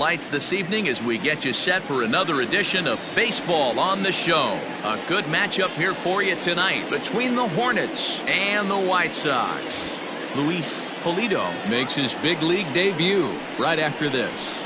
Lights this evening as we get you set for another edition of Baseball on the Show. A good matchup here for you tonight between the Hornets and the White Sox. Luis Pulido makes his big league debut right after this.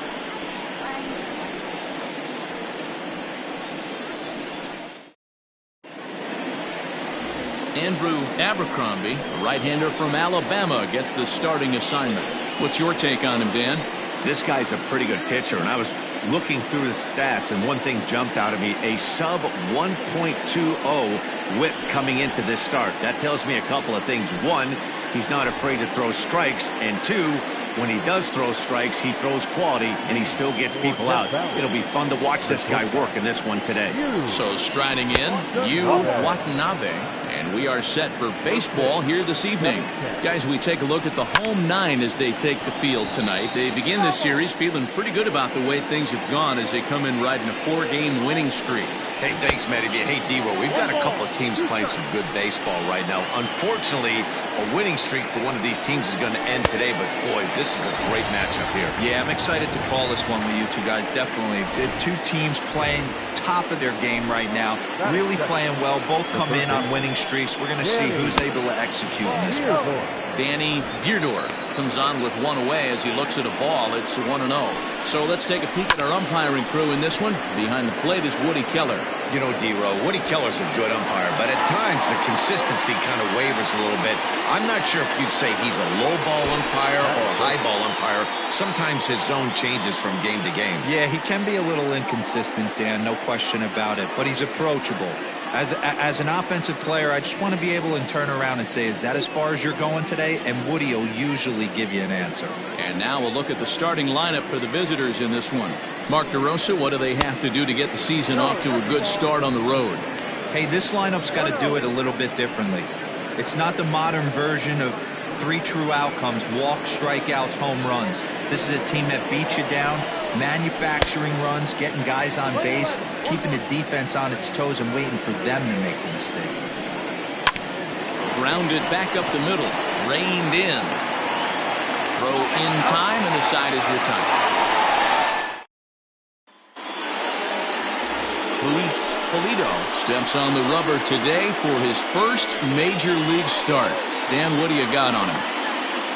Andrew Abercrombie, a right-hander from Alabama, gets the starting assignment. What's your take on him, Dan? This guy's a pretty good pitcher, and I was looking through the stats, and one thing jumped out at me: a sub 1.20 whip coming into this start. That tells me a couple of things. One, he's not afraid to throw strikes, and two, when he does throw strikes, he throws quality, and he still gets people out. It'll be fun to watch this guy work in this one today. So striding in, Yu Watanabe, and we are set for baseball here this evening. Guys, we take a look at the home nine as they take the field tonight. They begin this series feeling pretty good about the way things have gone as they come in riding a 4-game winning streak. Hey, thanks, Matty. Hey, D-Roll, we've got a couple of teams playing some good baseball right now. Unfortunately, a winning streak for one of these teams is going to end today, but boy, this is a great matchup here. Yeah, I'm excited to call this one with you two guys, definitely. The two teams playing top of their game right now, really playing well. Both come in on winning streaks. We're going to see who's able to execute in this one. Danny Deerdorf comes on with one away as he looks at a ball. It's 1-0. So let's take a peek at our umpiring crew in this one. Behind the plate is Woody Keller. You know, D-Row, Woody Keller's a good umpire, but at times the consistency kind of wavers a little bit. I'm not sure if you'd say he's a low ball umpire or a high ball umpire. Sometimes his zone changes from game to game. Yeah, he can be a little inconsistent, Dan, no question about it, but he's approachable. As an offensive player, I just want to be able to turn around and say, is that as far as you're going today? And Woody will usually give you an answer. And now we'll look at the starting lineup for the visitors in this one. Mark DeRosa, what do they have to do to get the season off to a good start on the road? Hey, this lineup's got to do it a little bit differently. It's not the modern version of 3 true outcomes: walks, strikeouts, home runs. This is a team that beats you down, manufacturing runs, getting guys on base, keeping the defense on its toes and waiting for them to make the mistake. Grounded back up the middle, reined in. Throw in time, and the side is retired. Luis Pulido steps on the rubber today for his first major league start. Dan, what do you got on him?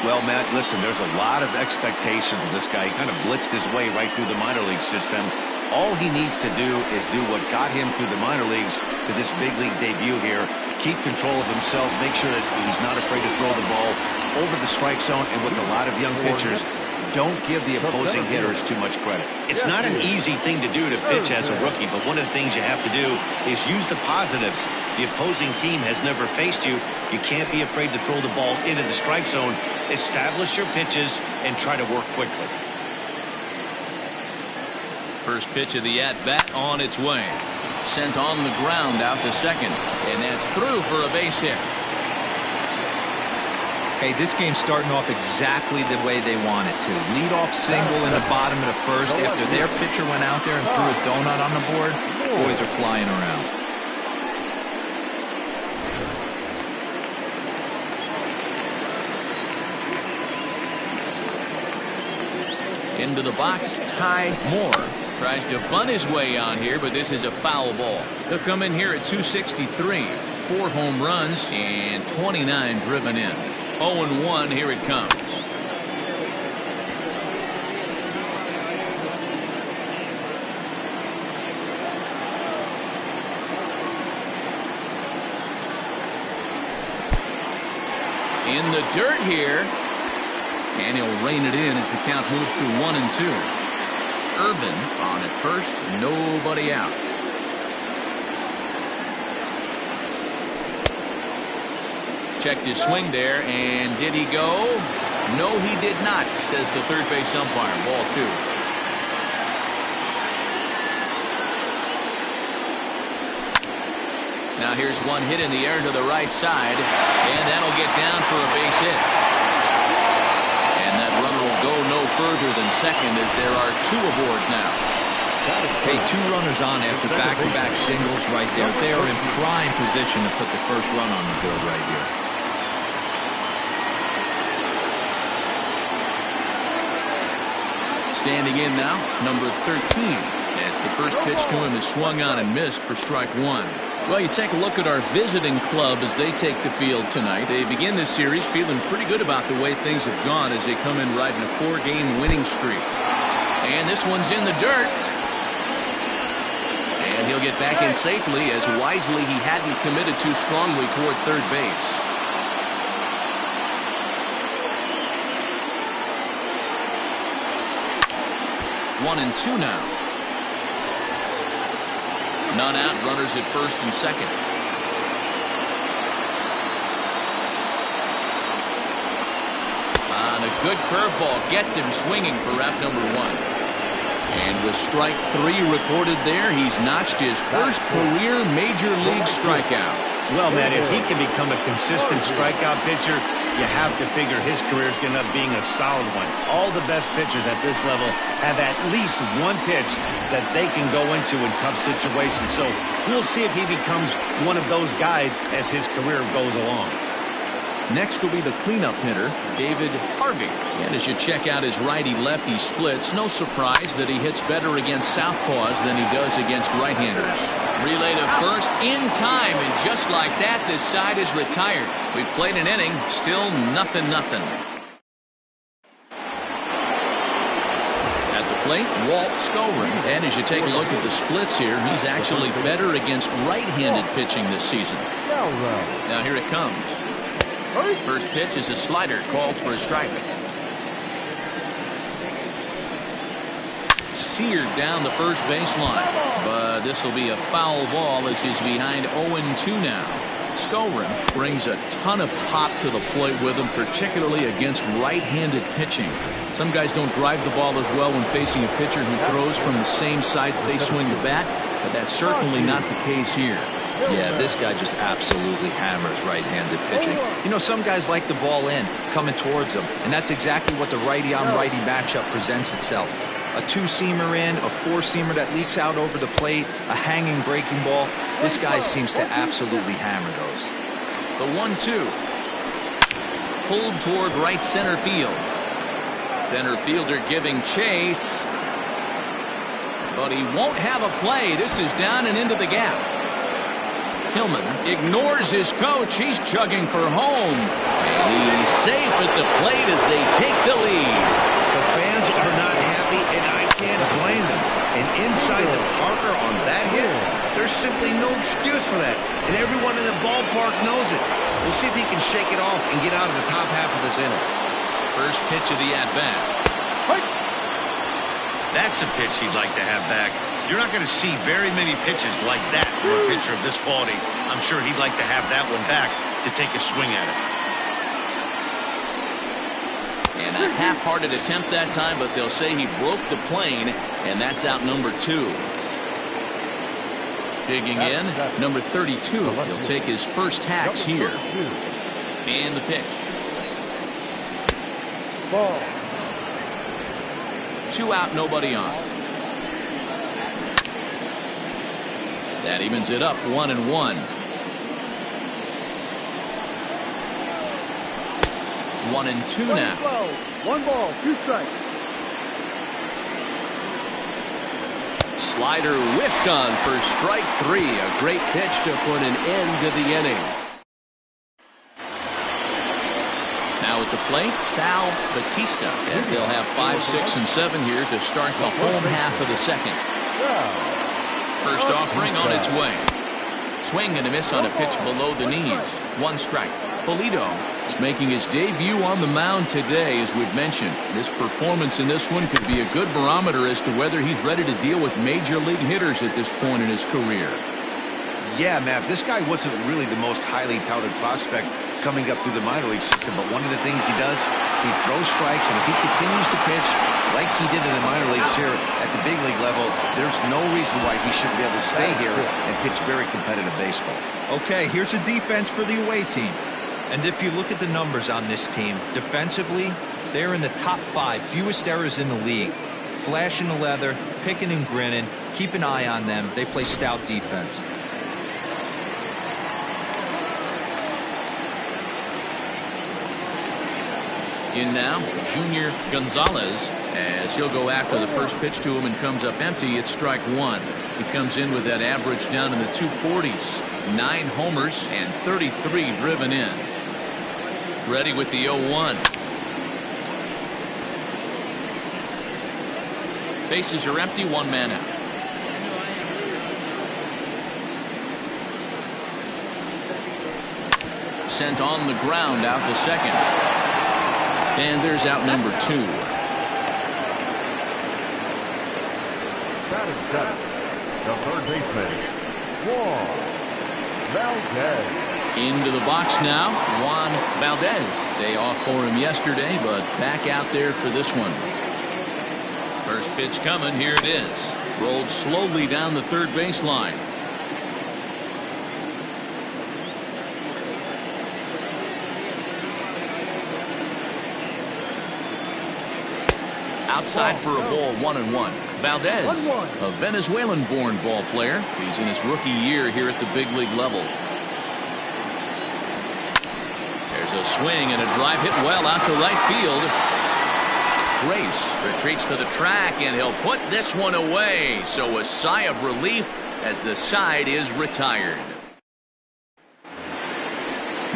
Well, Matt, listen, there's a lot of expectation for this guy. He kind of blitzed his way right through the minor league system. All he needs to do is do what got him through the minor leagues to this big league debut here. Keep control of himself, make sure that he's not afraid to throw the ball over the strike zone, and with a lot of young pitchers, don't give the opposing hitters too much credit. It's not an easy thing to do to pitch as a rookie, but one of the things you have to do is use the positives. The opposing team has never faced you. You can't be afraid to throw the ball into the strike zone. Establish your pitches and try to work quickly. First pitch of the at-bat on its way. Sent on the ground out to second, and that's through for a base hit. Hey, this game's starting off exactly the way they want it to. Lead-off single in the bottom of the first after their pitcher went out there and threw a donut on the board. Boys are flying around. Into the box, Ty Moore tries to bunt his way on here, but this is a foul ball. They'll come in here at 263. 4 home runs and 29 driven in. 0-1, here it comes. In the dirt here, and he'll rein it in as the count moves to 1-2. Irvin on at first, nobody out. Checked his swing there, and did he go? No, he did not, says the third base umpire. Ball 2. Now here's one hit in the air to the right side, and that'll get down for a base hit. And that runner will go no further than second as there are 2 aboard now. Hey, 2 runners on after back-to-back singles right there. They are in prime position to put the first run on the board right here. Standing in now, number 13, as the first pitch to him is swung on and missed for strike one. Well, you take a look at our visiting club as they take the field tonight. They begin this series feeling pretty good about the way things have gone as they come in riding a 4-game winning streak. And this one's in the dirt. And he'll get back in safely as wisely he hadn't committed too strongly toward third base. One and two now. None out, runners at first and second. And a good curveball gets him swinging for wrap number one. And with strike three recorded there, he's notched his first career major league strikeout. Well, man, if he can become a consistent strikeout pitcher, you have to figure his career is going to end up being a solid one. All the best pitchers at this level have at least one pitch that they can go into in tough situations. So we'll see if he becomes one of those guys as his career goes along. Next will be the cleanup hitter, David Harvey. And as you check out his righty-lefty splits, no surprise that he hits better against southpaws than he does against right-handers. Relay to first in time, and just like that, this side is retired. We've played an inning, still nothing. At the plate, Walt Skolrin. And as you take a look at the splits here, he's actually better against right-handed pitching this season. Now here it comes. First pitch is a slider called for a strike. Seared down the first baseline, but this will be a foul ball as he's behind 0-2 now. Skolrin brings a ton of pop to the plate with him, particularly against right-handed pitching. Some guys don't drive the ball as well when facing a pitcher who throws from the same side that they swing the bat, but that's certainly not the case here. Yeah, this guy just absolutely hammers right-handed pitching. You know, some guys like the ball in, coming towards them, and that's exactly what the righty-on-righty matchup presents itself. A two-seamer in, a four-seamer that leaks out over the plate, a hanging breaking ball. This guy seems to absolutely hammer those. The 1-2. Pulled toward right center field. Center fielder giving chase. But he won't have a play. This is down and into the gap. Hillman ignores his coach. He's chugging for home. And he's safe at the plate as they take the lead. The fans are not happy, and I can't blame them. And inside the Parker on that hit, there's simply no excuse for that. And everyone in the ballpark knows it. We'll see if he can shake it off and get out of the top half of this inning. First pitch of the at-bat. That's a pitch he'd like to have back. You're not going to see very many pitches like that for a pitcher of this quality. I'm sure he'd like to have that one back to take a swing at it. And a half-hearted attempt that time, but they'll say he broke the plane, and that's out number 2. Digging in, number 32. He'll take his first hacks here. And the pitch. Ball. 2 out, nobody on. That evens it up 1-1. 1-2 now. 1 ball, 2 strikes. Slider whiffed on for strike 3. A great pitch to put an end to the inning. Now at the plate, Sal Batista, as they'll have 5, 6, and 7 here to start the home half of the second. First offering on its way. Swing and a miss on a pitch below the knees. 1 strike. Polito is making his debut on the mound today, as we've mentioned. This performance in this one could be a good barometer as to whether he's ready to deal with major league hitters at this point in his career. Yeah, Matt, this guy wasn't really the most highly touted prospect coming up through the minor league system, but one of the things he does, he throws strikes, and if he continues to pitch like he did in the minor leagues here at the big league level, there's no reason why he shouldn't be able to stay here and pitch very competitive baseball. Okay, here's a defense for the away team. And if you look at the numbers on this team, defensively, they're in the top 5 fewest errors in the league. Flashing the leather, picking and grinning, keep an eye on them. They play stout defense. In now, Junior Gonzalez, As he'll go after the first pitch to him and comes up empty. It's strike one. He comes in with that average down in the 240s. 9 homers and 33 driven in. Ready with the 0-1. Bases are empty, 1 man out. Sent on the ground out to second. And there's out number 2. Batting seventh, the third baseman, Juan Valdez. Into the box now, Juan Valdez. Day off for him yesterday, but back out there for this one. First pitch coming, here it is. Rolled slowly down the third baseline. Outside for a ball, 1-1. Valdez, a Venezuelan-born ball player. He's in his rookie year here at the big league level. There's a swing and a drive hit well out to right field. Grace retreats to the track, and he'll put this one away. So a sigh of relief as the side is retired.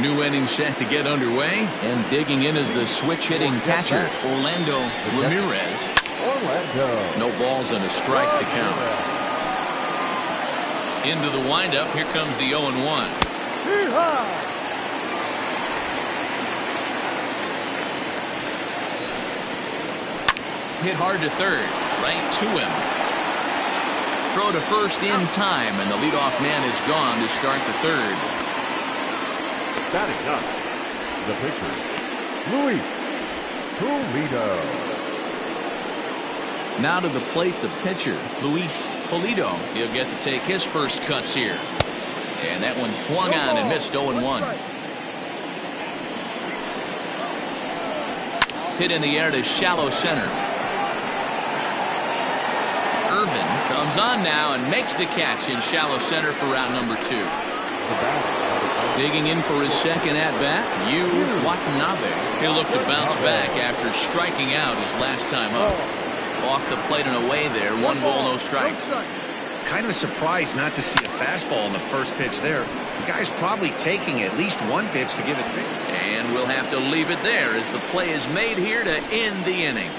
New inning set to get underway, and digging in is the switch-hitting catcher, Orlando Ramirez. No balls and a strike to count. Into the windup, here comes the 0-1. Hit hard to third, right to him. Throw to first in time, and the leadoff man is gone to start the third. Batting up, the pitcher, Luis Pulido. Now to the plate, the pitcher, Luis Pulido. He'll get to take his first cuts here. And that one swung on and missed 0-1. Hit in the air to shallow center. Irvin comes on now and makes the catch in shallow center for round number 2. Digging in for his second at-bat, Yu Watanabe. He'll look to bounce back after striking out his last time up. Off the plate and away there, 1 ball, no strikes. Kind of surprised not to see a fastball in the first pitch there. The guy's probably taking at least 1 pitch to give his pitch. And we'll have to leave it there as the play is made here to end the inning.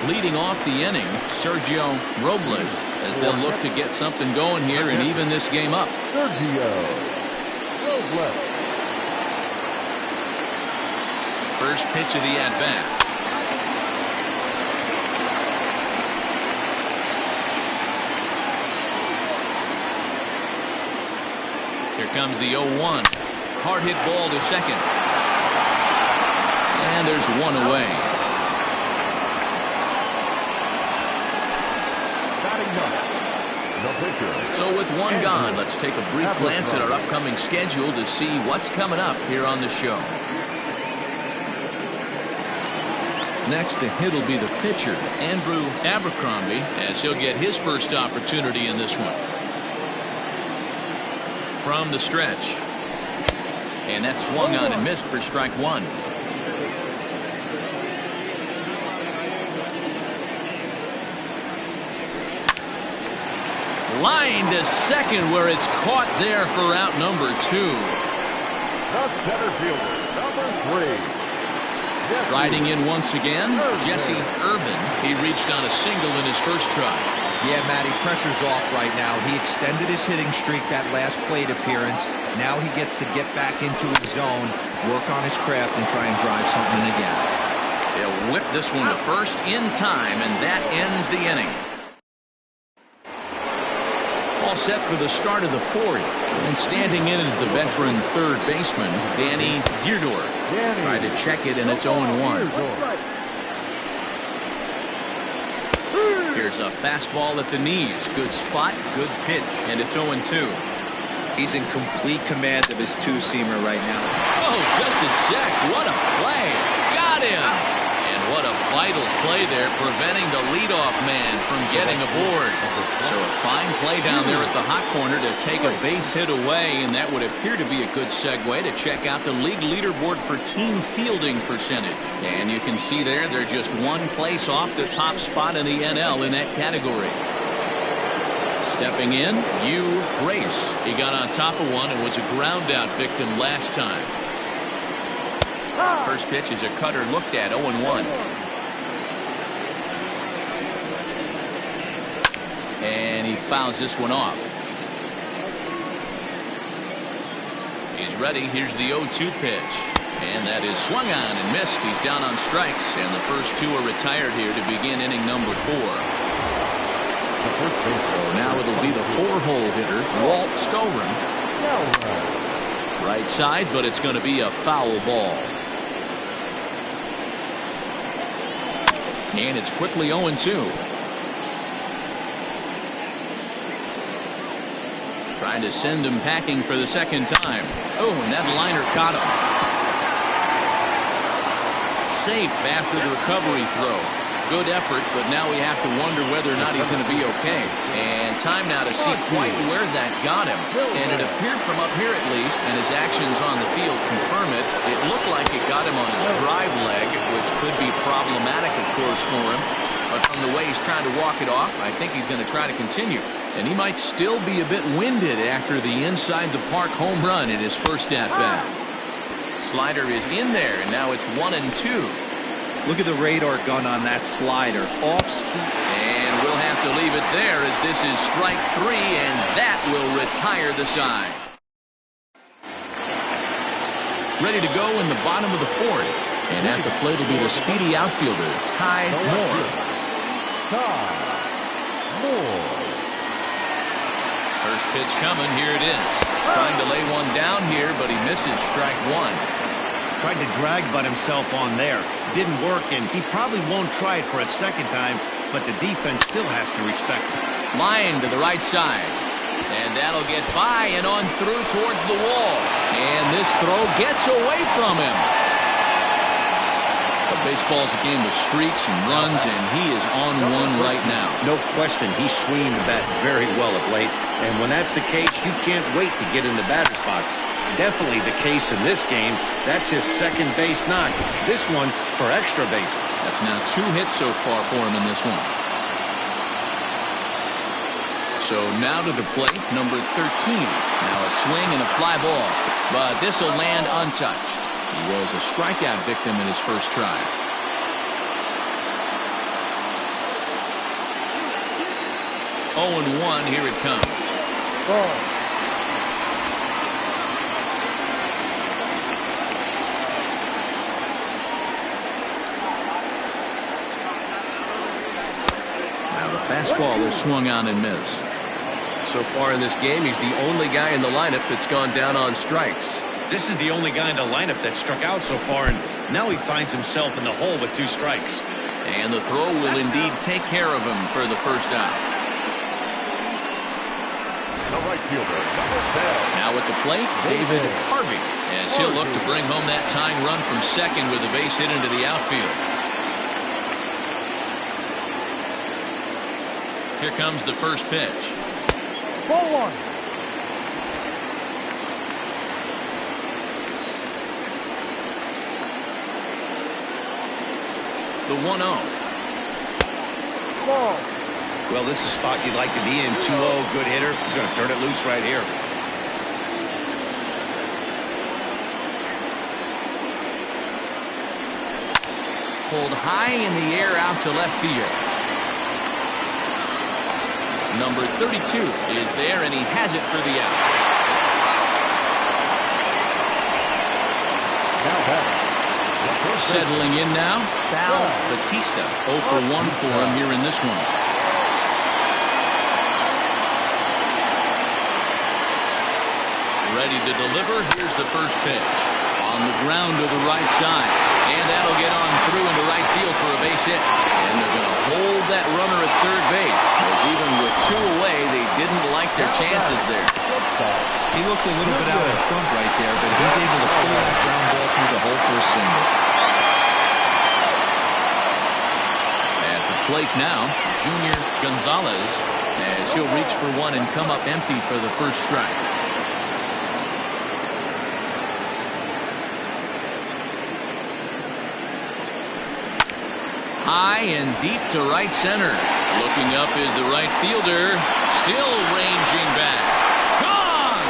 Leading off the inning, Sergio Robles, as they'll look to get something going here and even this game up. Sergio Robles. First pitch of the at-bat. Here comes the 0-1. Hard hit ball to second. And there's 1 away. So with 1 gone, let's take a brief glance at our upcoming schedule to see what's coming up here on the show. Next to hit will be the pitcher, Andrew Abercrombie, as he'll get his first opportunity in this one. From the stretch. And that swung on and missed for strike 1. Line to second, where it's caught there for out number 2. The center fielder, number 3. Riding in once again, Jesse Irvin. He reached on a single in his first try. Yeah, Matty, pressure's off right now. He extended his hitting streak that last plate appearance. Now he gets to get back into his zone, work on his craft, and try and drive something in again. They'll whip this one to first in time, and that ends the inning. All set for the start of the 4th, and standing in is the veteran third baseman, Danny Deerdorf. Tried to check it, and it's 0-1. Here's a fastball at the knees. Good spot, good pitch, and it's 0-2. He's in complete command of his two-seamer right now. Oh, just a sec. What a play. Got him. And What a vital play there, preventing the leadoff man from getting aboard. So a fine play down there at the hot corner to take a base hit away, and that would appear to be a good segue to check out the league leaderboard for team fielding percentage. And you can see there, they're just one place off the top spot in the NL in that category. Stepping in, Grace. He got on top of one and was a ground out victim last time. First pitch is a cutter looked at, 0-1. And he fouls this one off. He's ready. Here's the 0-2 pitch. And that is swung on and missed. He's down on strikes. And the first two are retired here to begin inning number 4. So now it'll be the 4-hole hitter, Walt Skolrin. Right side, but it's going to be a foul ball. And it's quickly 0-2. Trying to send him packing for the second time. Oh, and that liner caught him. Safe after the recovery throw. Good effort, but now we have to wonder whether or not he's going to be okay. And time now to see quite where that got him. And it appeared from up here at least, and his actions on the field confirm it. It looked like it got him on his drive leg, which could be problematic, of course, for him. But from the way he's trying to walk it off, I think he's going to try to continue. And he might still be a bit winded after the inside the park home run in his first at-bat. Slider is in there, and now it's 1-2. Look at the radar gun on that slider. Off speed. And we'll have to leave it there as this is strike 3, and that will retire the side. Ready to go in the bottom of the 4th. And at the plate will be the speedy outfielder, Ty Moore. First pitch coming. Here it is. Trying to lay one down here, but he misses strike 1. Tried to drag butt himself on there. Didn't work, and he probably won't try it for a second time, but the defense still has to respect it. Line to the right side. And that'll get by and on through towards the wall. And this throw gets away from him. But baseball's a game of streaks and runs, and he is on one right now. No question, he's swinging the bat very well of late. And when that's the case, you can't wait to get in the batter's box. Definitely the case in this game. That's his second base knock. This one for extra bases. That's now 2 hits so far for him in this one. So now to the plate, number 13. Now a swing and a fly ball. But this will land untouched. He was a strikeout victim in his first try. Oh, and 1, here it comes. Ball. Fastball is swung on and missed. So far in this game, he's the only guy in the lineup that's gone down on strikes. This is the only guy in the lineup that struck out so far, and now he finds himself in the hole with 2 strikes. And the throw will indeed take care of him for the first out. The right fielder, number 10. Now at the plate, David Harvey, as he'll look to bring home that tying run from second with a base hit into the outfield. Here comes the first pitch. Ball 1. The 1-0. Ball. Well, this is a spot you'd like to be in. 2-0, good hitter. He's going to turn it loose right here. Pulled high in the air out to left field. Number 32 is there, and he has it for the out. Settling in now, Sal Batista. 0 for 1 for him here in this one. Ready to deliver. Here's the first pitch. On the ground to the right side. And that'll get on through into right field for a base hit. And they're going to hold that runner at third base. As even with 2 away, they didn't like their chances there. He looked a little bit out in front right there, but he's able to pull that ground ball through the hole for a single. plate now, Junior Gonzalez, as he'll reach for one and come up empty for the first strike. High and deep to right center. Looking up is the right fielder. Still ranging back. Gone!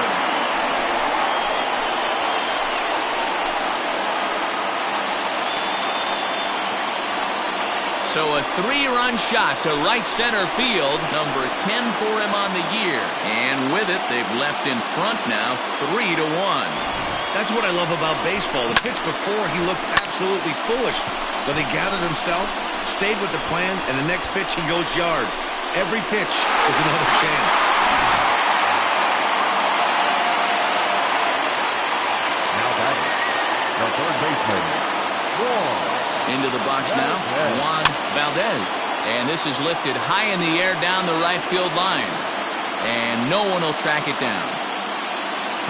So a 3-run shot to right center field. Number 10 for him on the year. And with it, they've left in front now 3-1. That's what I love about baseball. The pitch before, he looked absolutely foolish. But he gathered himself, stayed with the plan, and the next pitch he goes yard. Every pitch is another chance. Now batting, the third baseman, Into the box now, Juan Valdez. And this is lifted high in the air down the right field line. And no one will track it down.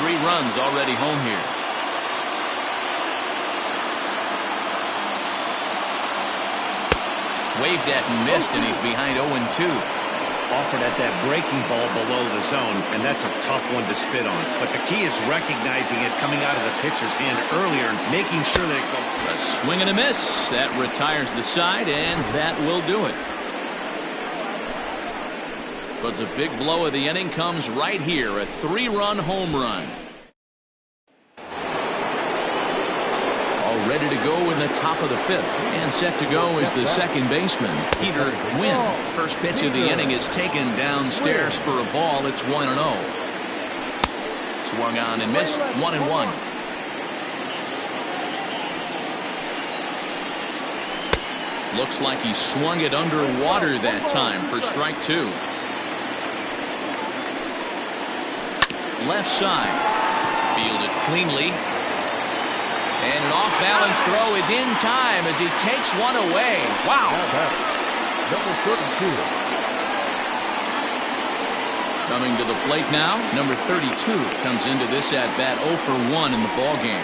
3 runs already home here. Waved at and missed, and he's behind 0-2. Offered at that breaking ball below the zone, and that's a tough one to spit on. But the key is recognizing it coming out of the pitcher's hand earlier and making sure that it goes. A swing and a miss. That retires the side, and that will do it. But the big blow of the inning comes right here, a 3-run home run. All ready to go in the top of the 5th. And set to go is the second baseman, Peter Gwynn. First pitch of the inning is taken downstairs for a ball. It's 1-0. Swung on and missed, 1-1. Looks like he swung it underwater that time for strike 2. Left side. Fielded cleanly. And an off-balance throw is in time as he takes one away. Wow. number 32. Coming to the plate now, number 32 comes into this at-bat 0 for 1 in the ballgame.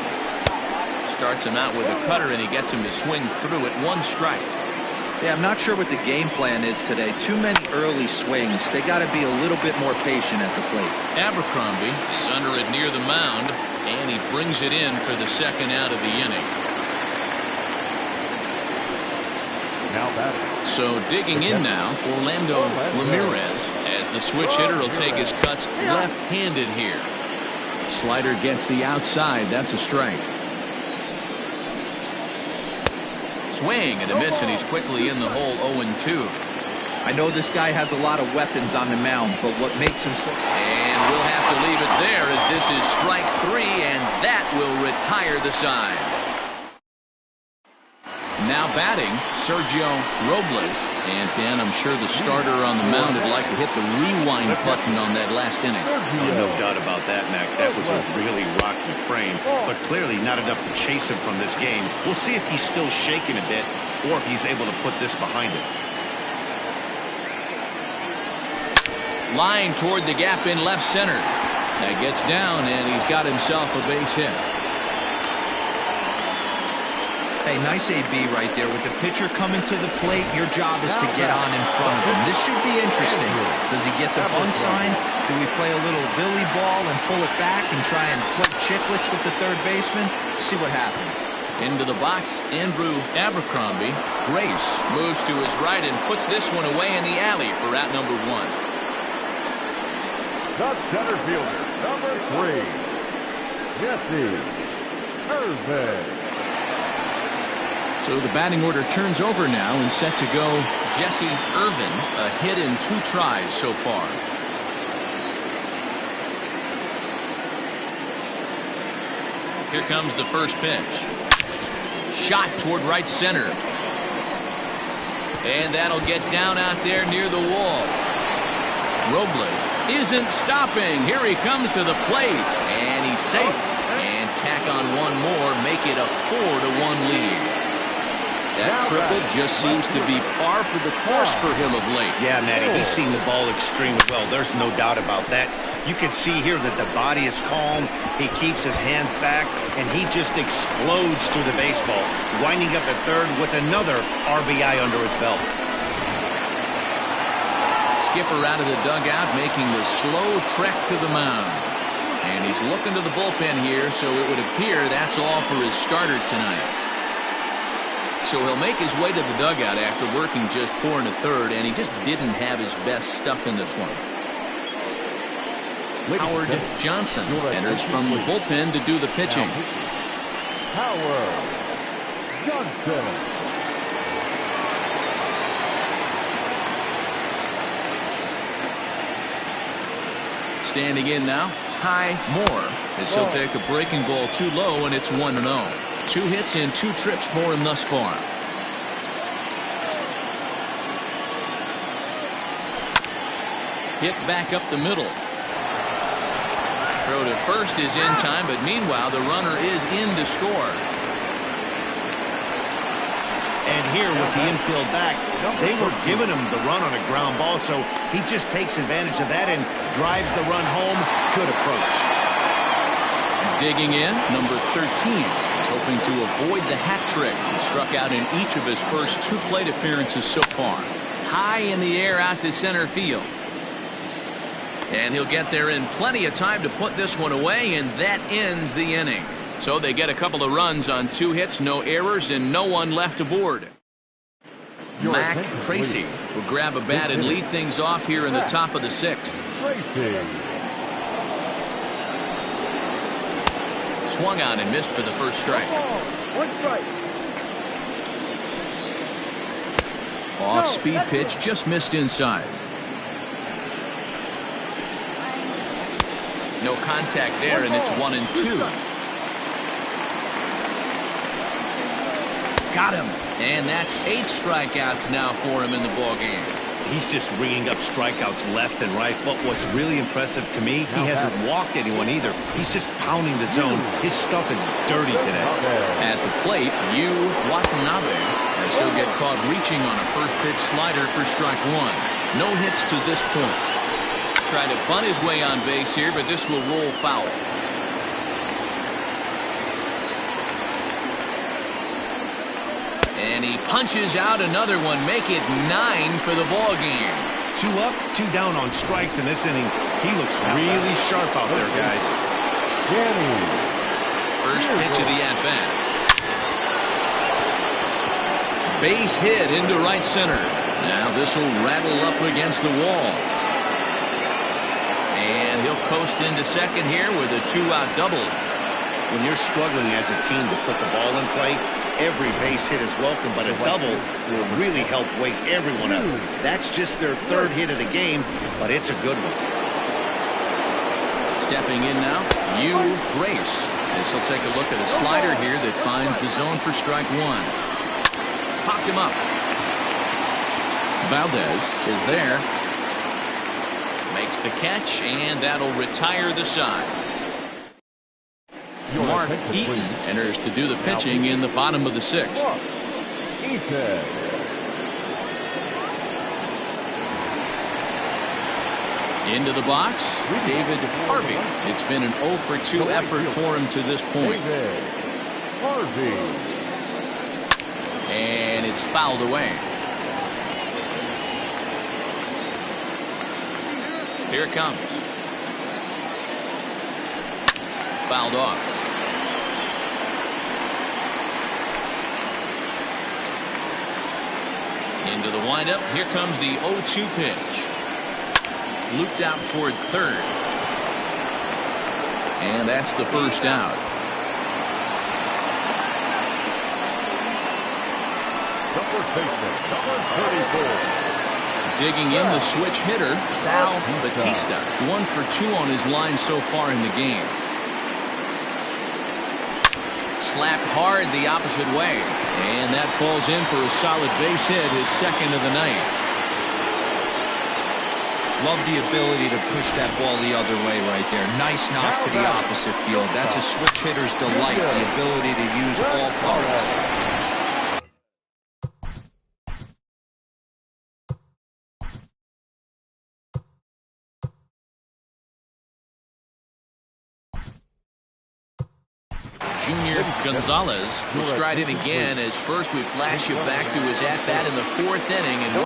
Starts him out with a cutter, and he gets him to swing through it. 1 strike. Yeah, I'm not sure what the game plan is today. Too many early swings. They got to be a little bit more patient at the plate. Abercrombie is under it near the mound, and he brings it in for the second out of the inning. Now batting. So digging in now, Orlando Ramirez, as the switch hitter will take his cuts left-handed here. Slider gets the outside. That's a strike. Swing and a miss, and he's quickly in the hole. 0-2. I know this guy has a lot of weapons on the mound, but what makes him so... And we'll have to leave it there as this is strike 3, and that will retire the side. Now batting, Sergio Robles. And Dan, I'm sure the starter on the mound would like to hit the rewind button on that last inning. Oh, no doubt about that, Mac. That was a really rocky frame, but clearly not enough to chase him from this game. We'll see if he's still shaking a bit or if he's able to put this behind him. Line toward the gap in left center. That gets down, and he's got himself a base hit. Hey, nice AB right there. With the pitcher coming to the plate, your job is to get on in front of him. This should be interesting. Does he get the bunt sign? Do we play a little Billy ball and pull it back and try and play chicklets with the third baseman? See what happens. Into the box, Andrew Abercrombie. Grace moves to his right and puts this one away in the alley for out number 1. The center fielder, number 3, Jesse Irvin. So the batting order turns over now, and set to go Jesse Irvin, a hit in 2 tries so far. Here comes the first pitch. Shot toward right center. And that'll get down out there near the wall. Robles isn't stopping. Here he comes to the plate, and he's safe. And tack on one more, make it a 4-1 lead. That triple just seems to be par for the course for him of late. Yeah, Matty, he's seen the ball extremely well. There's no doubt about that. You can see here that the body is calm. He keeps his hands back, and he just explodes through the baseball, winding up at third with another RBI under his belt. skipper out of the dugout making the slow trek to the mound. And he's looking to the bullpen here, so it would appear that's all for his starter tonight. So he'll make his way to the dugout after working just 4 1/3, and he just didn't have his best stuff in this one. Howard Johnson enters from the bullpen to do the pitching. Howard Johnson. Standing in now, Ty Moore, as he'll take a breaking ball too low, and it's 1-0. 2 hits and 2 trips for him thus far. Hit back up the middle. Throw to first is in time, but meanwhile the runner is in to score. And here with the infield back, they were giving him the run on a ground ball, so he just takes advantage of that and drives the run home. Good approach. Digging in, number 13. He's hoping to avoid the hat trick. He struck out in each of his first 2 plate appearances so far. High in the air out to center field. And he'll get there in plenty of time to put this one away, and that ends the inning. So they get a couple of runs on 2 hits, no errors, and no one left aboard. Mac Tracy will grab a bat and lead things off here in the top of the 6th. Swung on and missed for the first strike. 1 strike. Off-speed pitch, just missed inside. No contact there, and it's 1-2. Got him. And that's 8 strikeouts now for him in the ballgame. He's just ringing up strikeouts left and right, but what's really impressive to me, he hasn't walked anyone either. He's just pounding the zone. His stuff is dirty today. At the plate, Yu Watanabe, as he'll get caught reaching on a first pitch slider for strike 1. No hits to this point. Trying to bunt his way on base here, but this will roll foul. And he punches out another one, make it 9 for the ball game. 2 up, 2 down on strikes in this inning. He looks really sharp out there, guys. First pitch of the at-bat. Base hit into right center. Now this will rattle up against the wall. And he'll coast into second here with a 2-out double. When you're struggling as a team to put the ball in play, every base hit is welcome, but a double will really help wake everyone up. That's just their 3rd hit of the game, but it's a good one. Stepping in now, Yu Grace. As he'll take a look at a slider here that finds the zone for strike 1. Popped him up. Valdez is there. Makes the catch, and that'll retire the side. Mark Eaton enters to do the pitching in the bottom of the 6th. Into the box, David Harvey. It's been an 0 for 2 effort for him to this point. And it's fouled away. Here it comes. Fouled off. Into the windup. Here comes the 0-2 pitch. Looped out toward third. And that's the first out. Number 34. Digging in the switch hitter, Sal Batista. 1 for 2 on his line so far in the game. Slapped hard the opposite way. And that falls in for a solid base hit, his 2nd of the night. Love the ability to push that ball the other way right there. Nice knock to the opposite field. That's a switch hitter's delight, the ability to use all parts. Junior Gonzalez will stride in again as first we flash you back to his at-bat in the 4th inning. And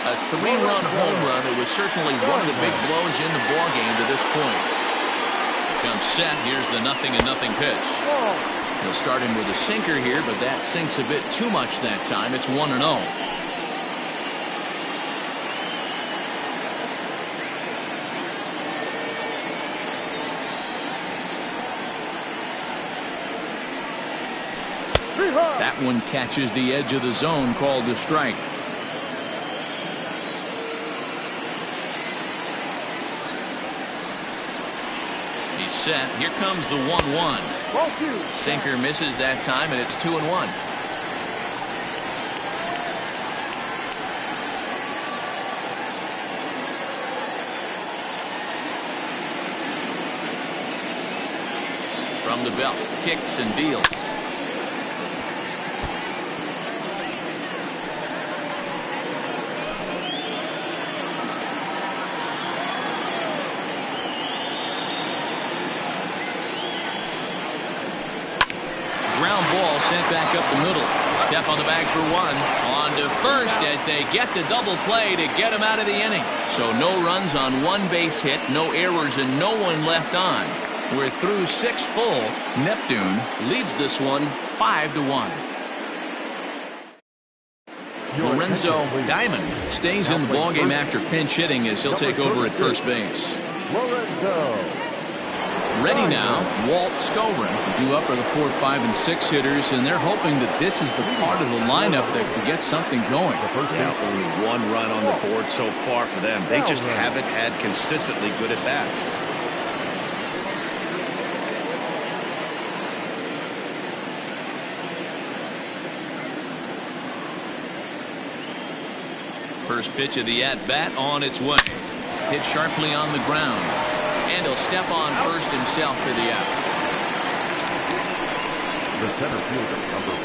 A 3-run home run. It was certainly one of the big blows in the ball game to this point. Comes set. Here's the 0-0 pitch. He'll start in with a sinker here, but that sinks a bit too much that time. It's 1-0. That one catches the edge of the zone, called a strike. He's set. Here comes the 1-1. Sinker misses that time, and it's 2-1. From the belt, kicks and deals. Ground ball sent back up the middle. Step on the bag for one. On to first as they get the double play to get him out of the inning. So no runs on one base hit, no errors, and no one left on. We're through 6 full. Neptune leads this one 5-1. Lorenzo Diamond stays in the ballgame after pinch hitting as he'll take over at first base. Ready now, Walt Skolrin. Due up are the 4, 5, and 6 hitters, and they're hoping that this is the part of the lineup that can get something going. Yeah, only 1 run on the board so far for them. They just haven't had consistently good at-bats. First pitch of the at-bat on its way. Hit sharply on the ground. And he'll step on first himself for the out. The center fielder, number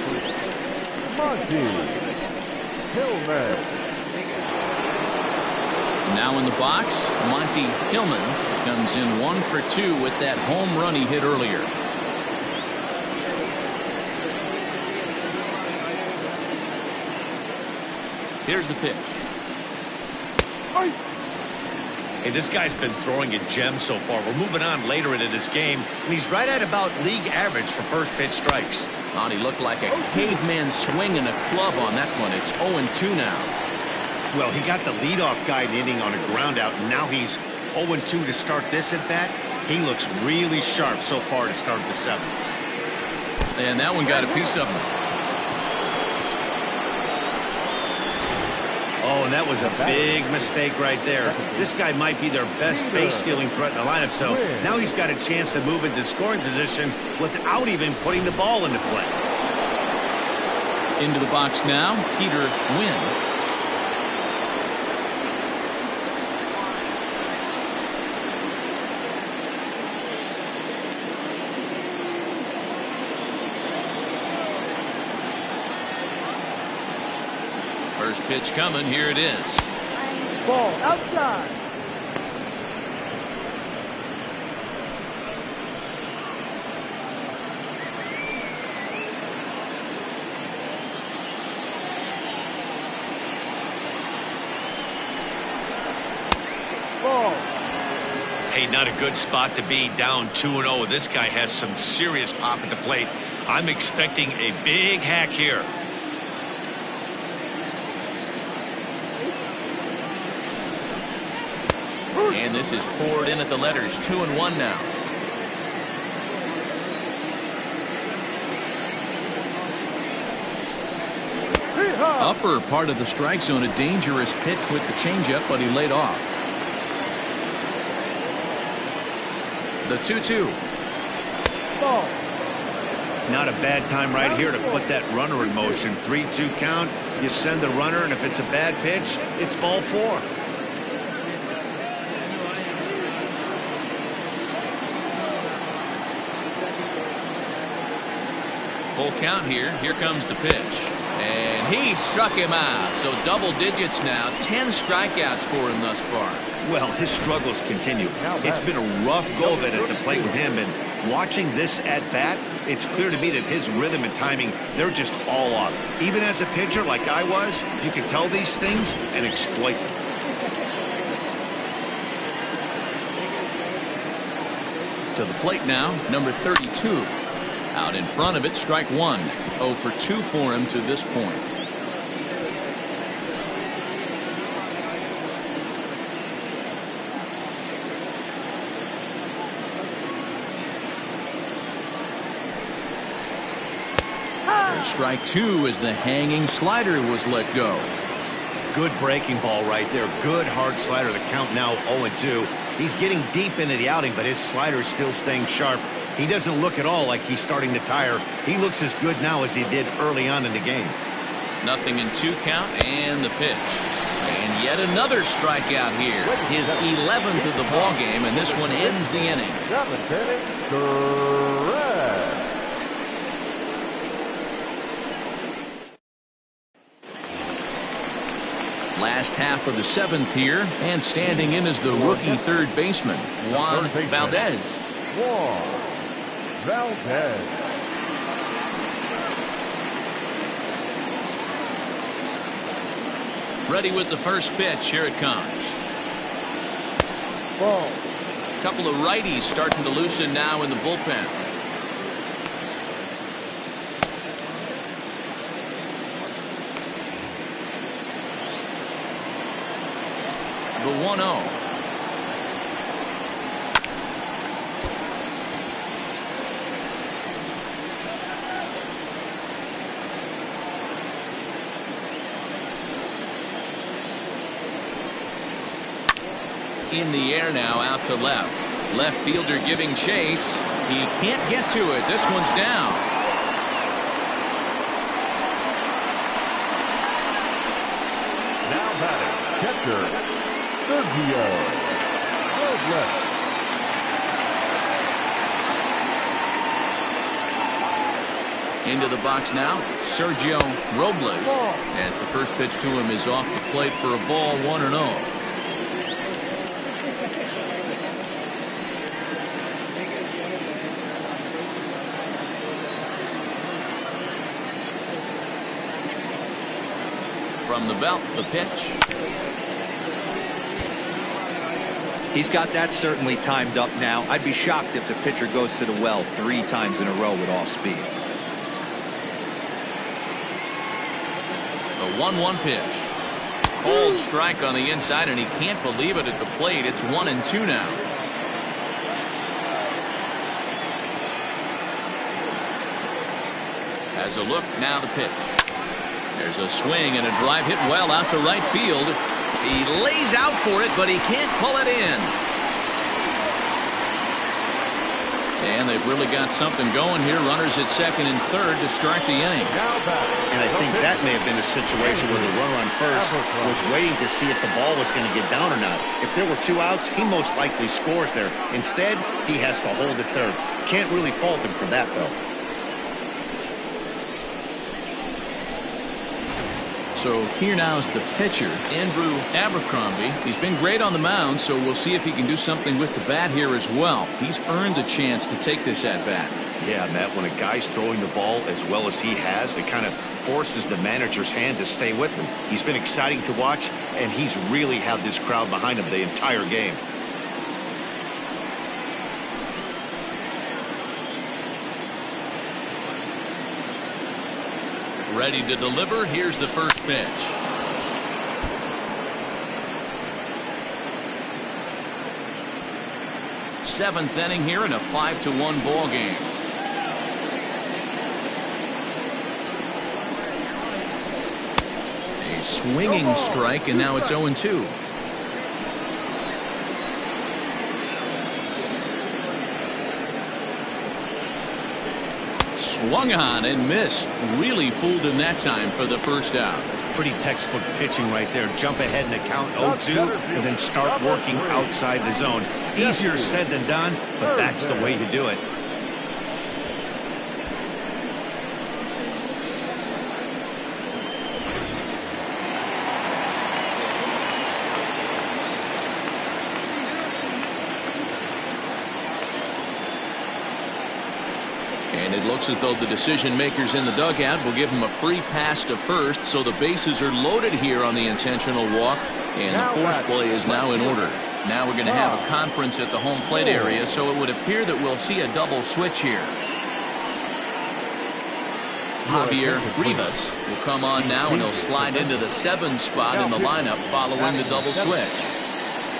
4, Monty Hillman. Now in the box, Monty Hillman comes in 1 for 2 with that home run he hit earlier. Here's the pitch. Hey, this guy's been throwing a gem so far. We're moving on later into this game, and he's right at about league average for first pitch strikes. Oh, he looked like a caveman swinging a club on that one. It's 0-2 now. Well, he got the leadoff guy in the inning on a ground out, and now he's 0-2 to start this at bat. He looks really sharp so far to start the 7th. And that one got a piece of him. Oh, and that was a big mistake right there. This guy might be their best base-stealing threat in the lineup, so now he's got a chance to move into scoring position without even putting the ball into play. Into the box now, Peter Wynn. First pitch coming. Here it is. Ball outside. Ball. Hey, not a good spot to be, down 2-0. This guy has some serious pop at the plate. I'm expecting a big hack here. And this is poured in at the letters. 2-1 now. Upper part of the strike zone, a dangerous pitch with the changeup, but he laid off. The 2-2. Ball. Not a bad time right here to put that runner in motion. 3-2 count. You send the runner, and if it's a bad pitch, it's ball 4. Full count here. Here comes the pitch. And he struck him out. So double digits now. 10 strikeouts for him thus far. Well, his struggles continue. It's been a rough go of it at the plate with him, and Watching this at bat, it's clear to me that his rhythm and timing, they're just all off. Even as a pitcher like I was, you can tell these things and exploit them. To the plate now, number 32. Out in front of it, strike one. 0 for 2 for him to this point. There's strike two as the hanging slider was let go. Good breaking ball right there. Good hard slider. The count now 0-2. He's getting deep into the outing, but his slider is still staying sharp. He doesn't look at all like he's starting to tire. He looks as good now as he did early on in the game. 0-2 count and the pitch. And yet another strikeout here. His 11th of the ball game, and this one ends the inning. Last half of the 7th here, and standing in as the rookie third baseman, Juan Valdez. Valdez. Ready with the first pitch. Here it comes. Ball. Couple of righties starting to loosen now in the bullpen. The 1-0. In the air now, out to left. Left fielder giving chase. He can't get to it. This one's down. Now batting, catcher, Sergio Robles. Into the box now, Sergio Robles. As the first pitch to him is off the plate for a ball, 1-0. From the belt, the pitch. He's got that certainly timed up now. I'd be shocked if the pitcher goes to the well 3 times in a row with off speed. The 1-1 pitch. Cold strike on the inside, and he can't believe it at the plate. It's 1-2 now. Has a look, now the pitch. There's a swing and a drive hit well out to right field. He lays out for it, but he can't pull it in. And they've really got something going here. Runners at second and third to start the inning. And I think that may have been a situation where the runner on first was waiting to see if the ball was going to get down or not. If there were 2 outs, he most likely scores there. Instead, he has to hold it third. Can't really fault him for that, though. So here now is the pitcher, Andrew Abercrombie. He's been great on the mound, so we'll see if he can do something with the bat here as well. He's earned a chance to take this at bat. Yeah, Matt, when a guy's throwing the ball as well as he has, it kind of forces the manager's hand to stay with him. He's been exciting to watch, and he's really had this crowd behind him the entire game. Ready to deliver. Here's the first pitch. Seventh inning here in a 5-1 ball game. A swinging strike, and now it's 0-2. Swung on and missed. Really fooled him that time for the first out. Pretty textbook pitching right there. Jump ahead in the count 0-2 and then start working outside the zone. Easier said than done, but that's the way you do it. Looks as though the decision makers in the dugout will give him a free pass to first, so the bases are loaded here on the intentional walk, and the force play is now in order. Now we're going to have a conference at the home plate area, so it would appear that we'll see a double switch here. Javier Rivas will come on now, and he'll slide into the 7 spot in the lineup following the double switch.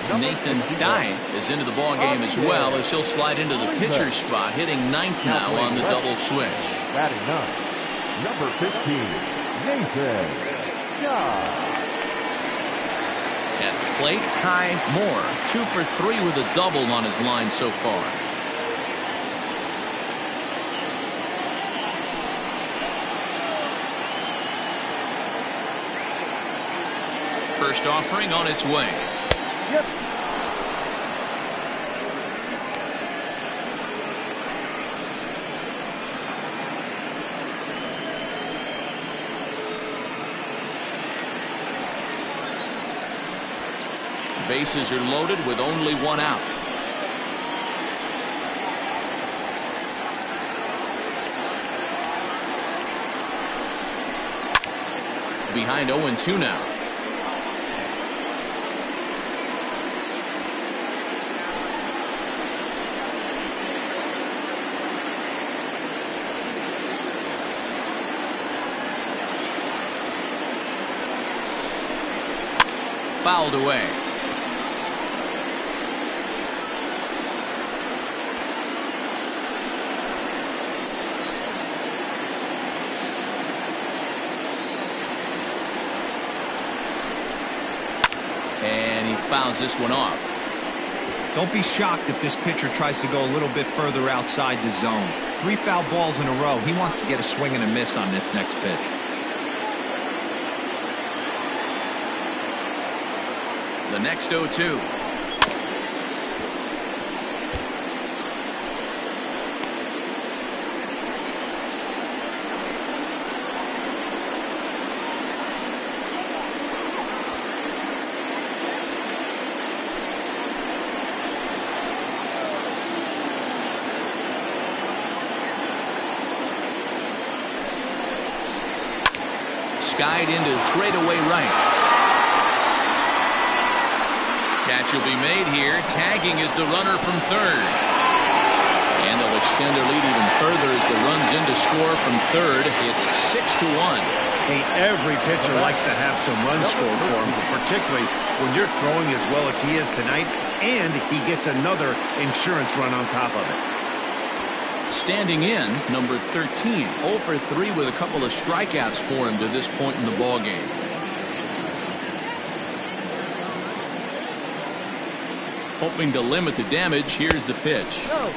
Nathan Dye is into the ball game as well, as he'll slide into the pitcher's spot, hitting 9th now on the double switch. Batting 9, number 15, Nathan Dye. At the plate, Ty Moore, 2 for 3 with a double on his line so far. First offering on its way. Yep. Bases are loaded with only 1 out. Behind 0-2 now. Fouled away. And he fouls this one off. Don't be shocked if this pitcher tries to go a little bit further outside the zone. 3 foul balls in a row. He wants to get a swing and a miss on this next pitch. The next 0-2. Skied into straightaway right. Catch will be made here. Tagging is the runner from third. And they'll extend their lead even further as the runs in to score from third. It's 6-1. Hey, every pitcher likes to have some runs scored for him, particularly when you're throwing as well as he is tonight, and he gets another insurance run on top of it. Standing in, number 13, 0 for 3 with a couple of strikeouts for him to this point in the ball game. Hoping to limit the damage, here's the pitch. Go.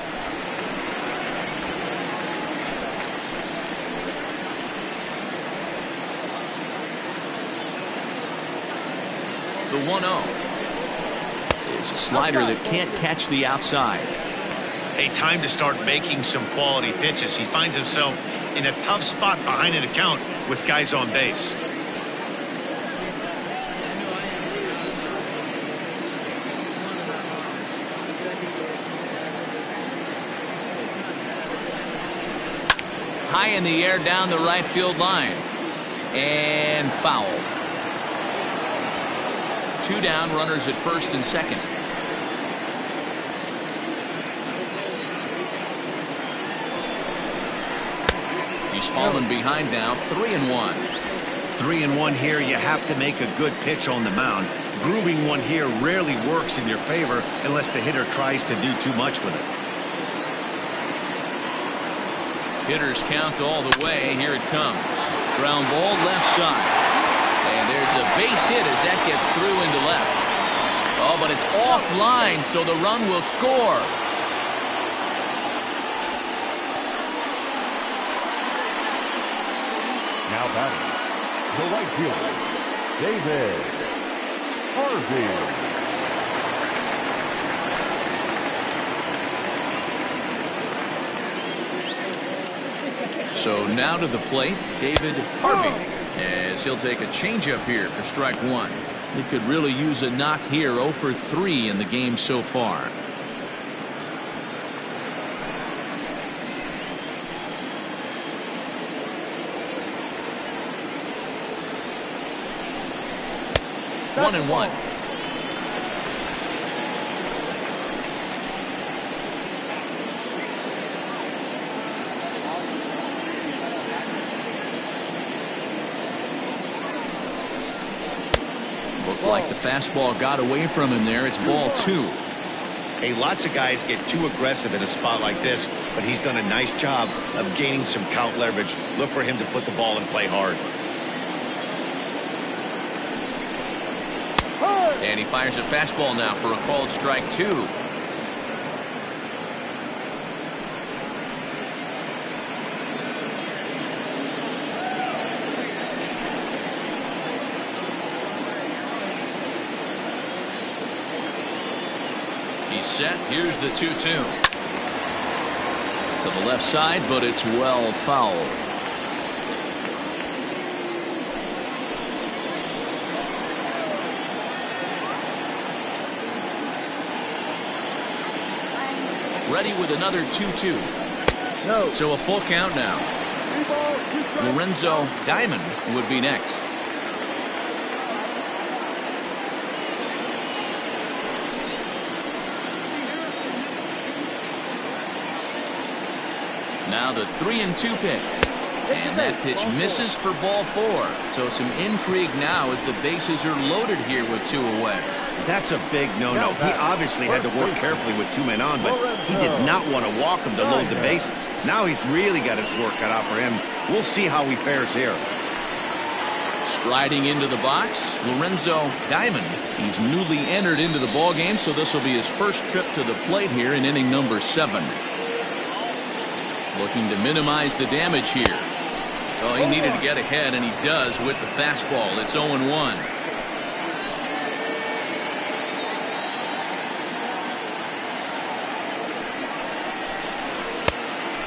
The 1-0 is a slider that can't catch the outside. Hey, time to start making some quality pitches. He finds himself in a tough spot behind an account with guys on base. High in the air down the right field line. And foul. 2 down, runners at first and second. He's fallen behind now, 3-1. 3-1 here. You have to make a good pitch on the mound. Grooving one here rarely works in your favor unless the hitter tries to do too much with it. Hitters count all the way. Here it comes. Ground ball left side. And there's a base hit as that gets through into left. Oh, but it's offline, so the run will score. Now batting, the right fielder, David Harvey. So now to the plate, David Harvey, as he'll take a changeup here for strike 1. He could really use a knock here. 0 for 3 in the game so far. 1-1. Looked like the fastball got away from him there. It's ball 2. Hey, lots of guys get too aggressive in a spot like this, but he's done a nice job of gaining some count leverage. Look for him to put the ball in play hard. And he fires a fastball now for a called strike 2. He's set. Here's the 2-2. To the left side, but it's well fouled. Ready with another 2-2. No. So a full count now. 3 balls, 2 strikes. Lorenzo Diamond would be next. Now the 3-2 pitch. And that pitch misses for ball 4. So some intrigue now as the bases are loaded here with 2 away. That's a big no-no. He obviously had to work carefully with 2 men on, but he did not want to walk him to load the bases. Now he's really got his work cut out for him. We'll see how he fares here. Striding into the box, Lorenzo Diamond. He's newly entered into the ballgame, so this will be his first trip to the plate here in inning number 7. Looking to minimize the damage here. Well, he needed to get ahead, and he does with the fastball. It's 0-1.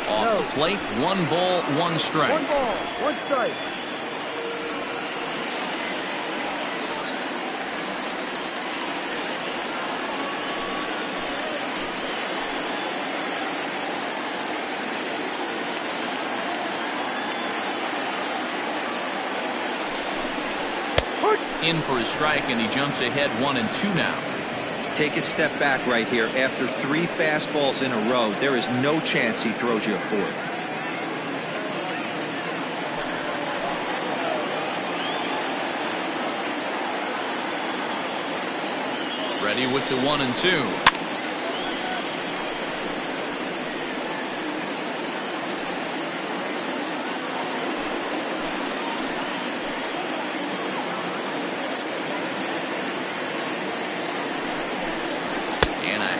Off the plate, 1 ball, 1 strike. 1 ball, 1 strike. In for a strike, and he jumps ahead 1-2 now. Take a step back right here. After 3 fastballs in a row, there is no chance he throws you a 4th. Ready with the 1-2.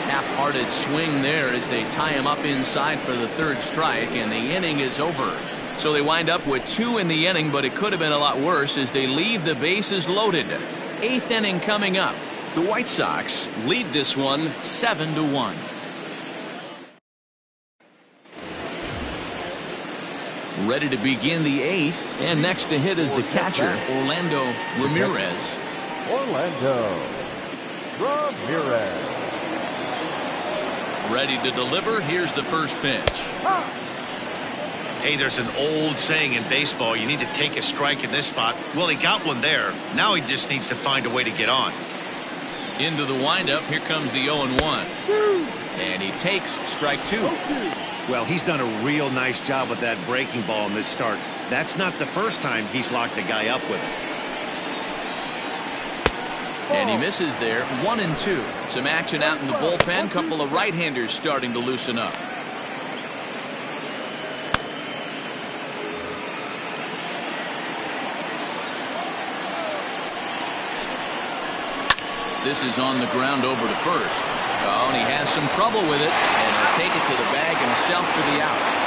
Half-hearted swing there as they tie him up inside for the 3rd strike, and the inning is over. So they wind up with 2 in the inning, but it could have been a lot worse as they leave the bases loaded. 8th inning coming up. The White Sox lead this one 7-1. Ready to begin the 8th, and next to hit is the catcher, Orlando Ramirez. Orlando Ramirez. Ready to deliver. Here's the first pitch. Hey, there's an old saying in baseball, you need to take a strike in this spot. Well, he got one there. Now he just needs to find a way to get on. Into the windup. Here comes the 0-1. And he takes strike 2. Well, he's done a real nice job with that breaking ball in this start. That's not the first time he's locked a guy up with it. And he misses there. 1-2. Some action out in the bullpen. Couple of right-handers starting to loosen up. This is on the ground over to first. Oh, and he has some trouble with it. And he'll take it to the bag himself for the out.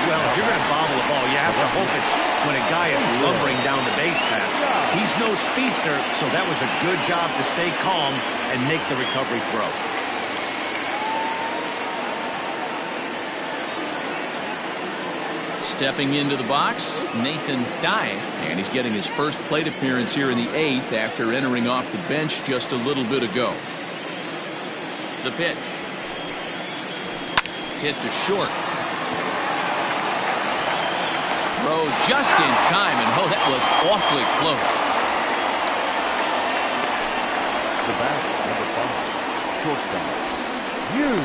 Well, if you're going to bobble a ball, you have to hope it's when a guy is lumbering down the base pass. He's no speedster, so that was a good job to stay calm and make the recovery throw. Stepping into the box, Nathan Dye, and he's getting his first plate appearance here in the 8th after entering off the bench just a little bit ago. The pitch. Hit to short. Throw just in time, and oh, that was awfully close. the bat, number 5, shortstop, Yu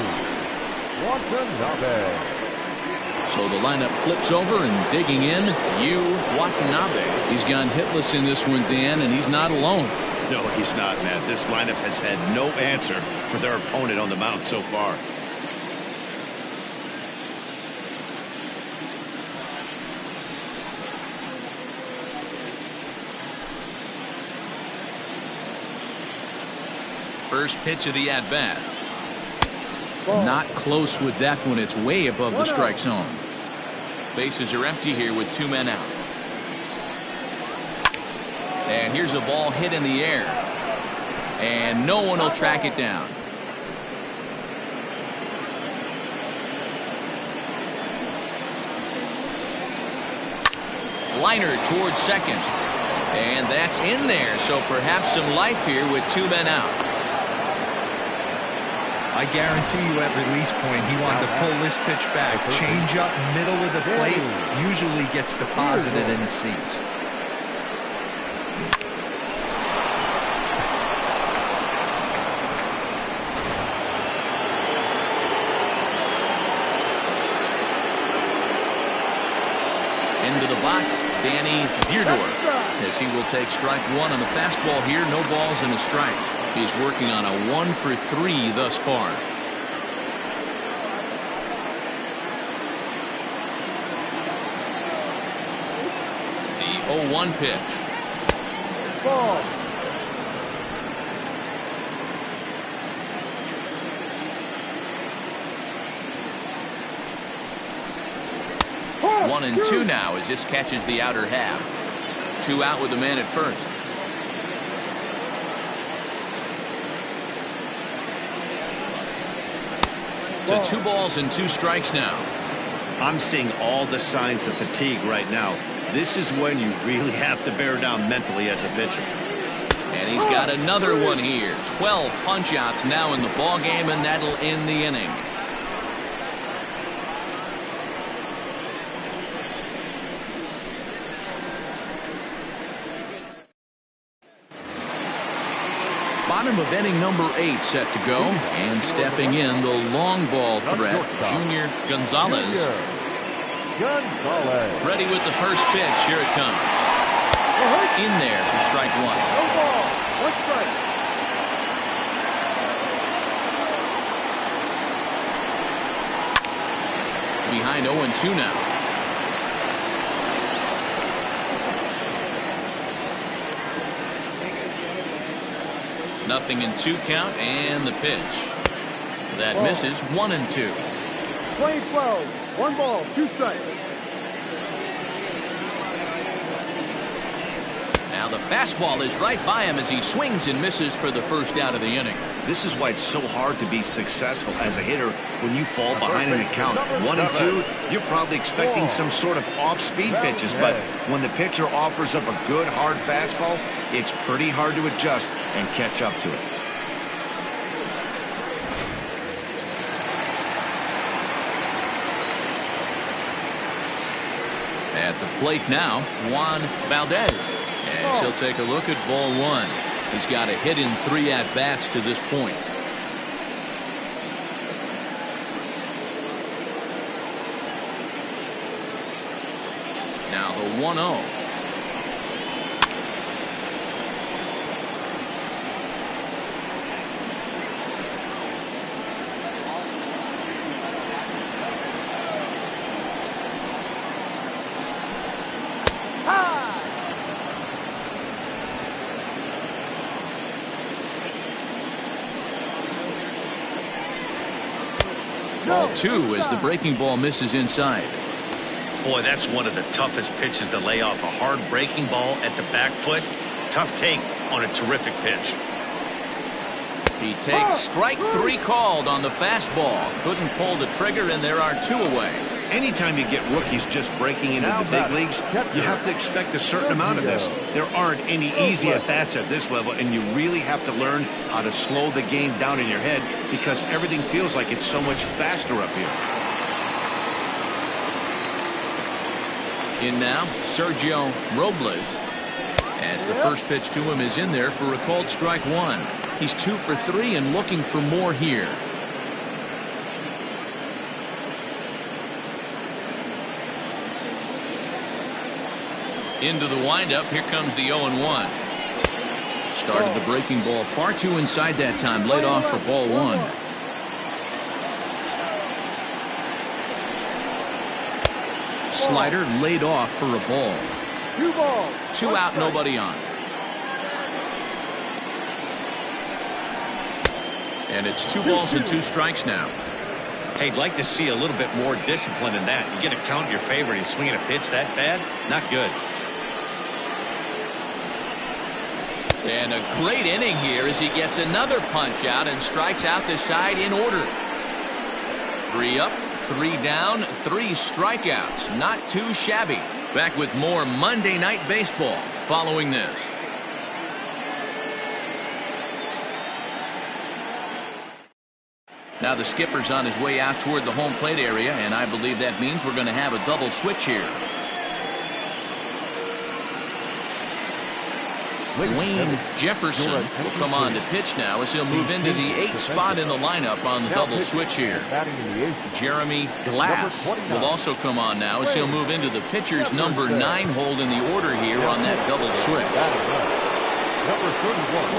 Watanabe. So the lineup flips over, and digging in, Yu Watanabe. He's gone hitless in this one, Dan, and he's not alone. No, he's not, Matt. This lineup has had no answer for their opponent on the mound so far. First pitch of the at-bat. Not close with that one. It's way above the strike zone. Bases are empty here with 2 men out. And here's a ball hit in the air. And no one will track it down. Liner towards second. And that's in there. So perhaps some life here with 2 men out. I guarantee you at release point he wanted to pull this pitch back. Change up middle of the plate usually gets deposited in the seats. Into the box, Danny Deerdorf, as he will take strike 1 on the fastball here. No balls and a strike. He's working on a 1 for 3 thus far. The 0-1 pitch. Ball. 1-2 now as this catches the outer half. 2 out with the man at first. To 2 balls and 2 strikes now. I'm seeing all the signs of fatigue right now. This is when you really have to bear down mentally as a pitcher. And he's got another one here. 12 punch-outs now in the ball game, and that'll end the inning. Bottom of inning number 8 set to go, and stepping in the long ball threat, Junior Gonzalez. Ready with the first pitch. Here it comes. In there for strike 1. No ball. 1 strike. Behind 0-2 now. Nothing in 2 count, and the pitch. That misses. 1-2. 20-12. 1 ball, 2 strikes. Now the fastball is right by him as he swings and misses for the first out of the inning. This is why it's so hard to be successful as a hitter when you fall behind in a count. 1-2, you're probably expecting some sort of off-speed pitches, but when the pitcher offers up a good hard fastball, it's pretty hard to adjust and catch up to it. At the plate now, Juan Valdez. As he'll take a look at ball 1. He's got a hit in 3 at-bats to this point. Now the 1-0. Ball 2 as the breaking ball misses inside. Boy, that's one of the toughest pitches to lay off. A hard breaking ball at the back foot. Tough take on a terrific pitch. He takes strike 3 called on the fastball. Couldn't pull the trigger, and there are 2 away. Anytime you get rookies just breaking into the big leagues, you have to expect a certain amount of this. There aren't any easy at-bats at this level, and you really have to learn how to slow the game down in your head because everything feels like it's so much faster up here. In now, Sergio Robles. As the first pitch to him is in there for a called strike 1. He's 2 for 3 and looking for more here. Into the windup. Here comes the 0-1. Started the breaking ball far too inside that time. Laid off for ball 1. Slider laid off for a ball. 2 balls. 2 out, nobody on. And it's 2 balls and 2 strikes now. Hey, I'd like to see a little bit more discipline in that. You get a count in your favor and he's swinging a pitch that bad? Not good. And a great inning here as he gets another punch out and strikes out the side in order. 3 up, 3 down, 3 strikeouts. Not too shabby. Back with more Monday Night Baseball following this. Now the skipper's on his way out toward the home plate area, and I believe that means we're going to have a double switch here. Wayne Jefferson will come on to pitch now as he'll move into the 8th spot in the lineup on the double switch here. Jeremy Glass will also come on now as he'll move into the pitcher's number 9 hold in the order here on that double switch.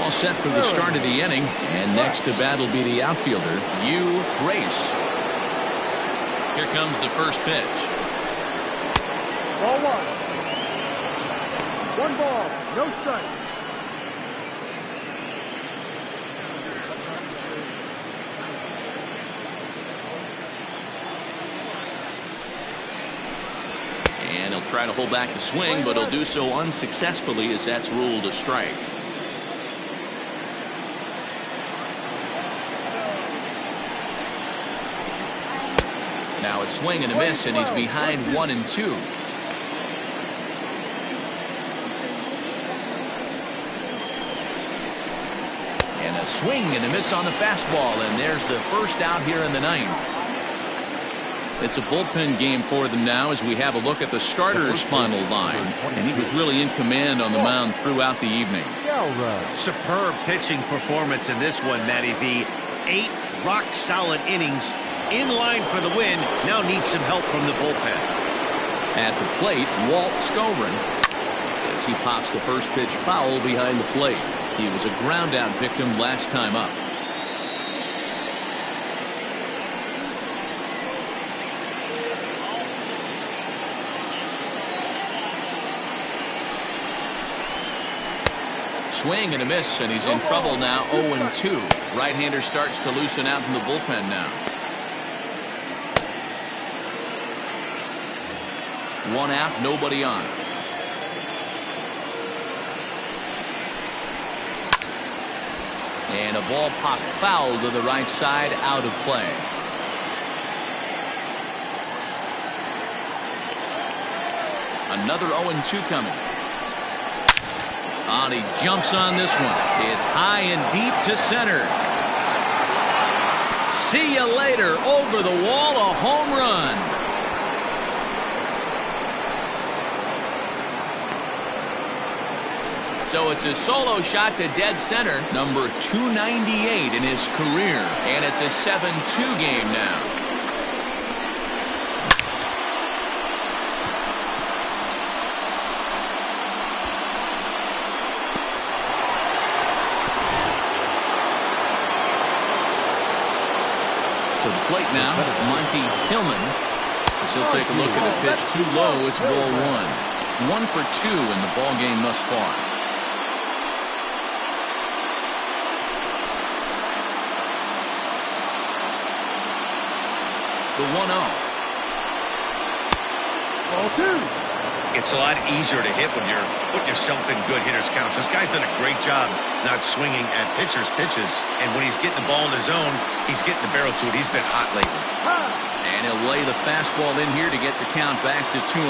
All set for the start of the inning, and next to bat will be the outfielder, Hugh Grace. Here comes the first pitch. Ball 1. 1 ball, no strike. And he'll try to hold back the swing, but he'll do so unsuccessfully as that's ruled a strike. Now it's swing and a miss, and he's behind 1-2. And a swing and a miss on the fastball, and there's the first out here in the 9th. It's a bullpen game for them now as we have a look at the starter's final line, and he was really in command on the mound throughout the evening. Superb pitching performance in this one, Matty V. 8 rock-solid innings, in line for the win. Now needs some help from the bullpen. At the plate, Walt Scobrin, as he pops the first pitch foul behind the plate. He was a ground-out victim last time up. Swing and a miss, and he's in trouble now. 0-2. Right-hander starts to loosen out in the bullpen now. 1 out, nobody on. And a ball popped foul to the right side, out of play. Another 0-2 coming. And he jumps on this one. It's high and deep to center. See you later. Over the wall, a home run. So it's a solo shot to dead center, number 298 in his career, and it's a 7-2 game now. To the plate now, Monty Hillman. As he'll take a look at a pitch too low. It's ball 1. 1 for 2 in the ball game thus far. The 1-0. Ball 2. It's a lot easier to hit when you're putting yourself in good hitters' counts. This guy's done a great job not swinging at pitchers' pitches, and when he's getting the ball in the zone, he's getting the barrel to it. He's been hot lately. And he'll lay the fastball in here to get the count back to 2-1.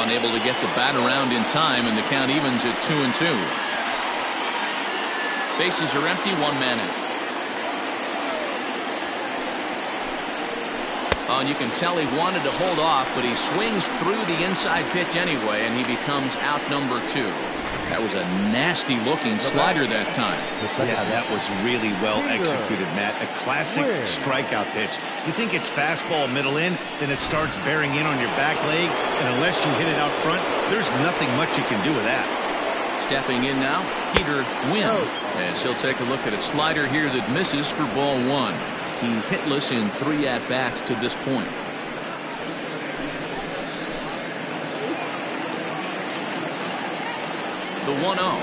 Unable to get the bat around in time, and the count evens at 2-2. Bases are empty, 1 man out. Oh, and you can tell he wanted to hold off, but he swings through the inside pitch anyway, and he becomes out number 2. That was a nasty-looking slider that time. Yeah, that was really well executed, Matt. A classic strikeout pitch. You think it's fastball middle in, then it starts bearing in on your back leg, and unless you hit it out front, there's nothing much you can do with that. Stepping in now, Peter Wynn. As he'll take a look at a slider here that misses for ball 1. He's hitless in 3 at-bats to this point. The 1-0.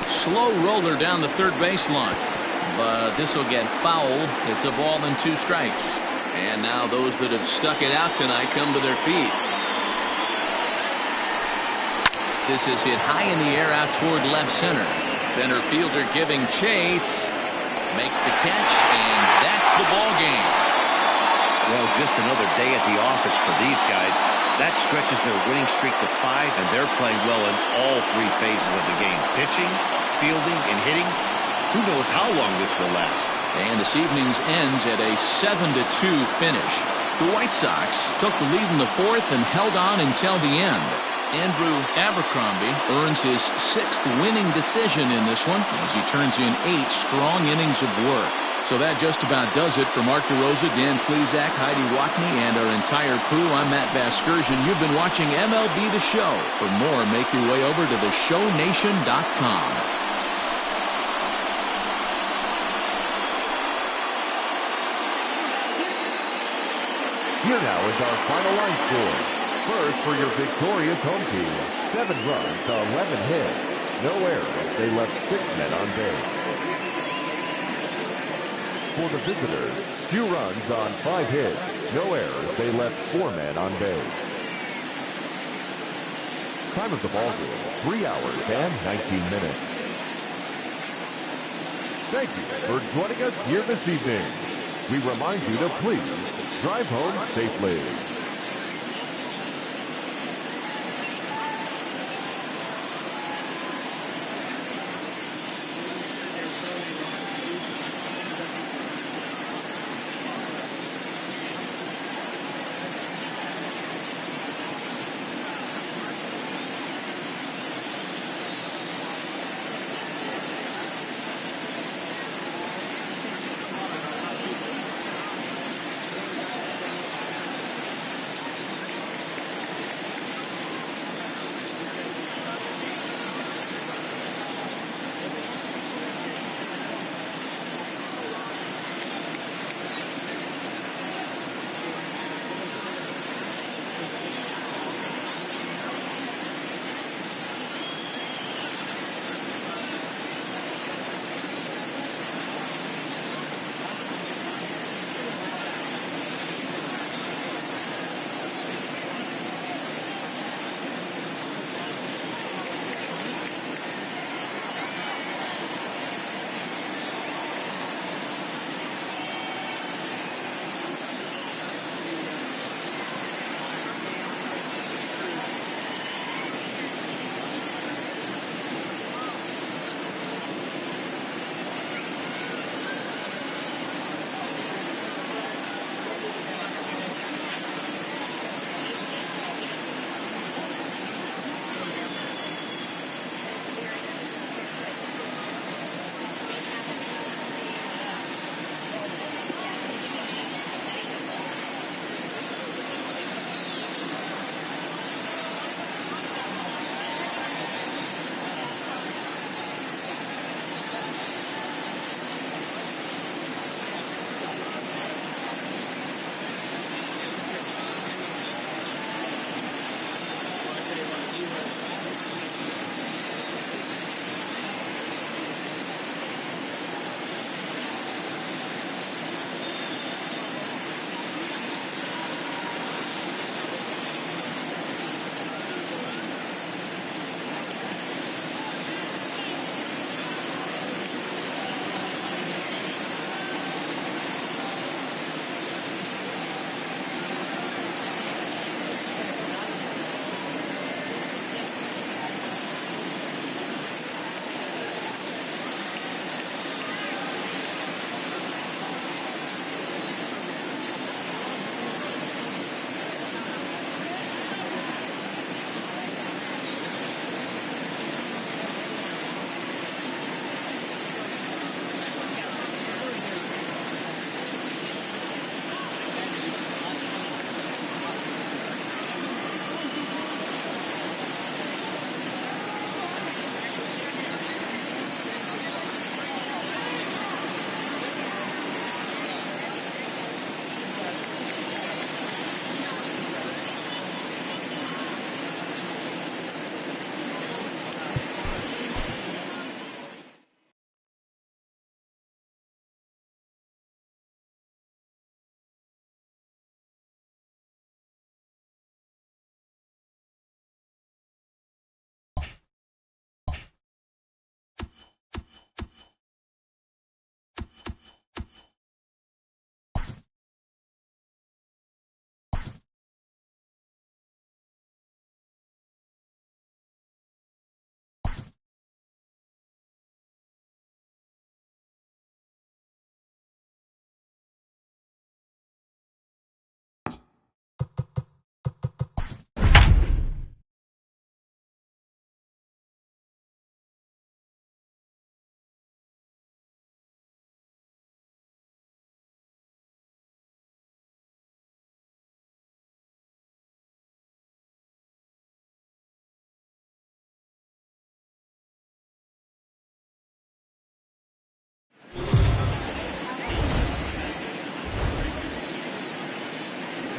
Slow roller down the third baseline. But this will get fouled. It's a ball and 2 strikes. And now those that have stuck it out tonight come to their feet. This is hit high in the air out toward left center. Center fielder giving chase. Makes the catch, and that's the ball game. Well, just another day at the office for these guys. That stretches their winning streak to 5, and they're playing well in all 3 phases of the game. Pitching, fielding, and hitting. Who knows how long this will last. And this evening's ends at a 7-2 finish. The White Sox took the lead in the 4th and held on until the end. Andrew Abercrombie earns his 6th winning decision in this one as he turns in 8 strong innings of work. So that just about does it for Mark DeRosa, Dan Plesac, Heidi Watney, and our entire crew. I'm Matt Vasgersian. You've been watching MLB The Show. For more, make your way over to theshownation.com. Here now is our final line score. First, for your victorious home team, 7 runs to 11 hits. No errors. They left 6 men on base. For the visitors, 2 runs on 5 hits. No errors. They left 4 men on base. Time of the ball game, 3 hours and 19 minutes. Thank you for joining us here this evening. We remind you to please drive home safely.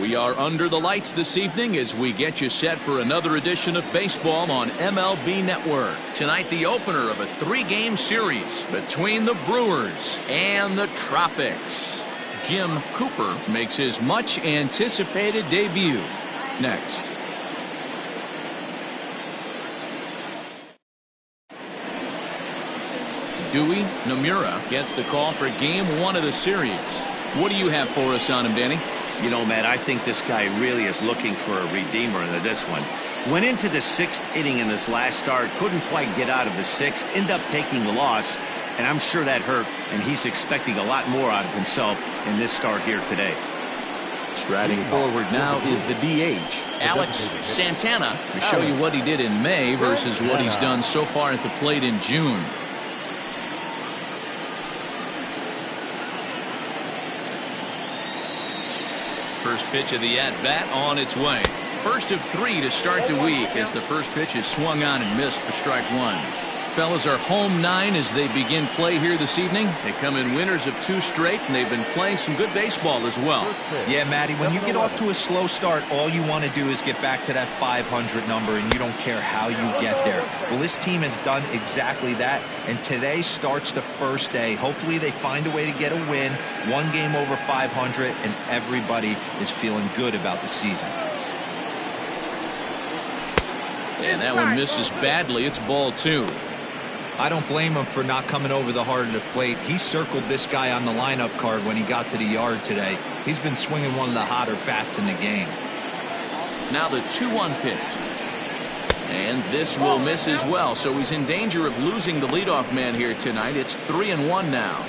We are under the lights this evening as we get you set for another edition of baseball on MLB Network. Tonight, the opener of a 3-game series between the Brewers and the Tropics. Jim Cooper makes his much anticipated debut next. Dewey Nomura gets the call for game 1 of the series. What do you have for us on him, Danny? You know, Matt, I think this guy really is looking for a redeemer into this one. Went into the 6th inning in this last start, couldn't quite get out of the 6th, end up taking the loss, and I'm sure that hurt, and he's expecting a lot more out of himself in this start here today. Striding forward now is the DH, Alex Santana, to show you what he did in May versus what he's done so far at the plate in June. First pitch of the at-bat on its way. First of 3 to start the week as the first pitch is swung on and missed for strike 1. Fellas, are home 9 as they begin play here this evening. They come in winners of 2 straight, and they've been playing some good baseball as well. Yeah, Matty, when you get off to a slow start, all you want to do is get back to that 500 number, and you don't care how you get there. Well, this team has done exactly that, and today starts the first day. Hopefully they find a way to get a win, 1 game over 500, and everybody is feeling good about the season. And that one misses badly. It's ball 2. I don't blame him for not coming over the heart of the plate. He circled this guy on the lineup card when he got to the yard today. He's been swinging one of the hotter bats in the game. Now the 2-1 pitch. And this will miss as well, so he's in danger of losing the leadoff man here tonight. It's 3-1 now.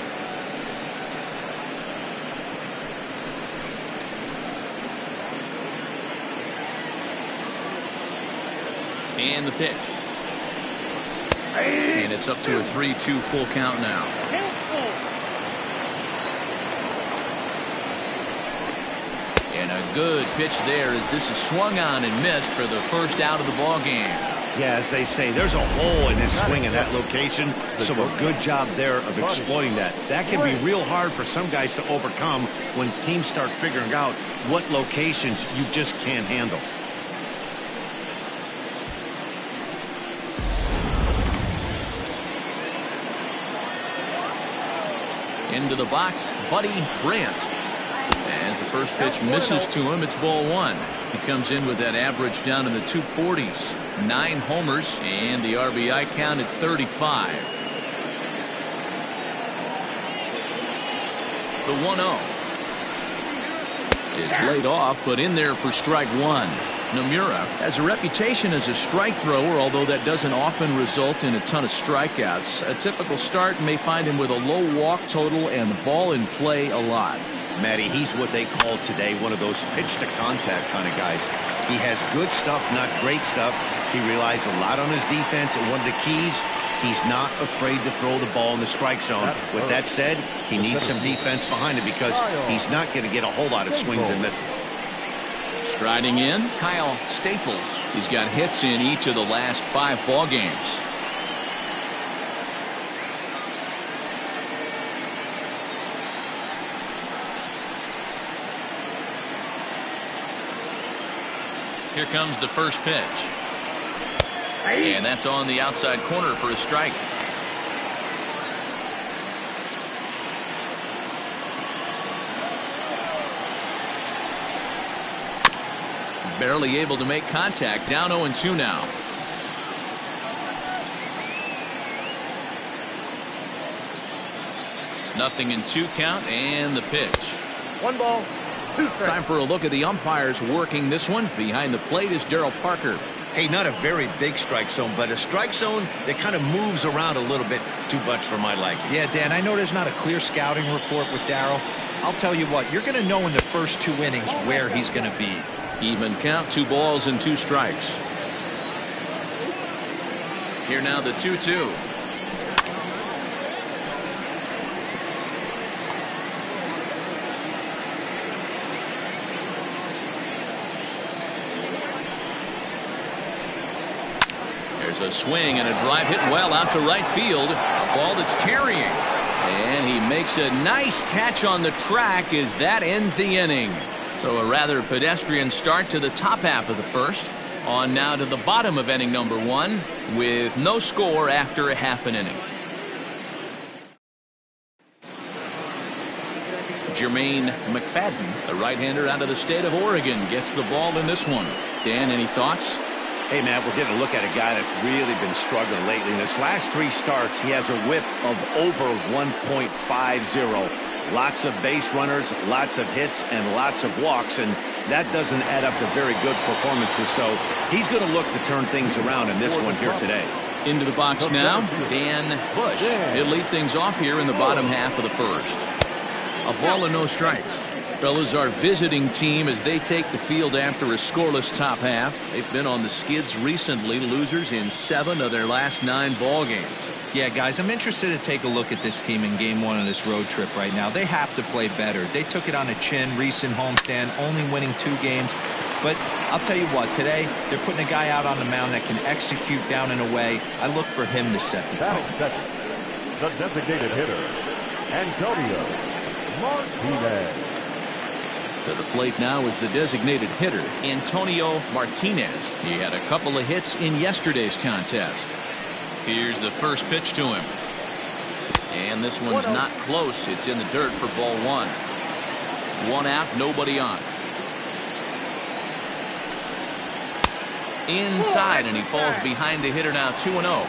And the pitch. And it's up to a 3-2 full count now. And a good pitch there as this is swung on and missed for the first out of the ball game. Yeah, as they say, there's a hole in his swing in that location, so a good job there of exploiting that. That can be real hard for some guys to overcome when teams start figuring out what locations you just can't handle. Into the box, Buddy Brandt. As the first pitch misses to him, it's ball 1. He comes in with that average down in the 240s. 9 homers and the RBI count at 35. The 1-0 is laid off, but in there for strike 1. Nomura has a reputation as a strike thrower, although that doesn't often result in a ton of strikeouts. A typical start may find him with a low walk total and the ball in play a lot. Matty, he's what they call today one of those pitch-to-contact kind of guys. He has good stuff, not great stuff. He relies a lot on his defense, and one of the keys, he's not afraid to throw the ball in the strike zone. With that said, he needs some defense behind him because he's not going to get a whole lot of swings and misses. Striding in, Kyle Staples. He's got hits in each of the last 5 ball games. Here comes the first pitch. And that's on the outside corner for a strike. Barely able to make contact. Down 0-2 now. Nothing in 2 count and the pitch. 1 ball, 2 strikes. Time for a look at the umpires working this one. Behind the plate is Darryl Parker. Hey, not a very big strike zone, but a strike zone that kind of moves around a little bit too much for my liking. Yeah, Dan, I know there's not a clear scouting report with Darryl. I'll tell you what, you're going to know in the first 2 innings where he's going to be. Even count, 2 balls and 2 strikes. Here now the 2-2. There's a swing and a drive hit well out to right field. A ball that's carrying. And he makes a nice catch on the track as that ends the inning. So a rather pedestrian start to the top half of the first. On now to the bottom of inning number 1 with no score after a half an inning. Jermaine McFadden, a right-hander out of the state of Oregon, gets the ball in this one. Dan, any thoughts? Hey, Matt, we're getting a look at a guy that's really been struggling lately. In his last 3 starts, he has a whip of over 1.50. Lots of base runners, lots of hits, and lots of walks, and that doesn't add up to very good performances. So he's going to look to turn things around in this one here today. Into the box now, Dan Bush. He'll lead things off here in the bottom half of the first. A ball and no strikes. Fellas, our visiting team as they take the field after a scoreless top half. They've been on the skids recently, losers in 7 of their last 9 ball games. Yeah, guys, I'm interested to take a look at this team in game 1 of this road trip right now. They have to play better. They took it on the chin, recent homestand, only winning 2 games. But I'll tell you what, today they're putting a guy out on the mound that can execute down and away. I look for him to set the tone. The designated hitter, Antonio Martinez. To the plate now is the designated hitter, Antonio Martinez. He had a couple of hits in yesterday's contest. Here's the first pitch to him. And this one's not close. It's in the dirt for ball 1. 1 out, nobody on. Inside, and he falls behind the hitter now, 2-0.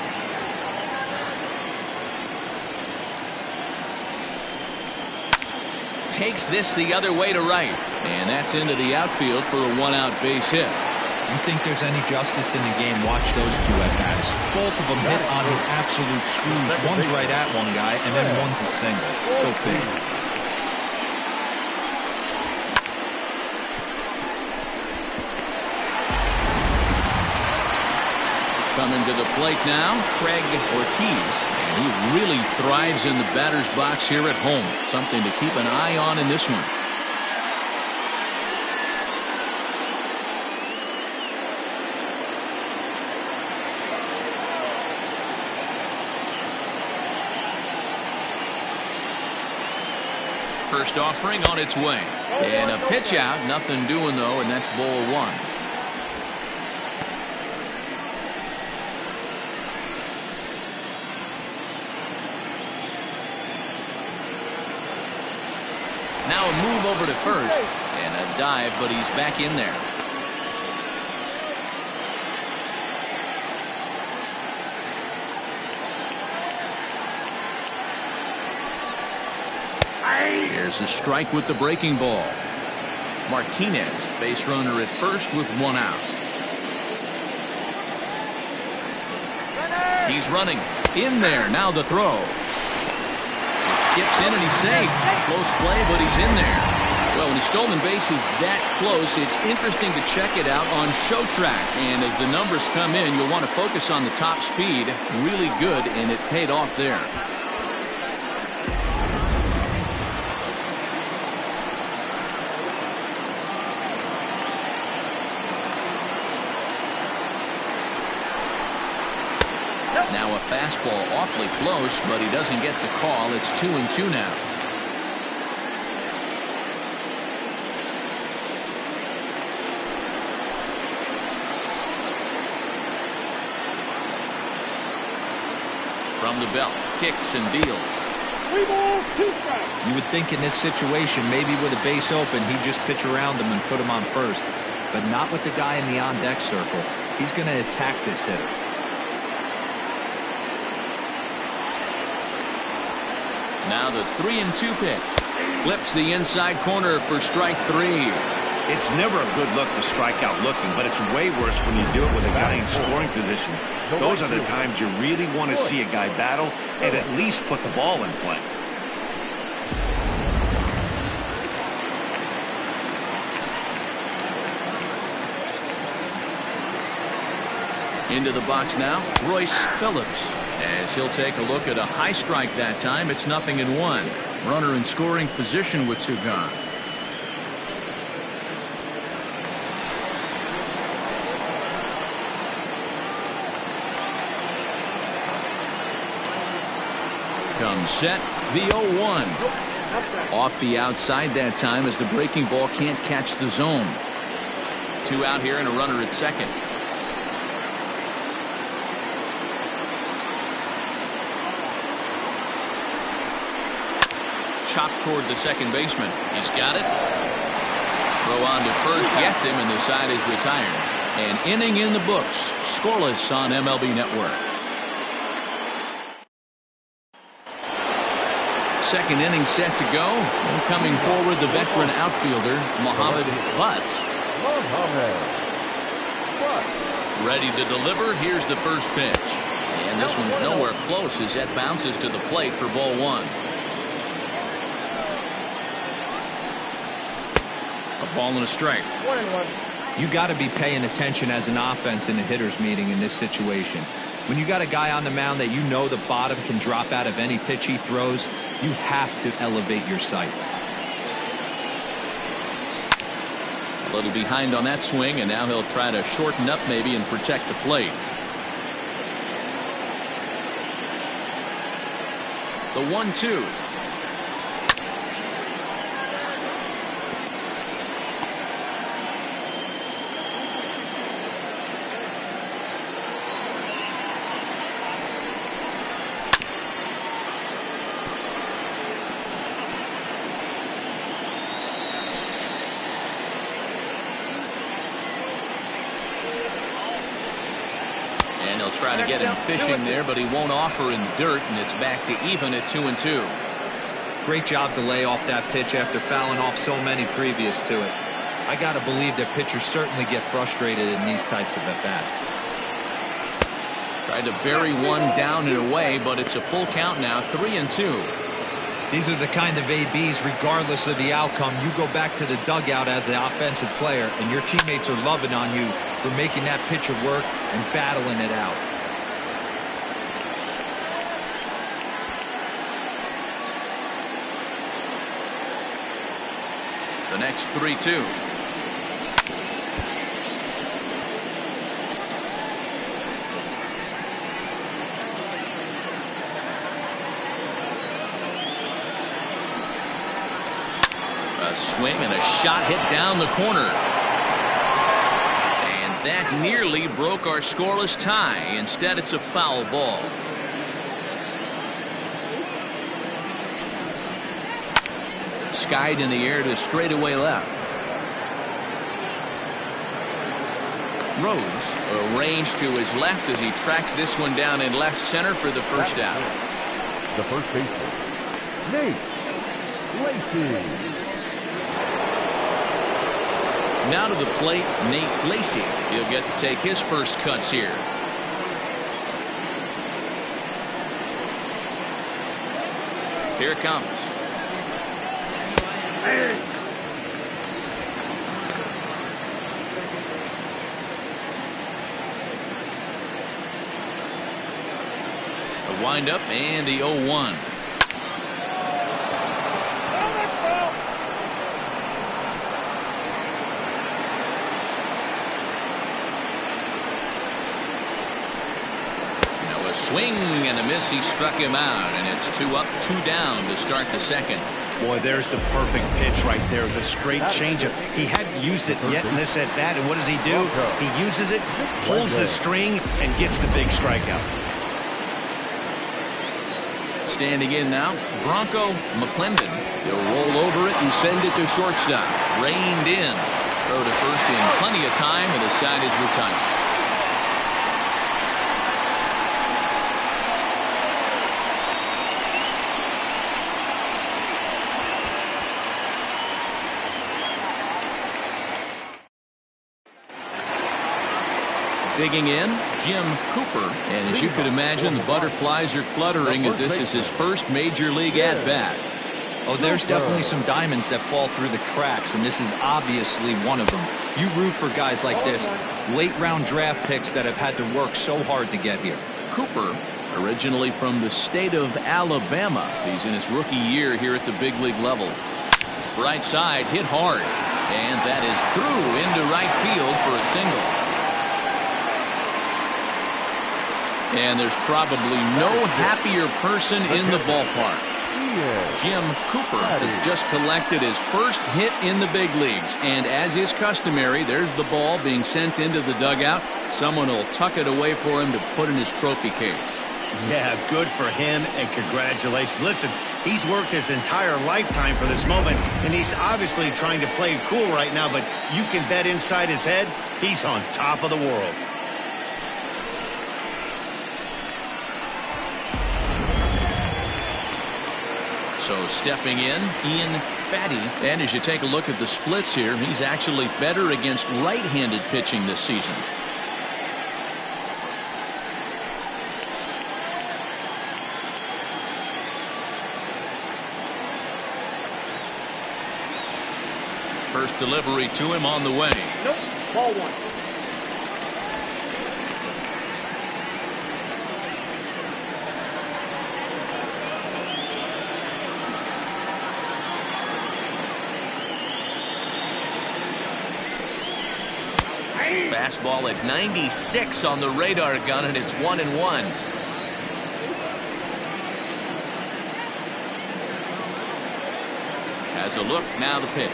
Takes this the other way to right, and that's into the outfield for a 1-out base hit. You think there's any justice in the game? Watch those 2 at-bats. Both of them hit on the absolute screws. One's right at one guy, and then one's a single. Go figure. Coming to the plate now, Craig Ortiz. And he really thrives in the batter's box here at home. Something to keep an eye on in this one. First offering on its way. And a pitch out. Nothing doing, though, and that's ball 1. Now a move over to first. And a dive, but he's back in there. Here's a strike with the breaking ball. Martinez, base runner at first with 1 out. He's running. In there. Now the throw. It skips in and he's safe. Close play, but he's in there. Well, when the stolen base is that close, it's interesting to check it out on Show Track. And as the numbers come in, you'll want to focus on the top speed. Really good, and it paid off there. Now a fastball awfully close, but he doesn't get the call. It's 2-2 now. From the belt, kicks and deals. 3 balls, 2 strikes. You would think in this situation, maybe with a base open, he'd just pitch around him and put him on first. But not with the guy in the on-deck circle. He's going to attack this hitter. Now the 3-2 pitch. Clips the inside corner for strike 3. It's never a good look to strike out looking, but it's way worse when you do it with a guy in scoring position. Those are the times you really want to see a guy battle and at least put the ball in play. Into the box now, Royce Phillips. As he'll take a look at a high strike that time, it's 0-1. Runner in scoring position with 2 gone. Comes set, the 0-1. Off the outside that time as the breaking ball can't catch the zone. 2 out here and a runner at second. Chopped toward the second baseman. He's got it. Throw on to first gets him, and the side is retired. An inning in the books. Scoreless on MLB Network. Second inning set to go. And coming forward, the veteran outfielder, Mohamed Butts. Ready to deliver. Here's the first pitch. And this one's nowhere close as that bounces to the plate for ball 1. A ball and a strike. 1-1. You got to be paying attention as an offense in a hitter's meeting in this situation. When you got a guy on the mound that you know the bottom can drop out of any pitch he throws, you have to elevate your sights. A little behind on that swing, and now he'll try to shorten up maybe and protect the plate. The 1-2. And he'll try to get him fishing there, but he won't offer in dirt, and it's back to even at 2-2. Great job to lay off that pitch after fouling off so many previous to it. I got to believe that pitchers certainly get frustrated in these types of at-bats. Tried to bury one down and away, but it's a full count now, 3-2. These are the kind of ABs, regardless of the outcome, you go back to the dugout as an offensive player, and your teammates are loving on you for making that pitcher work and battling it out. The next 3-2. A swing and a shot hit down the corner. And that nearly broke our scoreless tie. Instead, it's a foul ball. Skied in the air to straightaway left. Rhodes arranged to his left as he tracks this one down in left center for the first out. The first baseman, Nate Lacey. Now to the plate, Nate Lacey. He'll get to take his first cuts here. Here it comes. The windup and the 0-1. A swing and a miss. He struck him out, and it's 2 up, 2 down to start the second. Boy, there's the perfect pitch right there. The straight changeup. He hadn't used it yet in this at bat, and what does he do? He uses it, pulls the string, and gets the big strikeout. Standing in now, Bronco McClendon. He'll roll over it and send it to shortstop. Reined in. Throw to first in plenty of time, and the side is retired. Digging in, Jim Cooper. And as you could imagine, the butterflies are fluttering as this is his first major league at-bat. Oh, there's definitely some diamonds that fall through the cracks, and this is obviously one of them. You root for guys like this, late-round draft picks that have had to work so hard to get here. Cooper, originally from the state of Alabama. He's in his rookie year here at the big league level. Right side, hit hard. And that is through into right field for a single. And there's probably no happier person in the ballpark. Jim Cooper has just collected his first hit in the big leagues. And as is customary, there's the ball being sent into the dugout. Someone will tuck it away for him to put in his trophy case. Yeah, good for him, and congratulations. Listen, he's worked his entire lifetime for this moment, and he's obviously trying to play it cool right now, but you can bet inside his head, he's on top of the world. So stepping in, Ian Fatty. And as you take a look at the splits here, he's actually better against right-handed pitching this season. First delivery to him on the way. Nope. Ball one. Fastball at 96 on the radar gun, and it's 1-1. Has a look, now the pitch.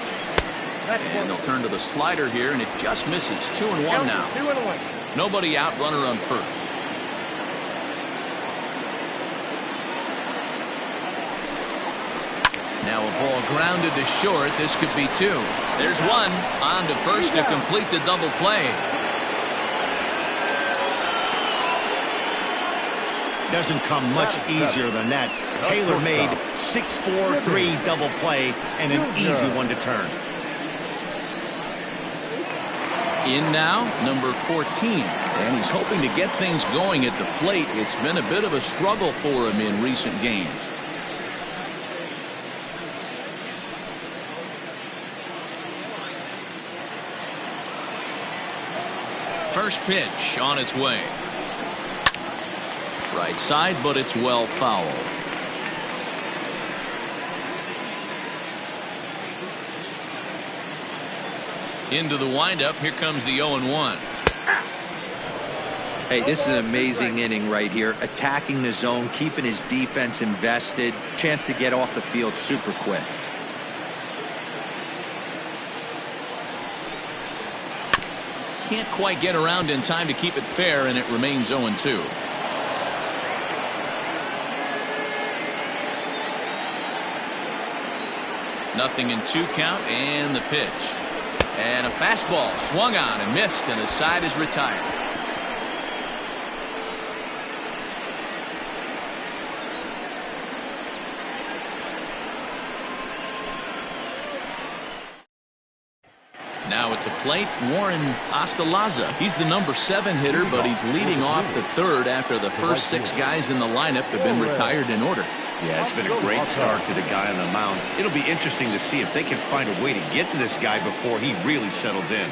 And they'll turn to the slider here, and it just misses. 2-1 now. 2-1. Nobody out, runner on first. Now a ball grounded to short. This could be two. There's one. On to first to complete the double play. Doesn't come much easier than that. Taylor made 6-4-3 double play and an easy one to turn. In now, number 14. And he's hoping to get things going at the plate. It's been a bit of a struggle for him in recent games. First pitch on its way. Right side, but it's well fouled. Into the windup. Here comes the 0-1. Hey, this is an amazing inning right here. Attacking the zone, keeping his defense invested. Chance to get off the field super quick. Can't quite get around in time to keep it fair, and it remains 0-2. Nothing in 2 count, and the pitch. And a fastball swung on and missed, and the side is retired. Now at the plate, Warren Ostalaza. He's the number 7 hitter, but he's leading off to third after the first 6 guys in the lineup have been retired in order. Yeah, it's been a great start to the guy on the mound. It'll be interesting to see if they can find a way to get to this guy before he really settles in.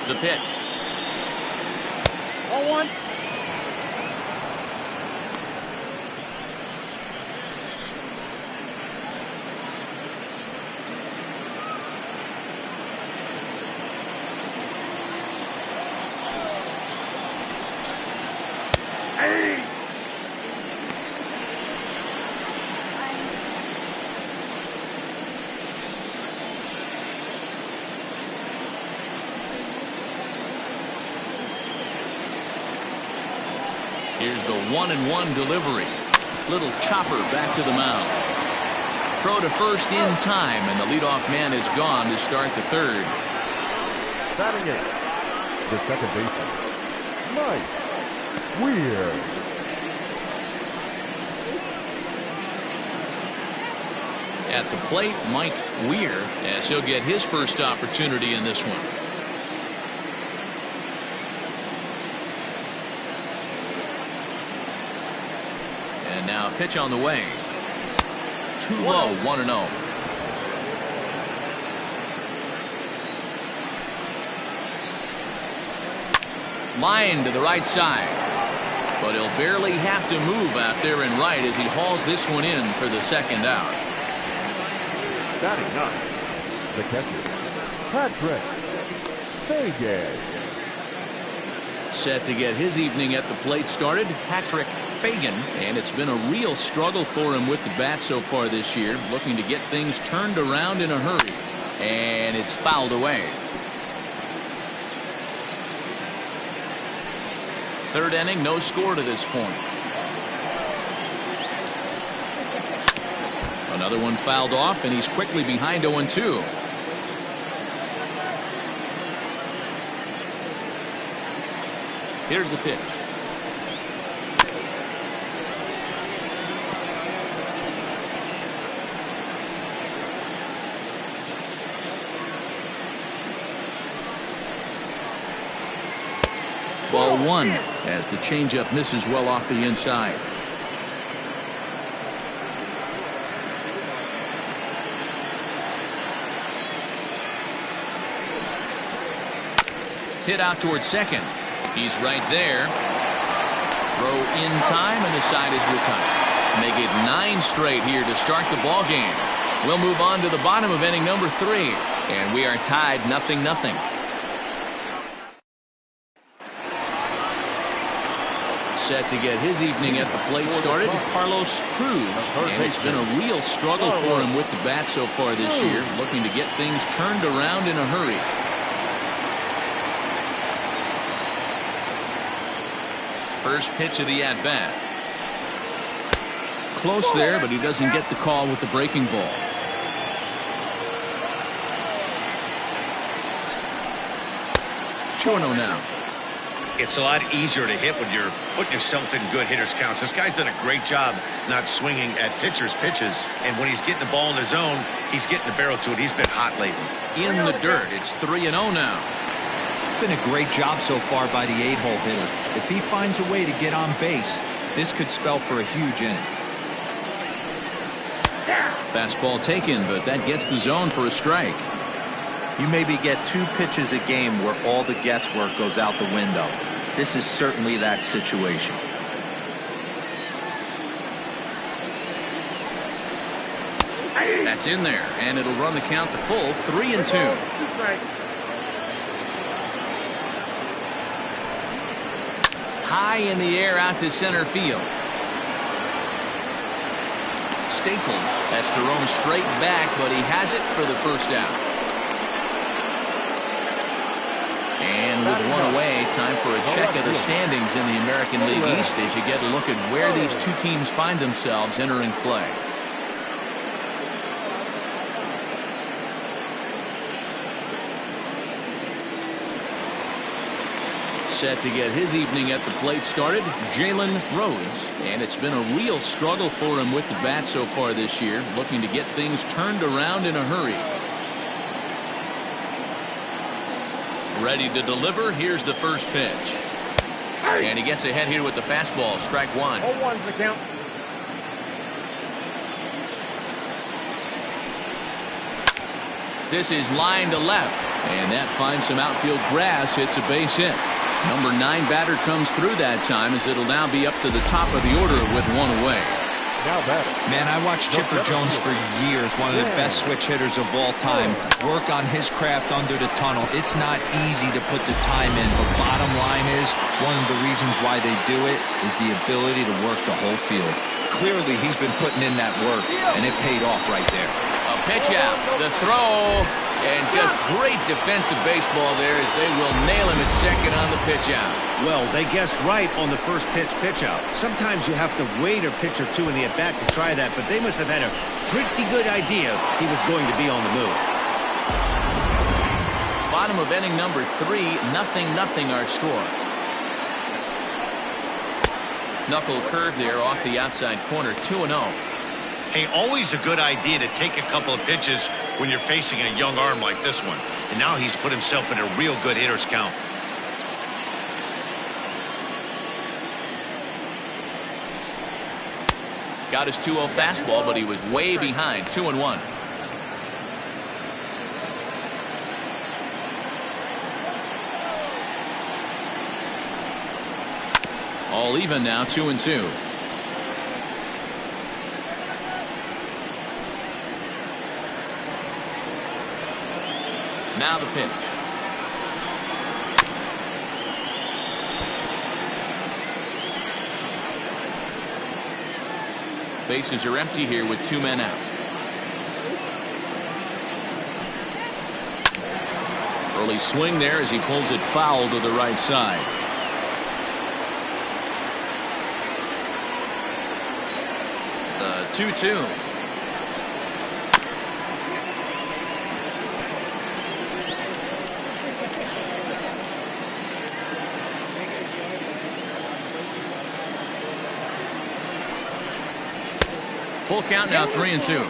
The pitch. 0-1. Here's the 1-1 delivery. Little chopper back to the mound. Throw to first in time, and the leadoff man is gone to start the third. Batting it, the second baseman, Mike Weir. At the plate, Mike Weir, as he'll get his first opportunity in this one. And now a pitch on the way. Too low, 1-0. Line to the right side. But he'll barely have to move out there in right as he hauls this one in for the second out. Batting ninth, the catcher, Patrick Fagan. Set to get his evening at the plate started, Patrick Fagan, and it's been a real struggle for him with the bat so far this year, looking to get things turned around in a hurry, and it's fouled away. Third inning, no score to this point. Another one fouled off, and he's quickly behind 0-2. Here's the pitch. Ball one as the changeup misses well off the inside. Hit out towards second. He's right there. Throw in time, and the side is retired. Make it 9 straight here to start the ball game. We'll move on to the bottom of inning number 3, and we are tied 0-0. Set to get his evening at the plate started, Carlos Cruz, and it's been a real struggle for him with the bat so far this year, looking to get things turned around in a hurry. First pitch of the at-bat. Close there, but he doesn't get the call with the breaking ball. Chorno now. It's a lot easier to hit when you're putting yourself in good hitters' counts. This guy's done a great job not swinging at pitchers' pitches, and when he's getting the ball in his zone, he's getting the barrel to it. He's been hot lately. In the dirt, it's 3-0 now. It's been a great job so far by the 8-hole hitter. If he finds a way to get on base, this could spell for a huge inning. Fastball taken, but that gets the zone for a strike. You maybe get 2 pitches a game where all the guesswork goes out the window. This is certainly that situation. That's in there, and it'll run the count to full, 3-2. High in the air out to center field. Staples has to roam straight back, but he has it for the first out. And with one away, time for a check of the standings in the American League East as you get a look at where these two teams find themselves entering play. Set to get his evening at the plate started, Jalen Rhodes, and it's been a real struggle for him with the bat so far this year, looking to get things turned around in a hurry. Ready to deliver. Here's the first pitch. And he gets ahead here with the fastball. Strike one. 0-1's the count. This is line to left. And that finds some outfield grass. It's a base hit. Number 9 batter comes through that time as it'll now be up to the top of the order with one away. Man, I watched Chipper Jones for years, one of the best switch hitters of all time, work on his craft under the tunnel. It's not easy to put the time in, but bottom line is, one of the reasons why they do it is the ability to work the whole field. Clearly, he's been putting in that work, and it paid off right there. A pitch out, the throw, and just great defensive baseball there as they will nail him at second on the pitch out. Well, they guessed right on the first pitch out. Sometimes you have to wait a pitch or two in the at-bat to try that, but they must have had a pretty good idea he was going to be on the move. Bottom of inning number 3, 0-0 our score. Knuckle curve there off the outside corner, 2-0. Hey, always a good idea to take a couple of pitches when you're facing a young arm like this one. And now he's put himself in a real good hitter's count. Got his 2-0 fastball, but he was way behind, 2-1. All even now, 2-2. Now the pitch. Bases are empty here with 2 men out. Early swing there as he pulls it foul to the right side. The 2-2. Full count now, 3-2.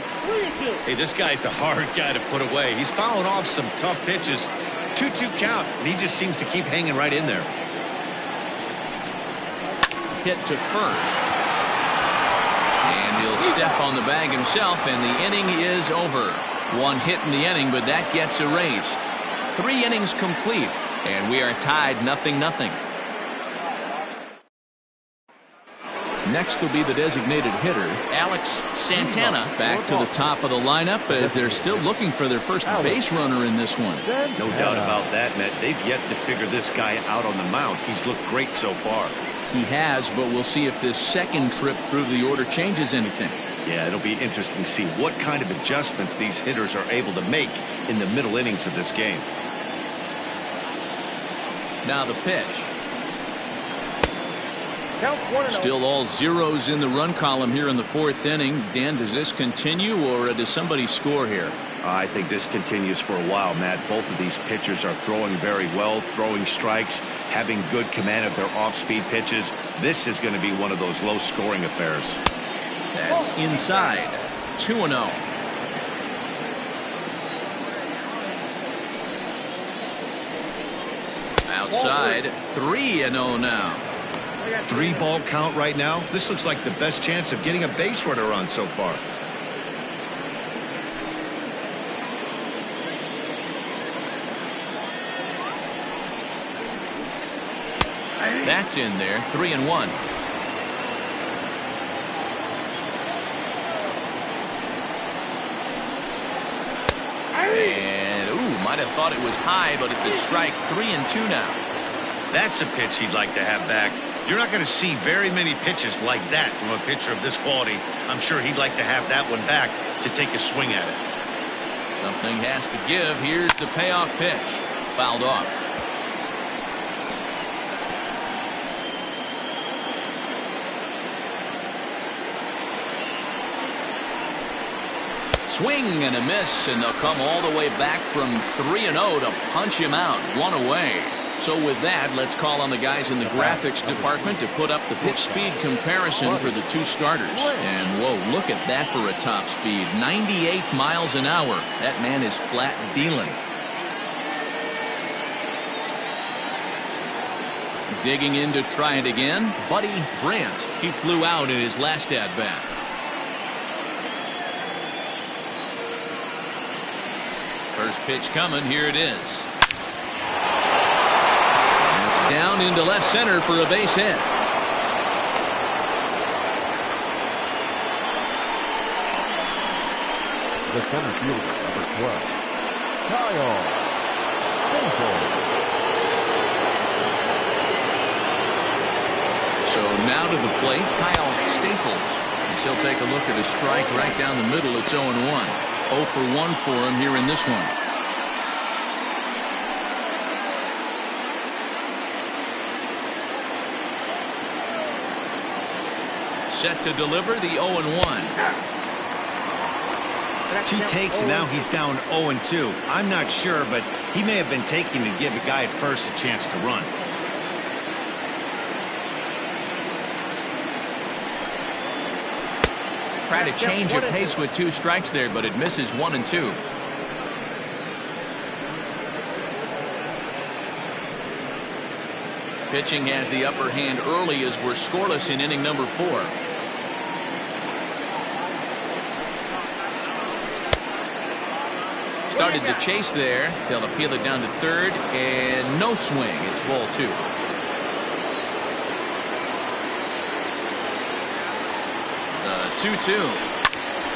Hey, this guy's a hard guy to put away. He's fouling off some tough pitches. 2-2 count, and he just seems to keep hanging right in there. Hit to first. And he'll step on the bag himself, and the inning is over. 1 hit in the inning, but that gets erased. 3 innings complete, and we are tied 0-0. Next will be the designated hitter, Alex Santana, back to the top of the lineup as they're still looking for their first base runner in this one. No doubt about that, Matt. They've yet to figure this guy out on the mound. He's looked great so far. He has, but we'll see if this second trip through the order changes anything. Yeah, it'll be interesting to see what kind of adjustments these hitters are able to make in the middle innings of this game. Now the pitch. Still all zeros in the run column here in the 4th inning. Dan, does this continue, or does somebody score here? I think this continues for a while, Matt. Both of these pitchers are throwing very well, throwing strikes, having good command of their off-speed pitches. This is going to be one of those low-scoring affairs. That's inside. 2-0. Outside. 3-0 now. 3-ball count right now. This looks like the best chance of getting a base runner on so far. That's in there. 3-1. And might have thought it was high, but it's a strike. 3-2 now. That's a pitch he'd like to have back. You're not going to see very many pitches like that from a pitcher of this quality. I'm sure he'd like to have that one back to take a swing at it. Something has to give. Here's the payoff pitch. Fouled off. Swing and a miss, and they'll come all the way back from 3-0 to punch him out. 1 away. So with that, let's call on the guys in the graphics department to put up the pitch speed comparison for the 2 starters. And whoa, look at that for a top speed. 98 miles an hour. That man is flat dealing. Digging in to try it again, Buddy Brandt. He flew out in his last at-bat. First pitch coming. Here it is. Down into left center for a base hit. The center fielder, number 12, Kyle Staples. So now to the plate, Kyle Staples. He'll take a look at a strike right down the middle. It's 0-1. 0 for 1 for him here in this one. Set to deliver the 0-1. 2 takes, and now he's down 0-2. I'm not sure, but he may have been taking to give a guy at first a chance to run. Try to change your pace with 2 strikes there, but it misses 1 and 2. Pitching has the upper hand early as we're scoreless in inning number 4. Started to chase there. They'll appeal it down to third, and no swing. It's ball 2. The 2-2.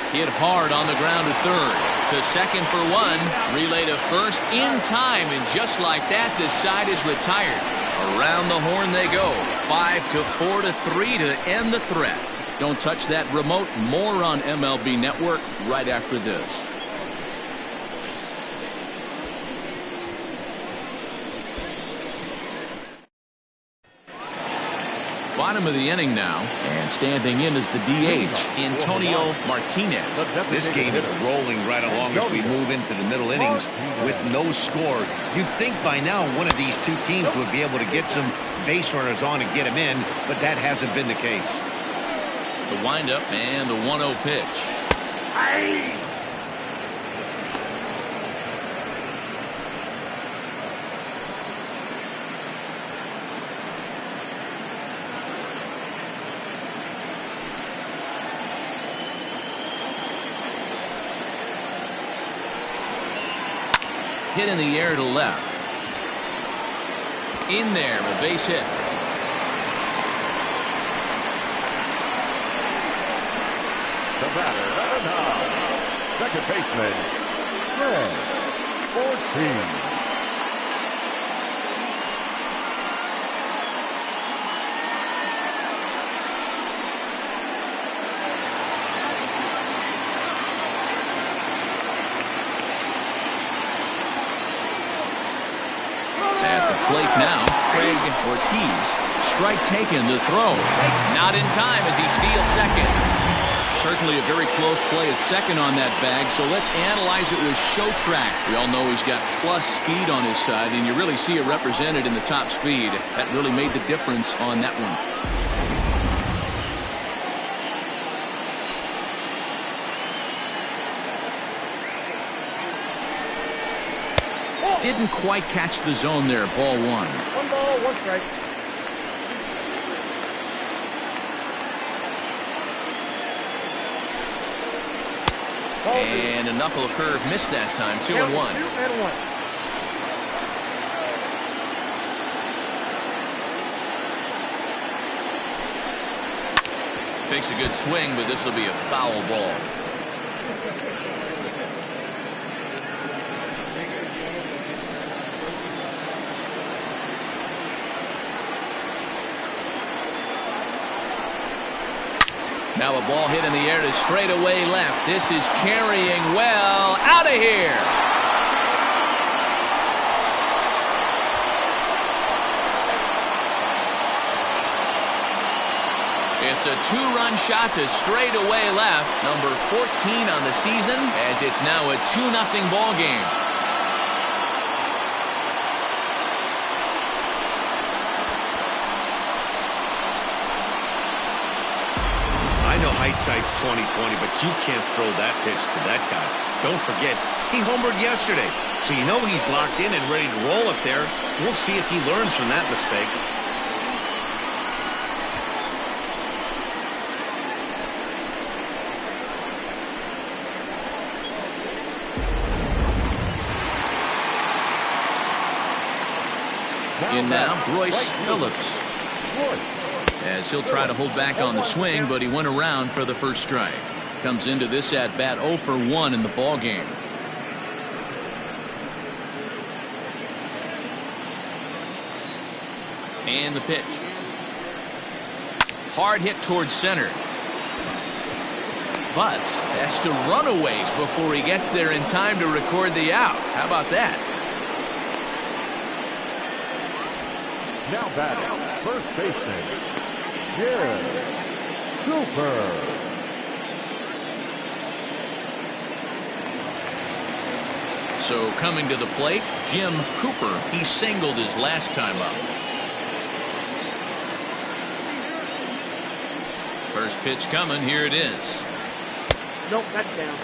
Hit hard on the ground to third. To second for 1. Relay to first in time, and just like that, this side is retired. Around the horn they go. 5-4 to 3 to end the threat. Don't touch that remote. More on MLB Network right after this. Bottom of the inning now, and standing in is the DH, Antonio Martinez. This game is rolling right along as we move into the middle innings with no score. You'd think by now one of these two teams would be able to get some base runners on and get them in, but that hasn't been the case. The windup and the 1-0 pitch. Hit in the air to left. In there, a base hit. The batter at the top, second baseman, Greg Ortiz. Plate now, Craig Ortiz. Strike taken, the throw. Not in time as he steals second. Certainly a very close play at second on that bag, so let's analyze it with show track. We all know he's got plus speed on his side, and you really see it represented in the top speed. That really made the difference on that one. Didn't quite catch the zone there. Ball one. 1 ball, 1 strike. And a knuckle curve missed that time. 2-1. 2-1. Takes a good swing, but this will be a foul ball. Now a ball hit in the air to straightaway left. This is carrying well. Out of here. It's a 2-run shot to straightaway left. Number 14 on the season, as it's now a 2-0 ball game. I know hindsight's 20/20, but you can't throw that pitch to that guy. Don't forget, he homered yesterday, so you know he's locked in and ready to roll up there. We'll see if he learns from that mistake. In now, Royce Phillips. As he'll try to hold back on the swing, but he went around for the first strike. Comes into this at bat 0 for 1 in the ball game. And the pitch. Hard hit towards center. But has to run a ways before he gets there in time to record the out. How about that? Now batting, first baseman, Jim Cooper. So coming to the plate, Jim Cooper. He singled his last time up. First pitch coming. Here it is. Nope, that's down.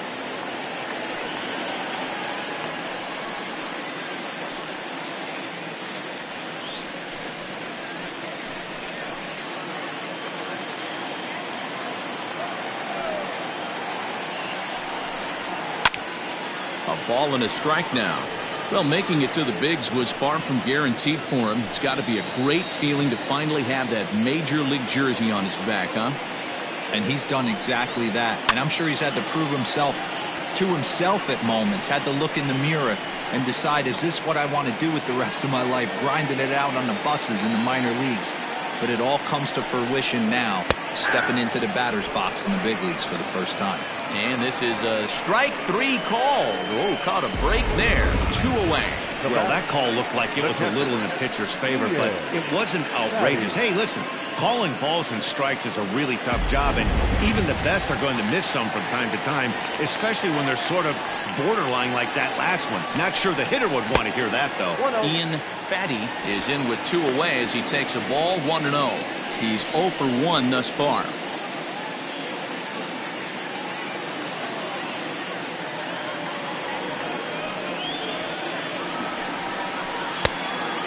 A ball and a strike now. Well, making it to the bigs was far from guaranteed for him. It's got to be a great feeling to finally have that major league jersey on his back, huh? And he's done exactly that. And I'm sure he's had to prove himself to himself at moments, had to look in the mirror and decide, is this what I want to do with the rest of my life? Grinding it out on the buses in the minor leagues. But it all comes to fruition now. stepping into the batter's box in the big leagues for the first time. And this is a strike 3 call. Oh, caught a break there. 2 away. Well, that call looked like it was a little in the pitcher's favor, but it wasn't outrageous. Hey, listen, calling balls and strikes is a really tough job, and even the best are going to miss some from time to time, especially when they're sort of borderline like that last one. Not sure the hitter would want to hear that, though. Ian Fatty is in with 2 away as he takes a ball 1-0. He's 0 for 1 thus far.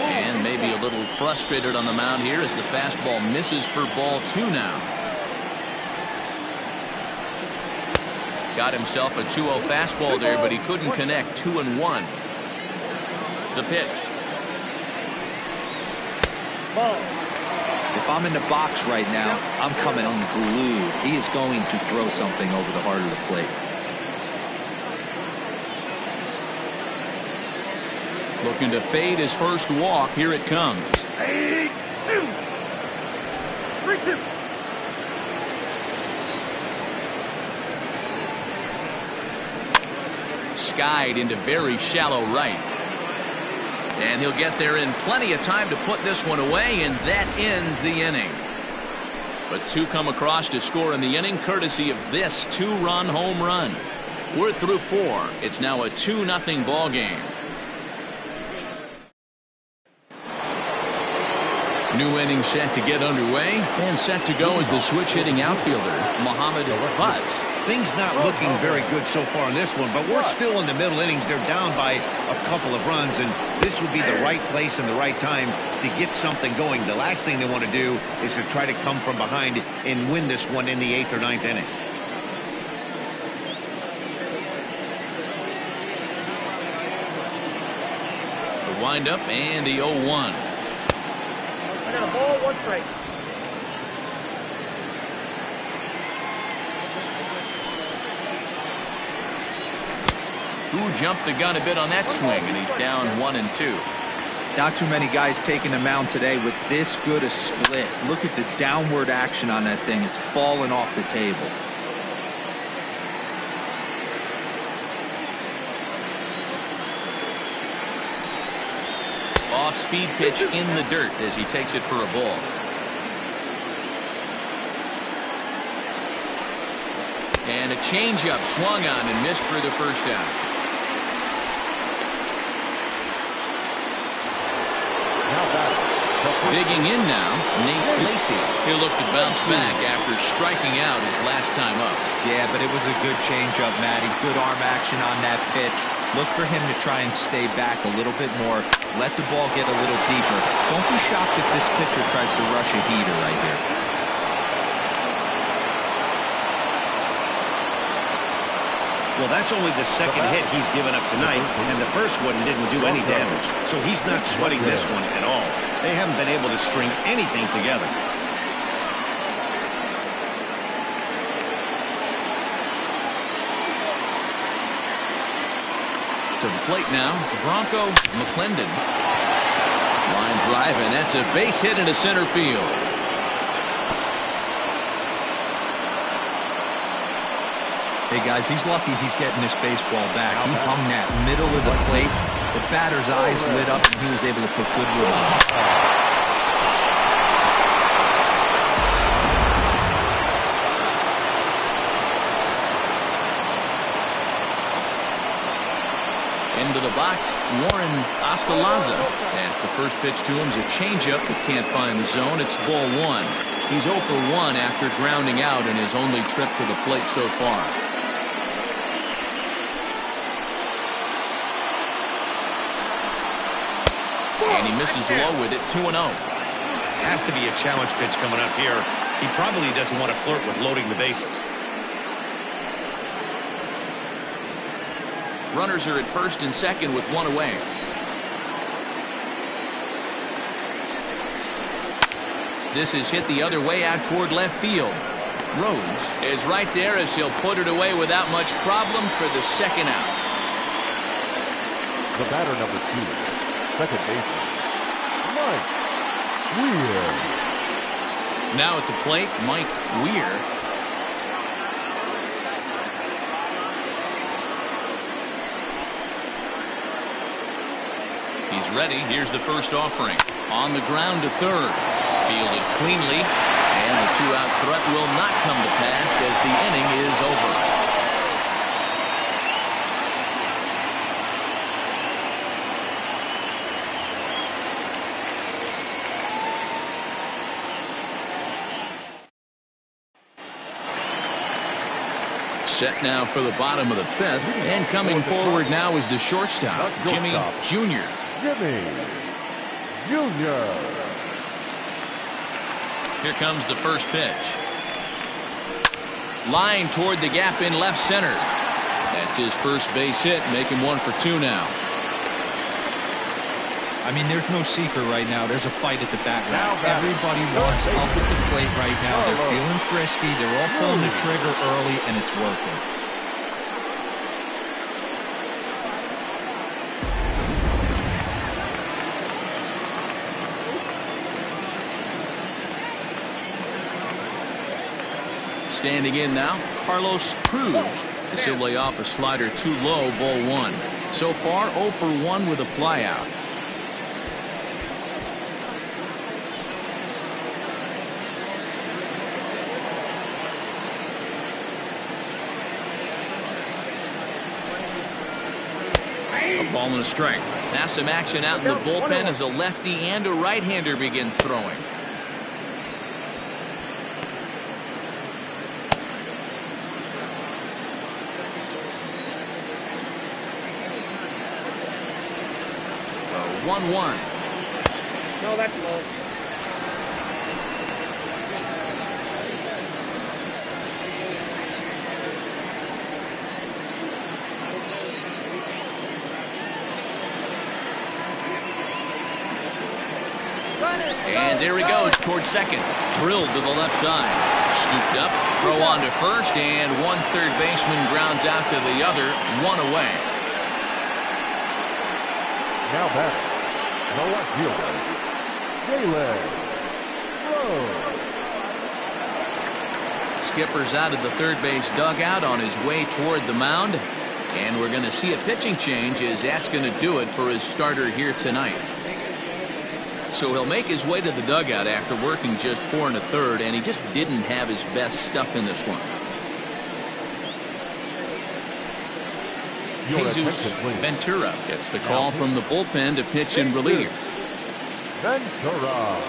And maybe a little frustrated on the mound here as the fastball misses for ball 2 now. Got himself a 2-0 fastball there, but he couldn't connect. 2-1. The pitch. If I'm in the box right now, I'm coming unglued. He is going to throw something over the heart of the plate. Looking to fade his first walk. Here it comes. 3-2. Skied into very shallow right. And he'll get there in plenty of time to put this one away, and that ends the inning. But 2 come across to score in the inning, courtesy of this 2-run home run. We're through 4. It's now a 2-0 ball game. New inning set to get underway, and set to go is the switch-hitting outfielder, Muhammad Butts. Things not looking very good so far in this one, but we're still in the middle innings. They're down by a couple of runs, and this would be the right place and the right time to get something going. The last thing they want to do is to try to come from behind and win this one in the 8th or 9th inning. The windup and the 0-1. I got a ball, 1 strike. Who jumped the gun a bit on that swing, and he's down 1-2. Not too many guys taking the mound today with this good a split. Look at the downward action on that thing. It's falling off the table. Off-speed pitch in the dirt as he takes it for a ball. And a changeup swung on and missed for the first out. Digging in now, Nate Lacey. He'll look to bounce back after striking out his last time up. Yeah, but it was a good changeup, Matty. Good arm action on that pitch. Look for him to try and stay back a little bit more. Let the ball get a little deeper. Don't be shocked if this pitcher tries to rush a heater right here. Well, that's only the second hit he's given up tonight, and the first one didn't do any damage. So he's not sweating this one at all. They haven't been able to string anything together. To the plate now, Bronco McClendon. Line drive, and that's a base hit into center field. Hey, guys, he's lucky he's getting this baseball back. He hung that middle of the plate. The batter's eyes lit up, and he was able to put good wood on it. Into the box, Warren Ostalaza. As the first pitch to him is a changeup that can't find the zone. It's ball 1. He's 0 for 1 after grounding out in his only trip to the plate so far. And he misses low with it, 2-0. Has to be a challenge pitch coming up here. He probably doesn't want to flirt with loading the bases. Runners are at first and second with 1 away. This is hit the other way out toward left field. Rhodes is right there as he'll put it away without much problem for the second out. The batter, number 2, second baseman, Mike Weir. Now at the plate, Mike Weir. He's ready. Here's the first offering. On the ground to third. Fielded cleanly. And the two-out threat will not come to pass as the inning is over. Set now for the bottom of the fifth. And coming forward now is the shortstop, Jimmy Jr. Jimmy Jr. Here comes the first pitch. Line toward the gap in left center. That's his first base hit, making 1 for 2 now. I mean, there's no secret right now. There's a fight at the bat rack. Everybody wants up at the plate right now. They're feeling frisky. They're all pulling the trigger early, and it's working. Standing in now, Carlos Cruz. As he'll lay off a slider too low, ball 1. So far, 0 for 1 with a flyout. A ball and a strike. Now some action out in the bullpen as a lefty and a right-hander begin throwing. A 1-1. No, that's low. And there he goes towards second. Drilled to the left side. Scooped up. Throw on to first. And one third baseman grounds out to the other. 1 away. Now back, the left fielder, Jalen Rose. Skipper's out of the third base dugout on his way toward the mound. And we're going to see a pitching change as that's going to do it for his starter here tonight. So he'll make his way to the dugout after working just 4 1/3, and he just didn't have his best stuff in this one. Jesus Ventura gets the call from the bullpen to pitch in relief. Ventura.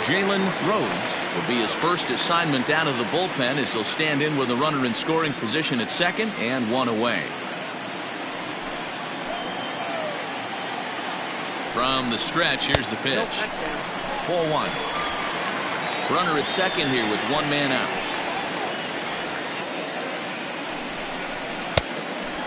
Jalen Rose will be his first assignment down to the bullpen as he'll stand in with a runner in scoring position at second and 1 away. From the stretch, here's the pitch. Ball 1. Runner at second here with 1 man out.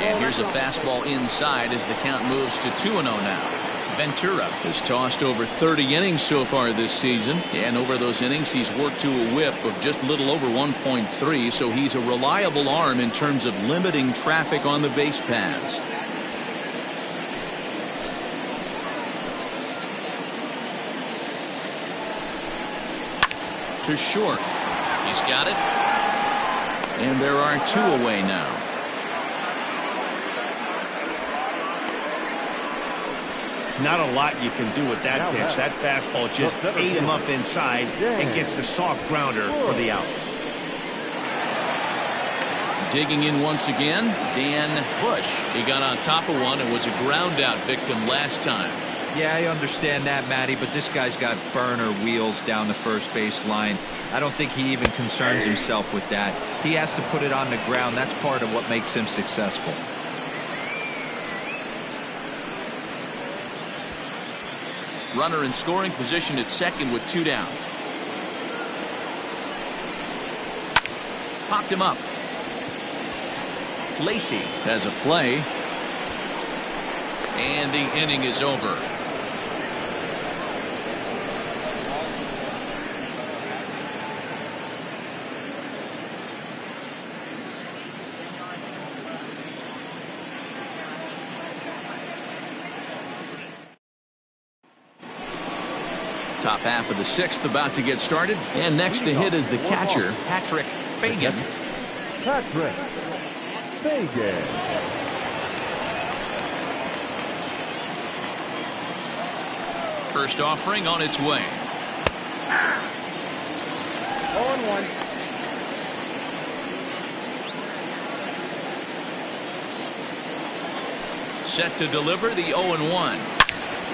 And here's a fastball inside as the count moves to 2-0 now. Ventura has tossed over 30 innings so far this season, and over those innings he's worked to a whip of just a little over 1.3, so he's a reliable arm in terms of limiting traffic on the base paths. To short. He's got it. And there are 2 away now. Not a lot you can do with that pitch. That fastball just ate him up inside and gets the soft grounder for the out. Digging in once again, Dan Bush. He got on top of one and was a ground out victim last time. Yeah, I understand that, Matty, but this guy's got burner wheels down the first base line. I don't think he even concerns himself with that. He has to put it on the ground. That's part of what makes him successful. Runner in scoring position at second with 2 down. Popped him up. Lacey has a play. And the inning is over. Top half of the sixth about to get started. And next to hit is the catcher, Patrick Fagan. Patrick Fagan. First offering on its way. 0-1. Set to deliver the 0-1.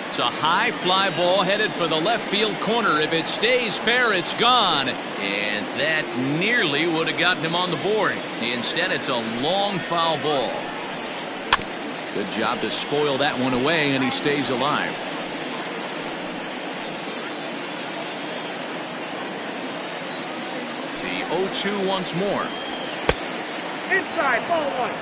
It's a high fly ball headed for the left field corner. If it stays fair, it's gone. And that nearly would have gotten him on the board. Instead, it's a long foul ball. Good job to spoil that one away, and he stays alive. The 0-2 once more. Inside, ball one.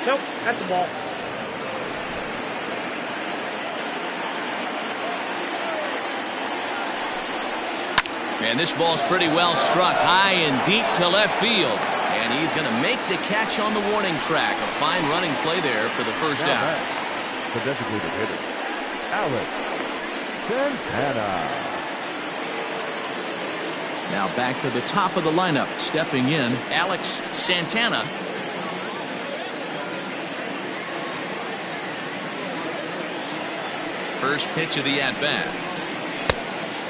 Nope, that's the ball. And this ball's pretty well struck high and deep to left field. And he's going to make the catch on the warning track. A fine running play there for the first out. The designated hitter, Alex Santana. Now back to the top of the lineup. Stepping in, Alex Santana. First pitch of the at-bat.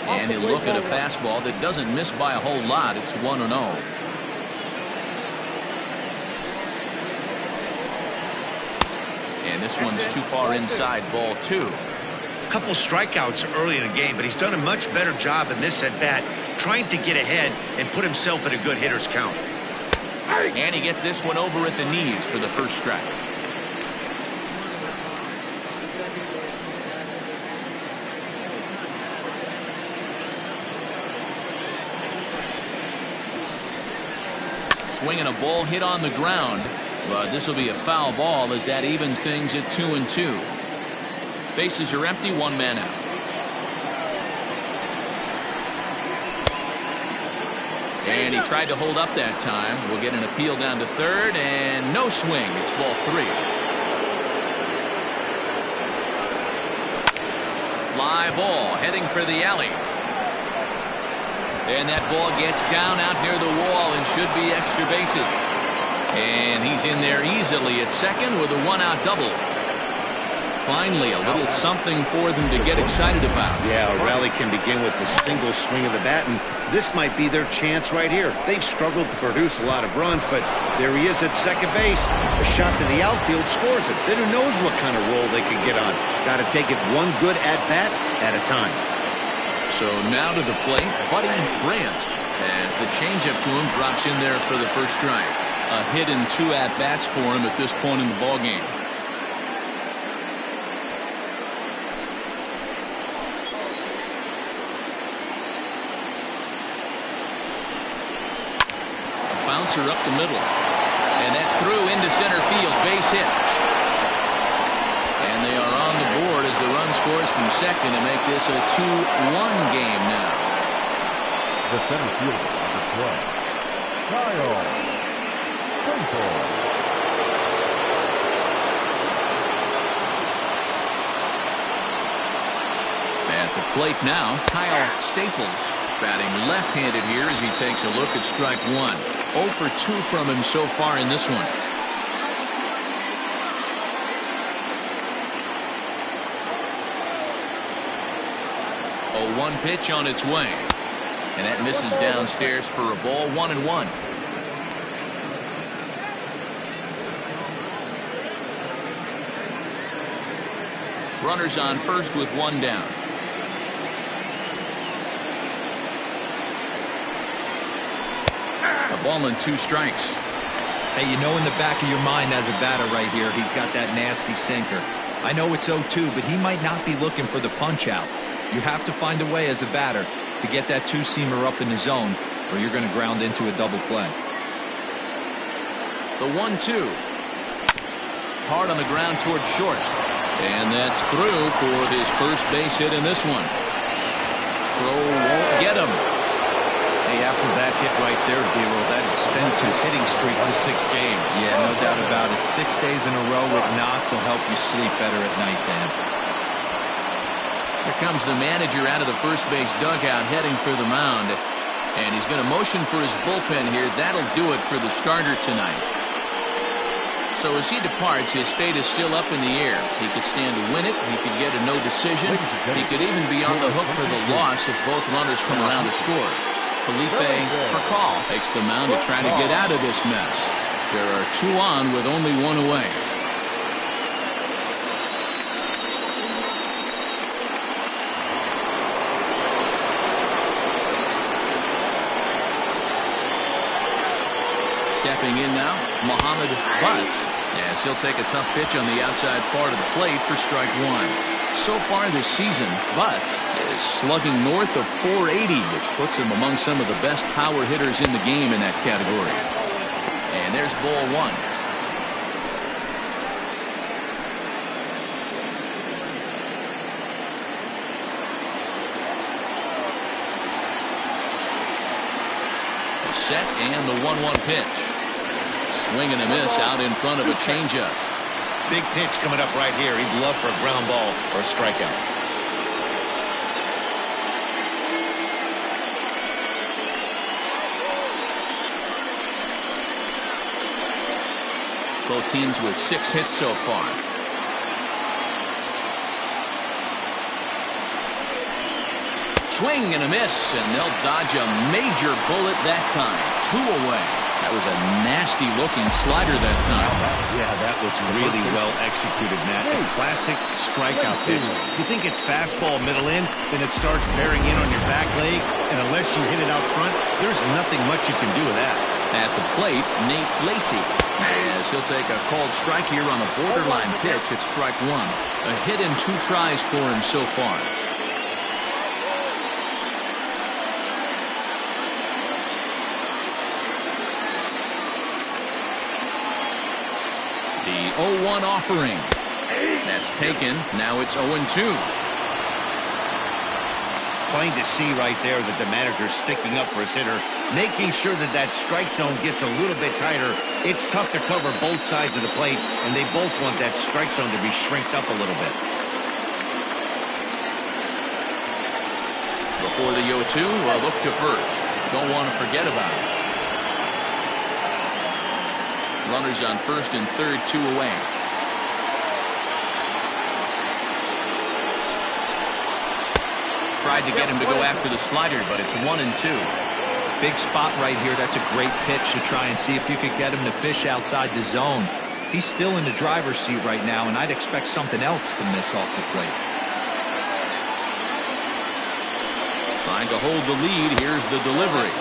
And he'll look at a fastball that doesn't miss by a whole lot. It's 1-0. And this one's too far inside, ball 2. A couple strikeouts early in the game, but he's done a much better job in this at-bat trying to get ahead and put himself in a good hitter's count. And he gets this one over at the knees for the first strike. Swinging a ball hit on the ground, but this will be a foul ball as that evens things at 2-2. Bases are empty, one man out. And he tried to hold up that time. We'll get an appeal down to third, and no swing. It's ball 3. Fly ball heading for the alley. And that ball gets down out near the wall and should be extra bases. And he's in there easily at second with a one-out double. Finally, a little something for them to get excited about. Yeah, a rally can begin with a single swing of the bat, and this might be their chance right here. They've struggled to produce a lot of runs, but there he is at second base. A shot to the outfield scores it. Then who knows what kind of roll they could get on. Got to take it one good at-bat at a time. So now to the plate, Buddy Grant, as the changeup to him drops in there for the first strike. A hit and 2 at-bats for him at this point in the ballgame. A bouncer up the middle. And that's through into center field. Base hit. And they are on the board as the run scores from second to make this a 2-1 game now. The center fielder on the play, Kyle Staples. At the plate now, Kyle Staples batting left-handed here as he takes a look at strike 1. 0 for 2 from him so far in this one. A 1 pitch on its way. And that misses downstairs for a ball, 1-1. Runners on first with 1 down. A ball and 2 strikes. Hey, you know in the back of your mind as a batter right here, he's got that nasty sinker. I know it's 0-2, but he might not be looking for the punch out. You have to find a way as a batter to get that 2-seamer up in the zone, or you're going to ground into a double play. The 1-2. Hard on the ground towards short. And that's through for his first base hit in this one. Throw won't get him. Hey, after that hit right there, D-Roll, that extends his hitting streak to 6 games. Yeah, no doubt about it. 6 days in a row with knocks will help you sleep better at night, Dan. Here comes the manager out of the first base dugout heading for the mound. And he's going to motion for his bullpen here. That'll do it for the starter tonight. So as he departs, his fate is still up in the air. He could stand to win it. He could get a no decision. He could even be on the hook for the loss if both runners come around to score. Felipe Furcal takes the mound to try to get out of this mess. There are 2 on with only 1 away. Stepping in now, Mohamed Butts, as he'll take a tough pitch on the outside part of the plate for strike 1. So far this season, Butts is slugging north of .480, which puts him among some of the best power hitters in the game in that category. And there's ball 1. Set and the 1-1 pitch. Swing and a miss out in front of a changeup. Big pitch coming up right here. He'd love for a ground ball or a strikeout. Both teams with 6 hits so far. Swing and a miss, and they'll dodge a major bullet that time. 2 away. That was a nasty looking slider that time. Yeah, that was really well executed, Matt. A classic strikeout pitch. You think it's fastball middle in, then it starts bearing in on your back leg, and unless you hit it out front, there's nothing much you can do with that. At the plate, Nate Lacey, as he'll take a called strike here on a borderline pitch at strike 1. A hit in 2 tries for him so far. The 0-1 offering. That's taken. Now it's 0-2. Plain to see right there that the manager's sticking up for his hitter, making sure that that strike zone gets a little bit tighter. It's tough to cover both sides of the plate, and they both want that strike zone to be shrinked up a little bit. Before the 0-2, a look to first. Don't want to forget about it. Runners on first and third, 2 away. Tried to get him to go after the slider, but it's 1-2. Big spot right here. That's a great pitch to try and see if you could get him to fish outside the zone. He's still in the driver's seat right now, and I'd expect something else to miss off the plate. Trying to hold the lead. Here's the delivery.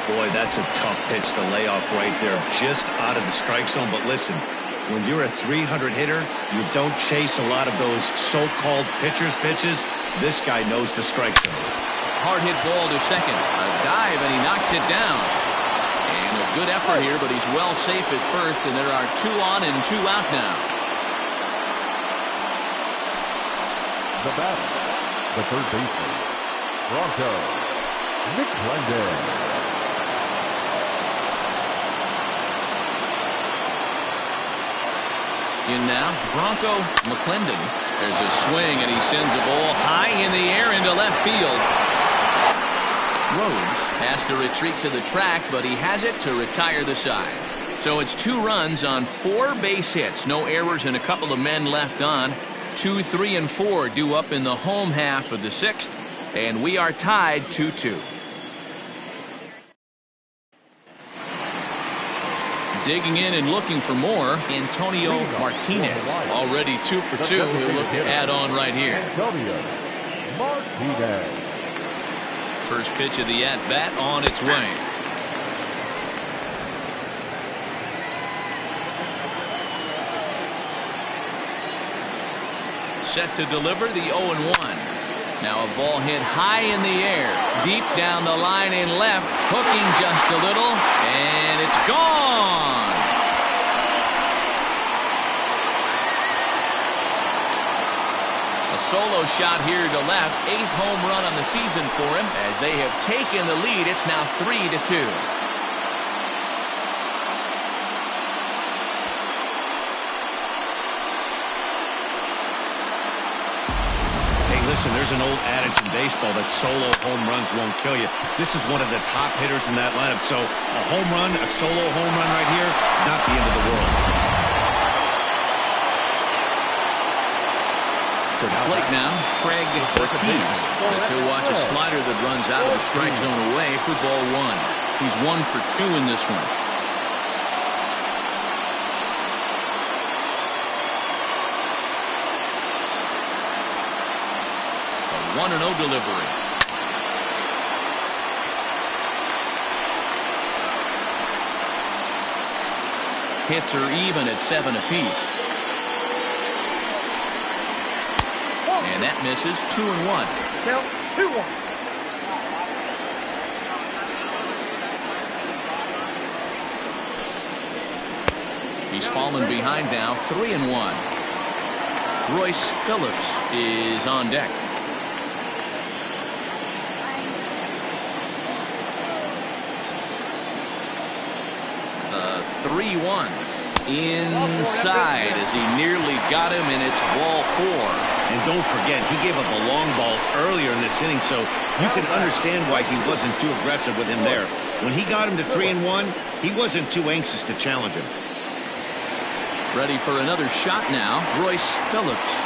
Boy, that's a tough pitch to lay off right there, just out of the strike zone. But listen, when you're a 300 hitter, you don't chase a lot of those so-called pitcher's pitches. This guy knows the strike zone. Hard hit ball to second. A dive, and he knocks it down. And a good effort here, but he's well safe at first, and there are 2 on and 2 out now. The batter, the third baseman, Bronco McClendon. In now, Bronco McClendon. There's a swing, and he sends a ball high in the air into left field. Rhodes has to retreat to the track, but he has it to retire the side. So it's 2 runs on 4 base hits. No errors and a couple of men left on. 2, 3, and 4 due up in the home half of the 6th, and we are tied 2-2. Digging in and looking for more, Antonio Martinez. Already 2 for 2. He'll look to add on right here. Antonio Martinez. First pitch of the at-bat on its way. Set to deliver the 0-1. Now a ball hit high in the air, deep down the line in left, hooking just a little, and it's gone. A solo shot here to left. 8th home run on the season for him. As they have taken the lead, it's now 3-2. Listen, there's an old adage in baseball that solo home runs won't kill you. This is one of the top hitters in that lineup. So a home run, a solo home run right here is not the end of the world. To the plate now, Craig Ortiz. As he'll watch a slider that runs out of the strike zone away for ball 1. He's 1 for 2 in this one. A 1-0 delivery. Hits are even at 7 apiece. And that misses. 2-1. Count 2-1. He's fallen behind now. 3-1. Royce Phillips is on deck. The 3-1 inside as he nearly got him, and it's ball 4. And don't forget, he gave up a long ball earlier in this inning, so you can understand why he wasn't too aggressive with him there. When he got him to 3-1, he wasn't too anxious to challenge him. Ready for another shot now, Royce Phillips.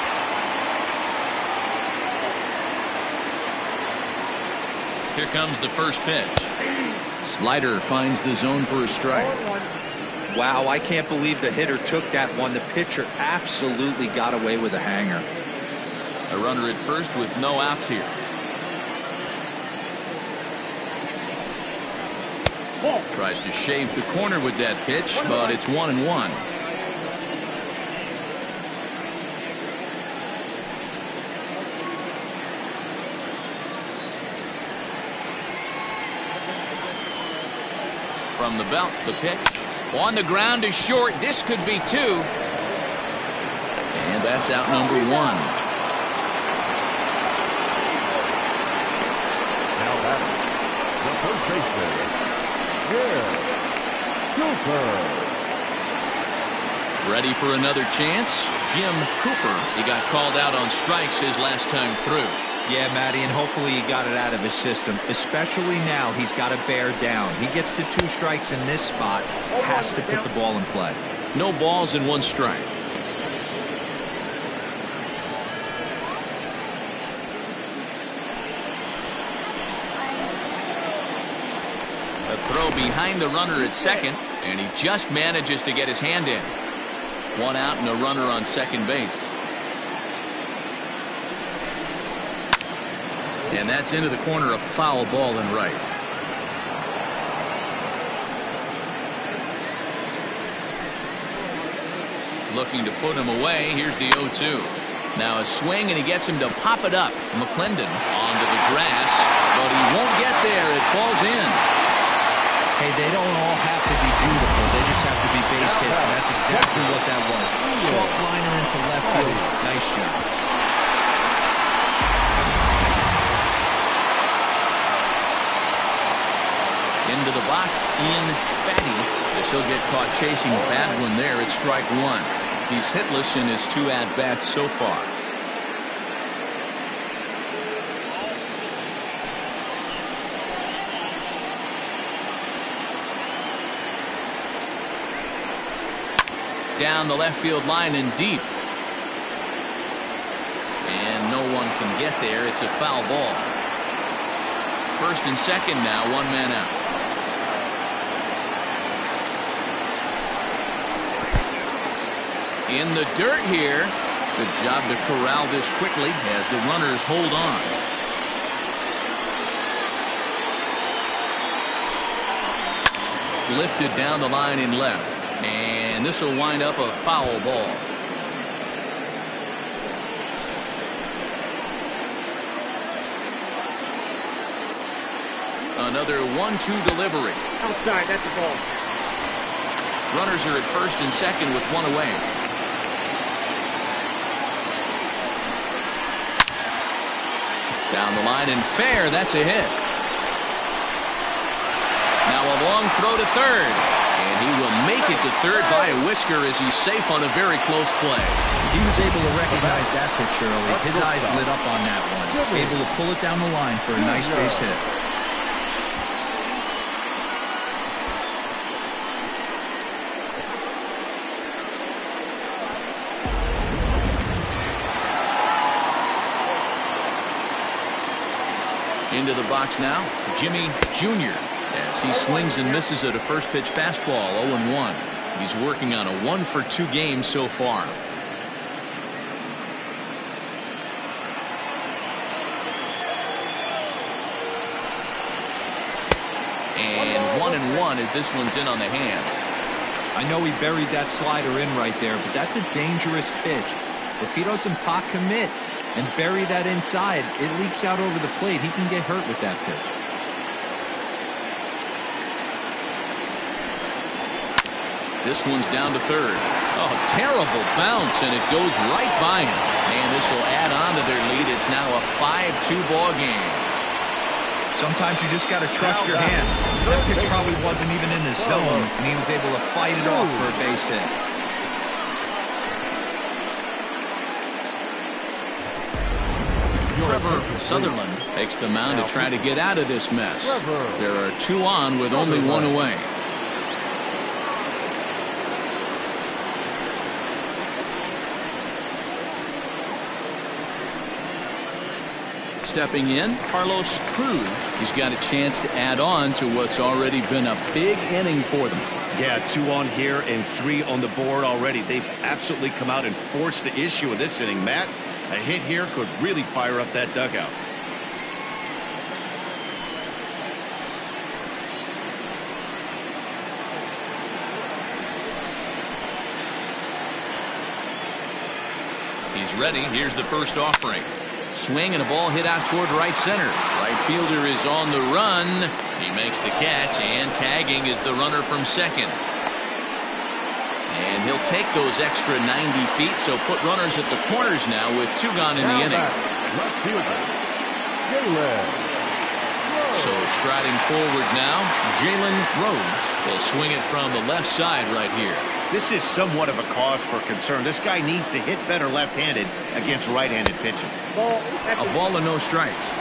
Here comes the first pitch. Slider finds the zone for a strike. Wow, I can't believe the hitter took that one. The pitcher absolutely got away with a hanger. A runner at first with no outs here. Tries to shave the corner with that pitch, but it's 1-1. From the belt, the pitch. On the ground is short. This could be 2. And that's out number 1. Now batting, the first baseman, Jim Cooper. Ready for another chance? Jim Cooper. He got called out on strikes his last time through. Yeah, Matty, and hopefully he got it out of his system. Especially now, he's got to bear down. He gets the 2 strikes in this spot, has to put the ball in play. No balls and 1 strike. A throw behind the runner at second, and he just manages to get his hand in. 1 out and a runner on second base. And that's into the corner, a foul ball and right. Looking to put him away. Here's the 0-2. Now a swing, and he gets him to pop it up. McClendon onto the grass, but he won't get there. It falls in. Hey, they don't all have to be beautiful. They just have to be base hits, and that's exactly what that was. Soft liner into left field. Nice job. Into the box in Fatty. As he'll get caught chasing a bad one there. It's strike 1. He's hitless in his 2 at-bats so far. Down the left field line and deep. And no one can get there. It's a foul ball. First and second now, 1 man out. In the dirt here. Good job to corral this quickly as the runners hold on. Lifted down the line in left. And this will wind up a foul ball. Another 1-2 delivery. Outside, that's a ball. Runners are at first and second with 1 away. Down the line and fair. That's a hit. Now a long throw to third. And he will make it to third by a whisker as he's safe on a very close play. He was able to recognize that pitch early. His eyes lit up on that one. Able to pull it down the line for a nice base hit. Into the box now, Jimmy Jr. as he swings and misses at a first pitch fastball, 0-1. He's working on a 1-for-2 game so far. And 1-1 as this one's in on the hands. I know he buried that slider in right there, but that's a dangerous pitch. If he doesn't pot commit and bury that inside, it leaks out over the plate. He can get hurt with that pitch. This one's down to third. Oh, terrible bounce, and it goes right by him. And this will add on to their lead. It's now a 5-2 ball game. Sometimes you just got to trust your hands. That pitch probably wasn't even in the zone, and he was able to fight it off for a base hit. Trevor Sutherland takes the mound to try to get out of this mess. There are 2 on with only 1 away. Stepping in, Carlos Cruz. He's got a chance to add on to what's already been a big inning for them. Yeah, 2 on here and 3 on the board already. They've absolutely come out and forced the issue of this inning, Matt. A hit here could really fire up that dugout. He's ready. Here's the first offering. Swing and a ball hit out toward right center. Right fielder is on the run. He makes the catch, and tagging is the runner from second. And he'll take those extra 90 feet, so put runners at the corners now with 2 gone in the inning. Left fielder, Jalen. So striding forward now, Jalen Rhodes will swing it from the left side right here. This is somewhat of a cause for concern. This guy needs to hit better left-handed against right-handed pitching. A ball and no strikes.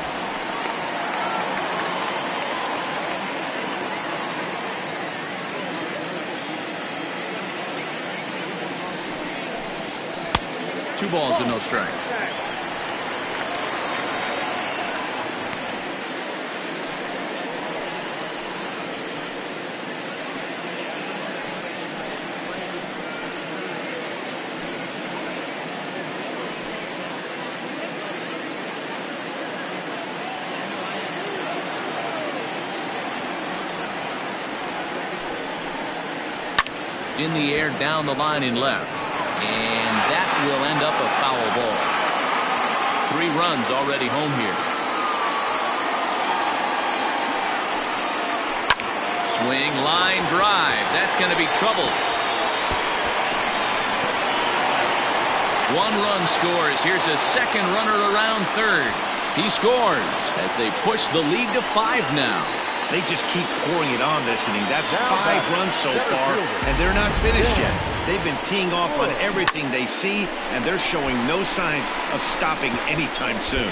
Two balls and no strikes. In the air, down the line in left. And that will end up a foul ball. 3 runs already home here. Swing, line drive. That's going to be trouble. 1 run scores. Here's a second runner around third. He scores as they push the lead to 5 now. They just keep pouring it on this inning. That's 5 runs so far, and they're not finished yet. They've been teeing off on everything they see, and they're showing no signs of stopping anytime soon.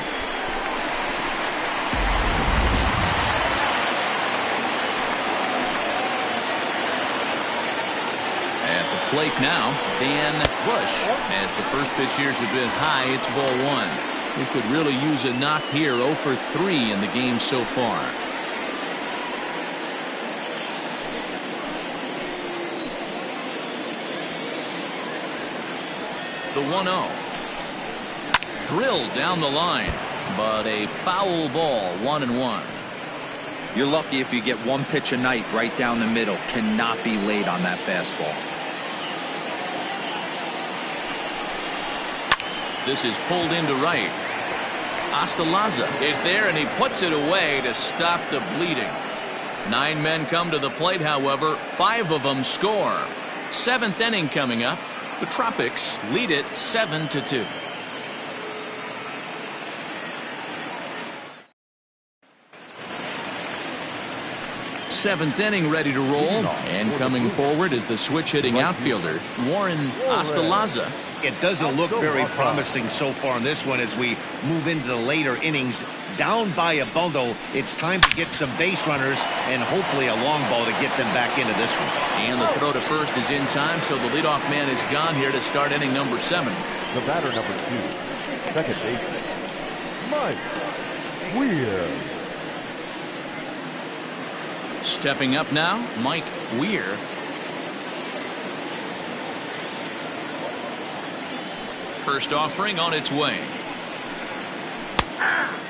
At the plate now, Dan Bush. As the first pitch here's a bit high, it's ball 1. We could really use a knock here. 0 for 3 in the game so far. The 1-0. Drilled down the line, but a foul ball, 1-1. You're lucky if you get 1 pitch a night right down the middle. Cannot be late on that fastball. This is pulled into right. Astalaza is there, and he puts it away to stop the bleeding. 9 men come to the plate, however. 5 of them score. 7th inning coming up. The Tropics lead it 7-2. 7th inning ready to roll. And coming forward is the switch-hitting outfielder, Warren Ostalaza. It doesn't look very promising so far in this one as we move into the later innings. Down by a bundle, it's time to get some base runners and hopefully a long ball to get them back into this one. And the throw to first is in time, so the leadoff man is gone here to start inning number 7. The batter number 2, second baseman, Mike Weir. Stepping up now, Mike Weir. First offering on its way.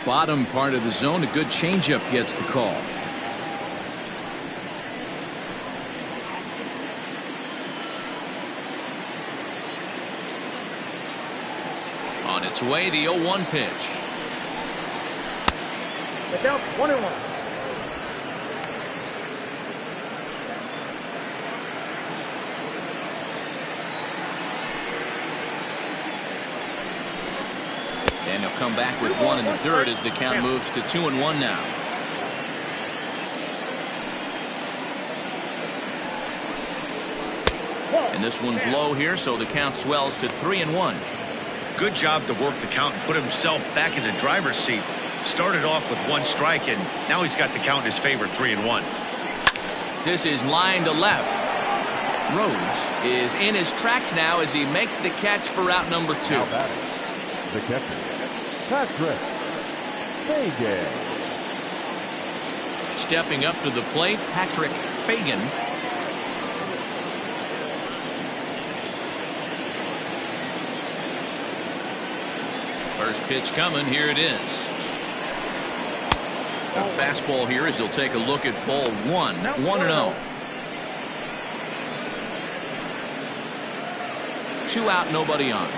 Bottom part of the zone, a good changeup gets the call. On its way, the 0-1 pitch. The count 1-1. And he'll come back with 1 in the third as the count moves to 2-1 now. And this one's low here, so the count swells to 3-1. Good job to work the count and put himself back in the driver's seat. Started off with 1 strike, and now he's got the count in his favor, 3-1. This is line to left. Rhodes is in his tracks now as he makes the catch for out number 2. Now batting, the catcher, Patrick Fagan. Stepping up to the plate, Patrick Fagan. First pitch coming, here it is. A fastball here as he'll take a look at ball 1, 1-0. 2 out, nobody on.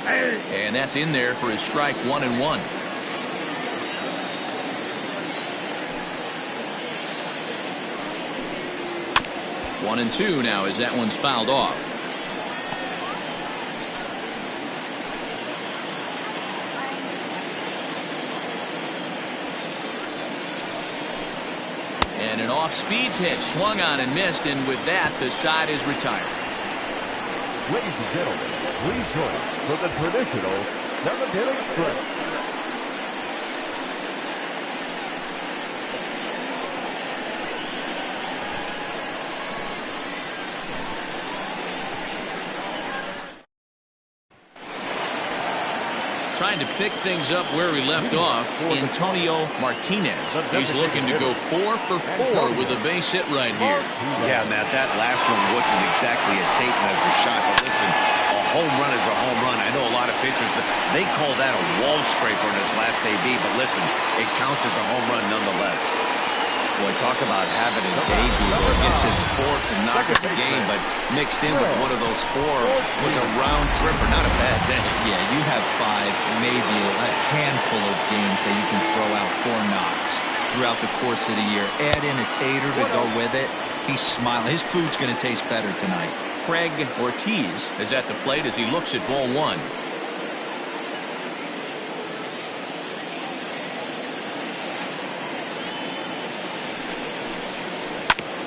And that's in there for his strike, 1-1. One and 2 now as that one's fouled off. And an off-speed pitch swung on and missed, and with that the side is retired. Ladies and gentlemen, please join us for the traditional 7th-inning stretch. Trying to pick things up where we left off, Antonio Martinez. He's looking to go 4 for 4 with a base hit right here. Yeah, Matt, that last one wasn't exactly a tape measure shot, but listen, a home run is a home run. I know a lot of pitchers, they call that a wall scraper in his last AB, but listen, it counts as a home run nonetheless. Boy, talk about having a debut where he gets his 4th knockout of the game, but mixed in with one of those 4 was a round tripper. Not a bad day. Yeah, you have 5, maybe a handful of games that you can throw out 4 knocks throughout the course of the year. Add in a tater to go with it. He's smiling. His food's going to taste better tonight. Craig Ortiz is at the plate as he looks at ball 1.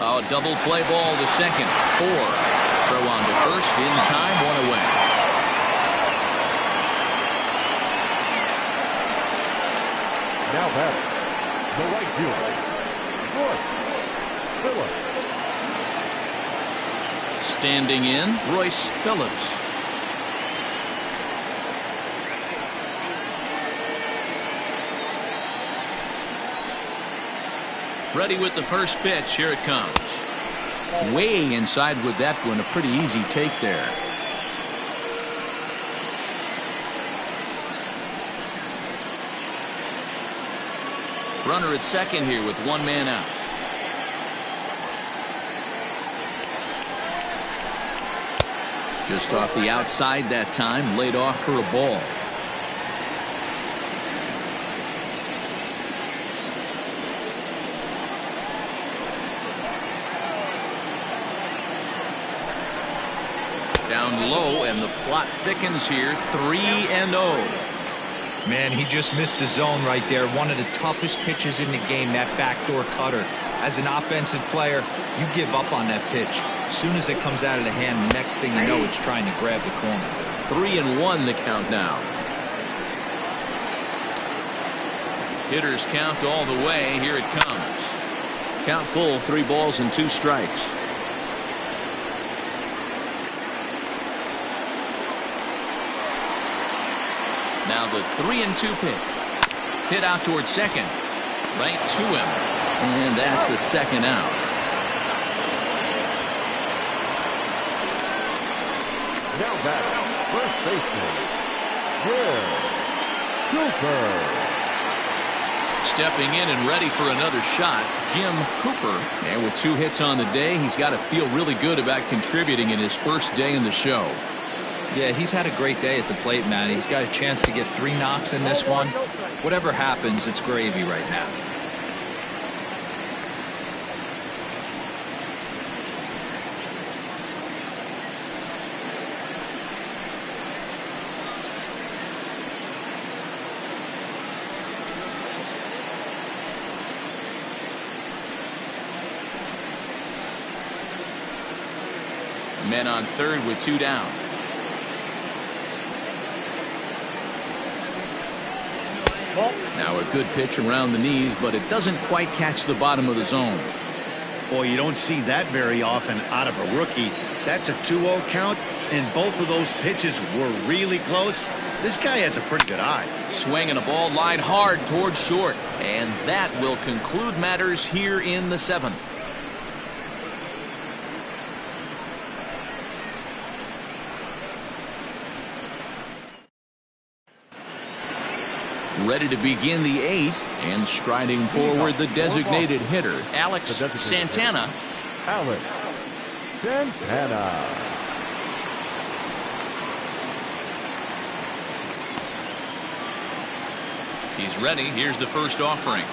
Oh, double play ball to second. 4. Throw on to first in time, 1 away. Now batting, the right fielder, Royce Phillips. Standing in, Royce Phillips. Ready with the first pitch. Here it comes. Way inside with that one. A pretty easy take there. Runner at second here with 1 man out. Just off the outside that time. Laid off for a ball. Down low, and the plot thickens here. 3-0. Man, he just missed the zone right there. One of the toughest pitches in the game, that backdoor cutter. As an offensive player, you give up on that pitch. As soon as it comes out of the hand, the next thing you know, it's trying to grab the corner. 3-1 the count now. Hitters count all the way. Here it comes. Count full, 3 balls and 2 strikes. Now the 3-2 pitch. Hit out towards second. Right to him. And that's the second out. Now back, first baseman, Jim Cooper. Stepping in and ready for another shot, Jim Cooper. And with 2 hits on the day, he's got to feel really good about contributing in his first day in the show. Yeah, he's had a great day at the plate, man. He's got a chance to get 3 knocks in this one. Whatever happens, it's gravy right now. Men on third with 2 down. Now a good pitch around the knees, but it doesn't quite catch the bottom of the zone. Boy, you don't see that very often out of a rookie. That's a 2-0 count, and both of those pitches were really close. This guy has a pretty good eye. Swinging a ball line hard towards short, and that will conclude matters here in the 7th. Ready to begin the 8th, and striding forward the designated hitter, Alex Santana. Alex Santana. He's ready. Here's the first offering.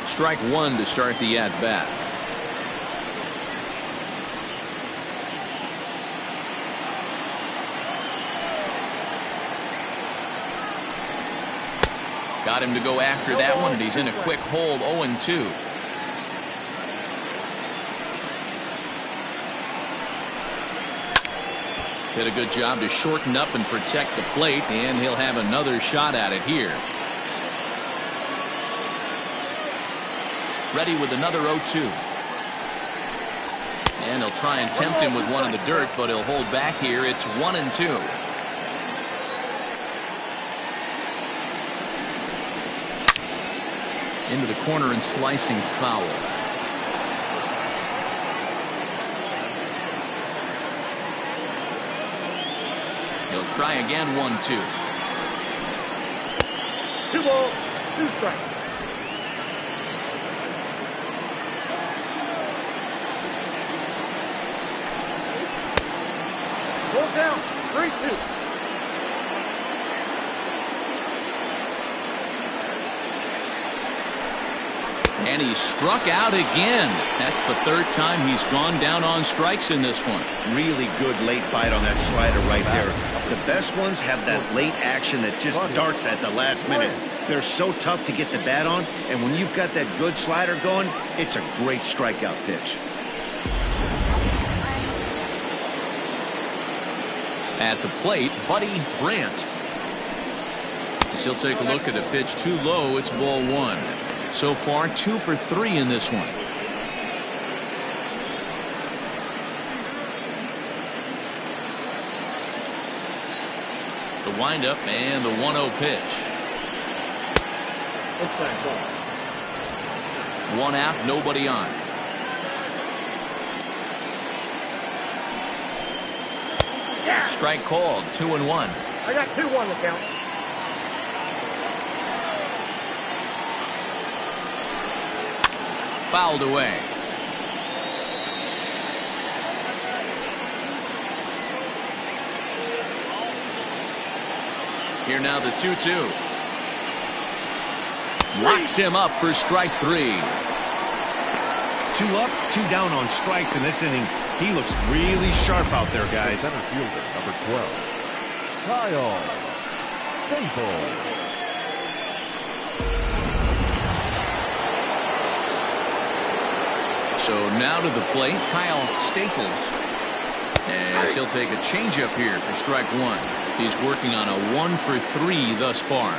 Strike 1 to start the at-bat. Got him to go after that one, and he's in a quick hold, 0-2. Did a good job to shorten up and protect the plate, and he'll have another shot at it here. Ready with another 0-2. And he'll try and tempt him with one in the dirt, but he'll hold back here. It's 1-2. Into the corner and slicing foul. He'll try again, 1-2. 2 balls, 2 strikes. One down, 3-2. And he struck out again. That's the 3rd time he's gone down on strikes in this one. Really good late bite on that slider right there. The best ones have that late action that just darts at the last minute. They're so tough to get the bat on, and when you've got that good slider going, it's a great strikeout pitch. At the plate, Buddy Brandt. As he'll take a look at a pitch too low, it's ball 1. So far, 2 for 3 in this one. The windup and the 1-0 pitch. 1 out, nobody on. Strike called, 2-1. I got 2-1 to count. Fouled away. Here now the 2-2. Locks him up for strike 3. 2 up, 2 down on strikes in this inning. He looks really sharp out there, guys. Center fielder, number 12, Kyle Staples. So now to the plate, Kyle Staples. As he'll take a changeup here for strike one. He's working on a 1 for 3 thus far.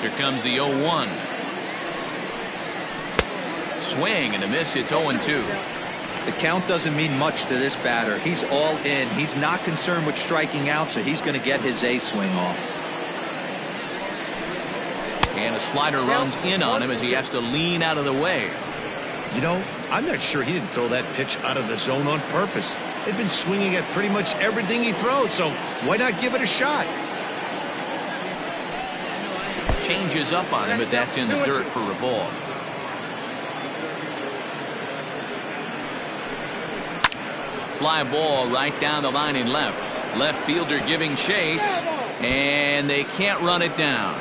Here comes the 0-1. Swing and a miss. It's 0-2. The count doesn't mean much to this batter. He's all in. He's not concerned with striking out, so he's going to get his A swing off. And a slider runs in on him as he has to lean out of the way. You know, I'm not sure he didn't throw that pitch out of the zone on purpose. They've been swinging at pretty much everything he throws, so why not give it a shot? Changes up on him, but that's in the dirt for a ball. Fly ball right down the line in left. Left fielder giving chase, and they can't run it down.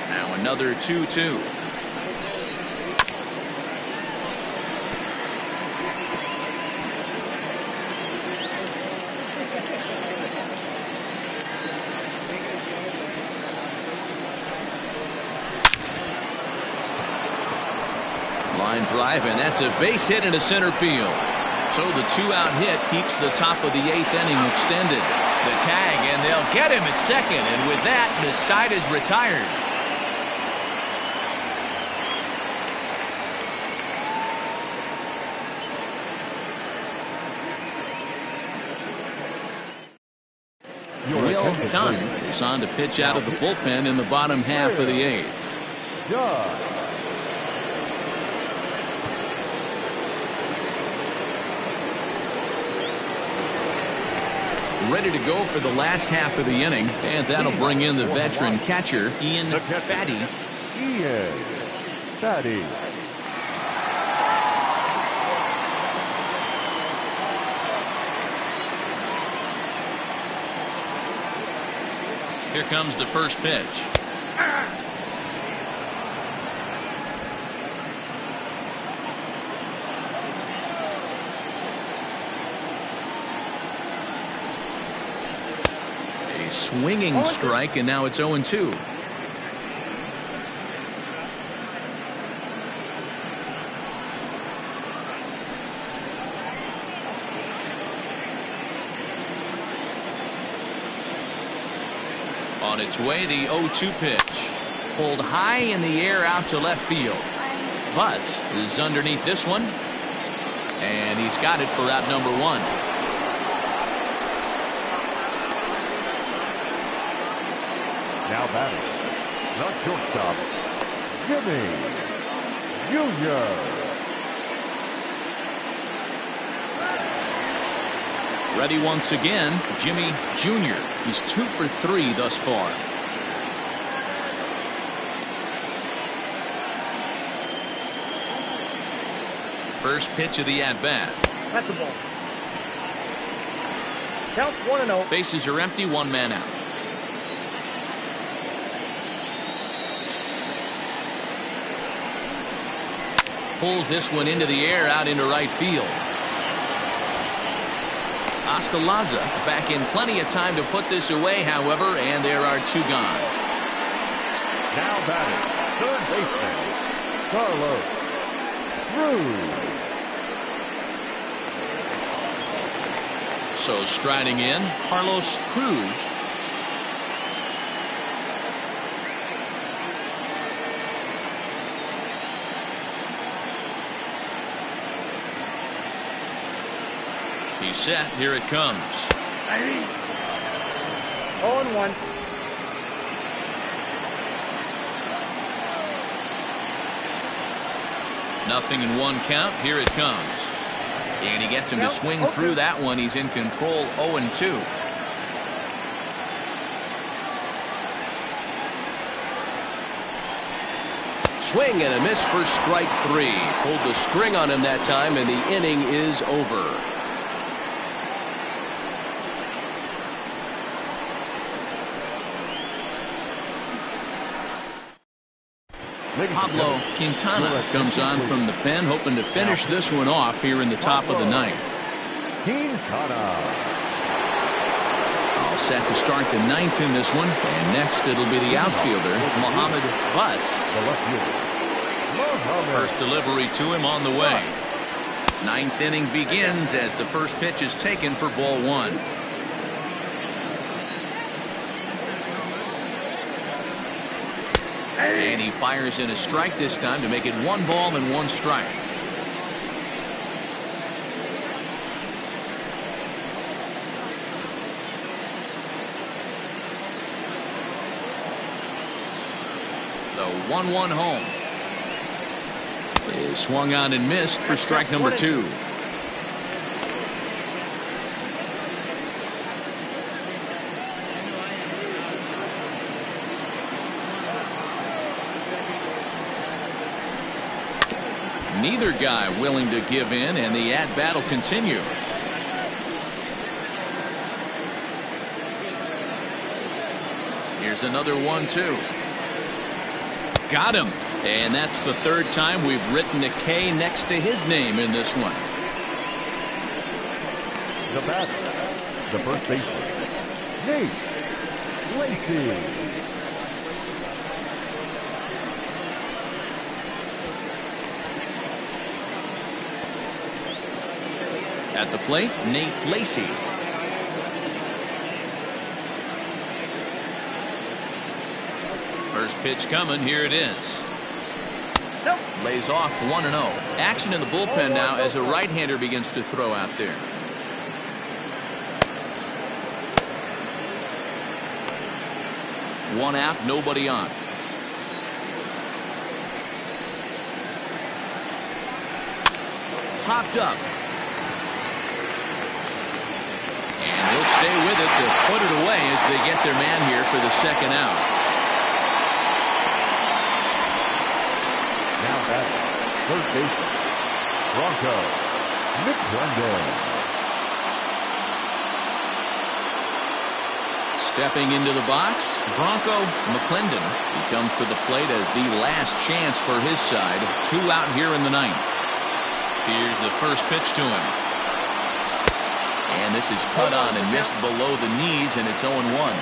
Now another 2-2. Line drive, and that's a base hit into center field. So the 2-out hit keeps the top of the 8th inning extended. The tag, and they'll get him at second, and with that, the side is retired. Will Dunn is on to pitch out of the bullpen in the bottom half of the 8th. Dunn. Ready to go for the last half of the inning, and that'll bring in the veteran catcher, Ian Fatty. Ian Fatty. Here comes the first pitch. A swinging strike, and now it's 0-2. On its way, the 0-2 pitch. Pulled high in the air out to left field. Butts is underneath this one. And he's got it for out number 1. Now batting, the shortstop, Jimmy Jr. Ready once again, Jimmy Jr. He's 2 for 3 thus far. First pitch of the at-bat. That's a ball. Counts 1-0. Bases are empty, 1 man out. Pulls this one into the air out into right field. Astalaza is back in plenty of time to put this away, however, and there are 2 gone. Now batting, third baseman, Carlos Cruz. So striding in, Carlos Cruz. He's set. Here it comes. 0-1. Nothing in 1 count. Here it comes. And he gets him to swing through that one. He's in control, 0-2. Swing and a miss for strike 3. Pulled the string on him that time, and the inning is over. Pablo Quintana comes on from the pen, hoping to finish this one off here in the top of the ninth. Quintana. All set to start the ninth in this one, and next it'll be the outfielder, Mohammed Butts. First delivery to him on the way. Ninth inning begins as the first pitch is taken for ball one. And he fires in a strike this time to make it 1 ball and 1 strike. The 1-1 home is swung on and missed for strike number 2. Neither guy willing to give in, and the at-bat will continue. Here's another 1-2. Got him. And that's the third time we've written a K next to his name in this one. The batter, the first baseman, Nate Lacy. At the plate, Nate Lacy. First pitch coming. Here it is. Nope. Lays off 1-0. Action in the bullpen now as a right-hander begins to throw out there. One out, nobody on. Popped up. And he'll stay with it to put it away as they get their man here for the second out. Now batting, first baseman, Bronco McClendon. Stepping into the box, Bronco McClendon. He comes to the plate as the last chance for his side. 2 out here in the ninth. Here's the first pitch to him. And this is cut on and missed below the knees, and it's 0-1.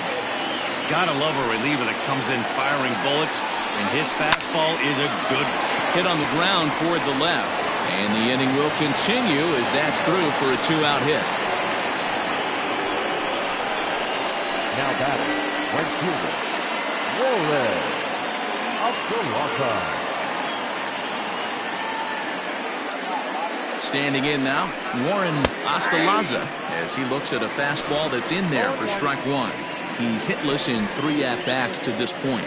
Gotta love a reliever that comes in firing bullets, and his fastball is a good hit on the ground toward the left. And the inning will continue as that's through for a 2-out hit. Now batting, right fielder, Warren Alcalata. Standing in now, Warren Ostalaza, as he looks at a fastball that's in there for strike 1. He's hitless in 3 at-bats to this point.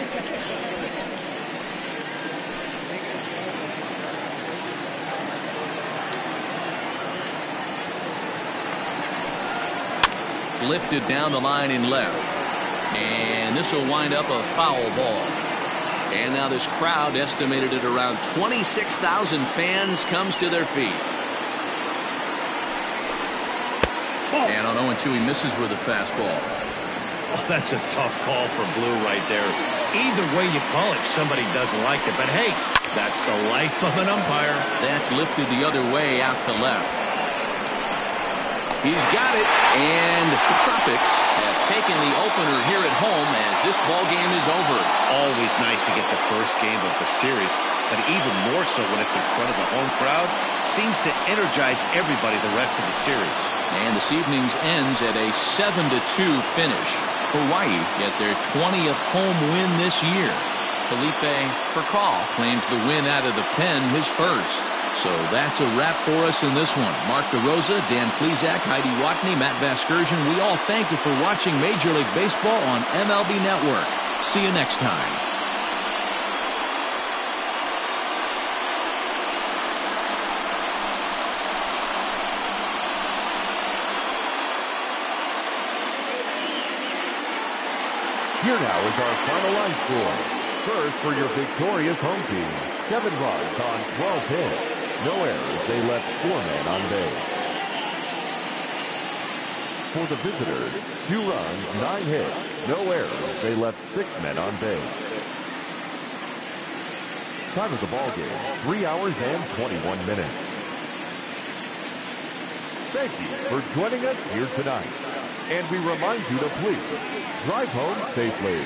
Lifted down the line in left. And this will wind up a foul ball. And now this crowd, estimated at around 26,000 fans, comes to their feet. And on 0-2, he misses with a fastball. Oh, that's a tough call for Blue right there. Either way you call it, somebody doesn't like it. But hey, that's the life of an umpire. That's lifted the other way out to left. He's got it, and the Tropics have taken the opener here at home as this ball game is over. Always nice to get the first game of the series, but even more so when it's in front of the home crowd. Seems to energize everybody the rest of the series. And this evening's ends at a 7-2 finish. Hawaii get their 20th home win this year. Felipe Furcal claims the win out of the pen, his first. So that's a wrap for us in this one. Mark DeRosa, Dan Plesac, Heidi Watney, Matt Vasgersian, we all thank you for watching Major League Baseball on MLB Network. See you next time. Here now is our final line score. First for your victorious home team, 7 runs on 12 hits. No errors, they left 4 men on base. For the visitors, 2 runs, 9 hits. No errors, they left 6 men on base. Time of the ball game, 3 hours and 21 minutes. Thank you for joining us here tonight. And we remind you to please drive home safely.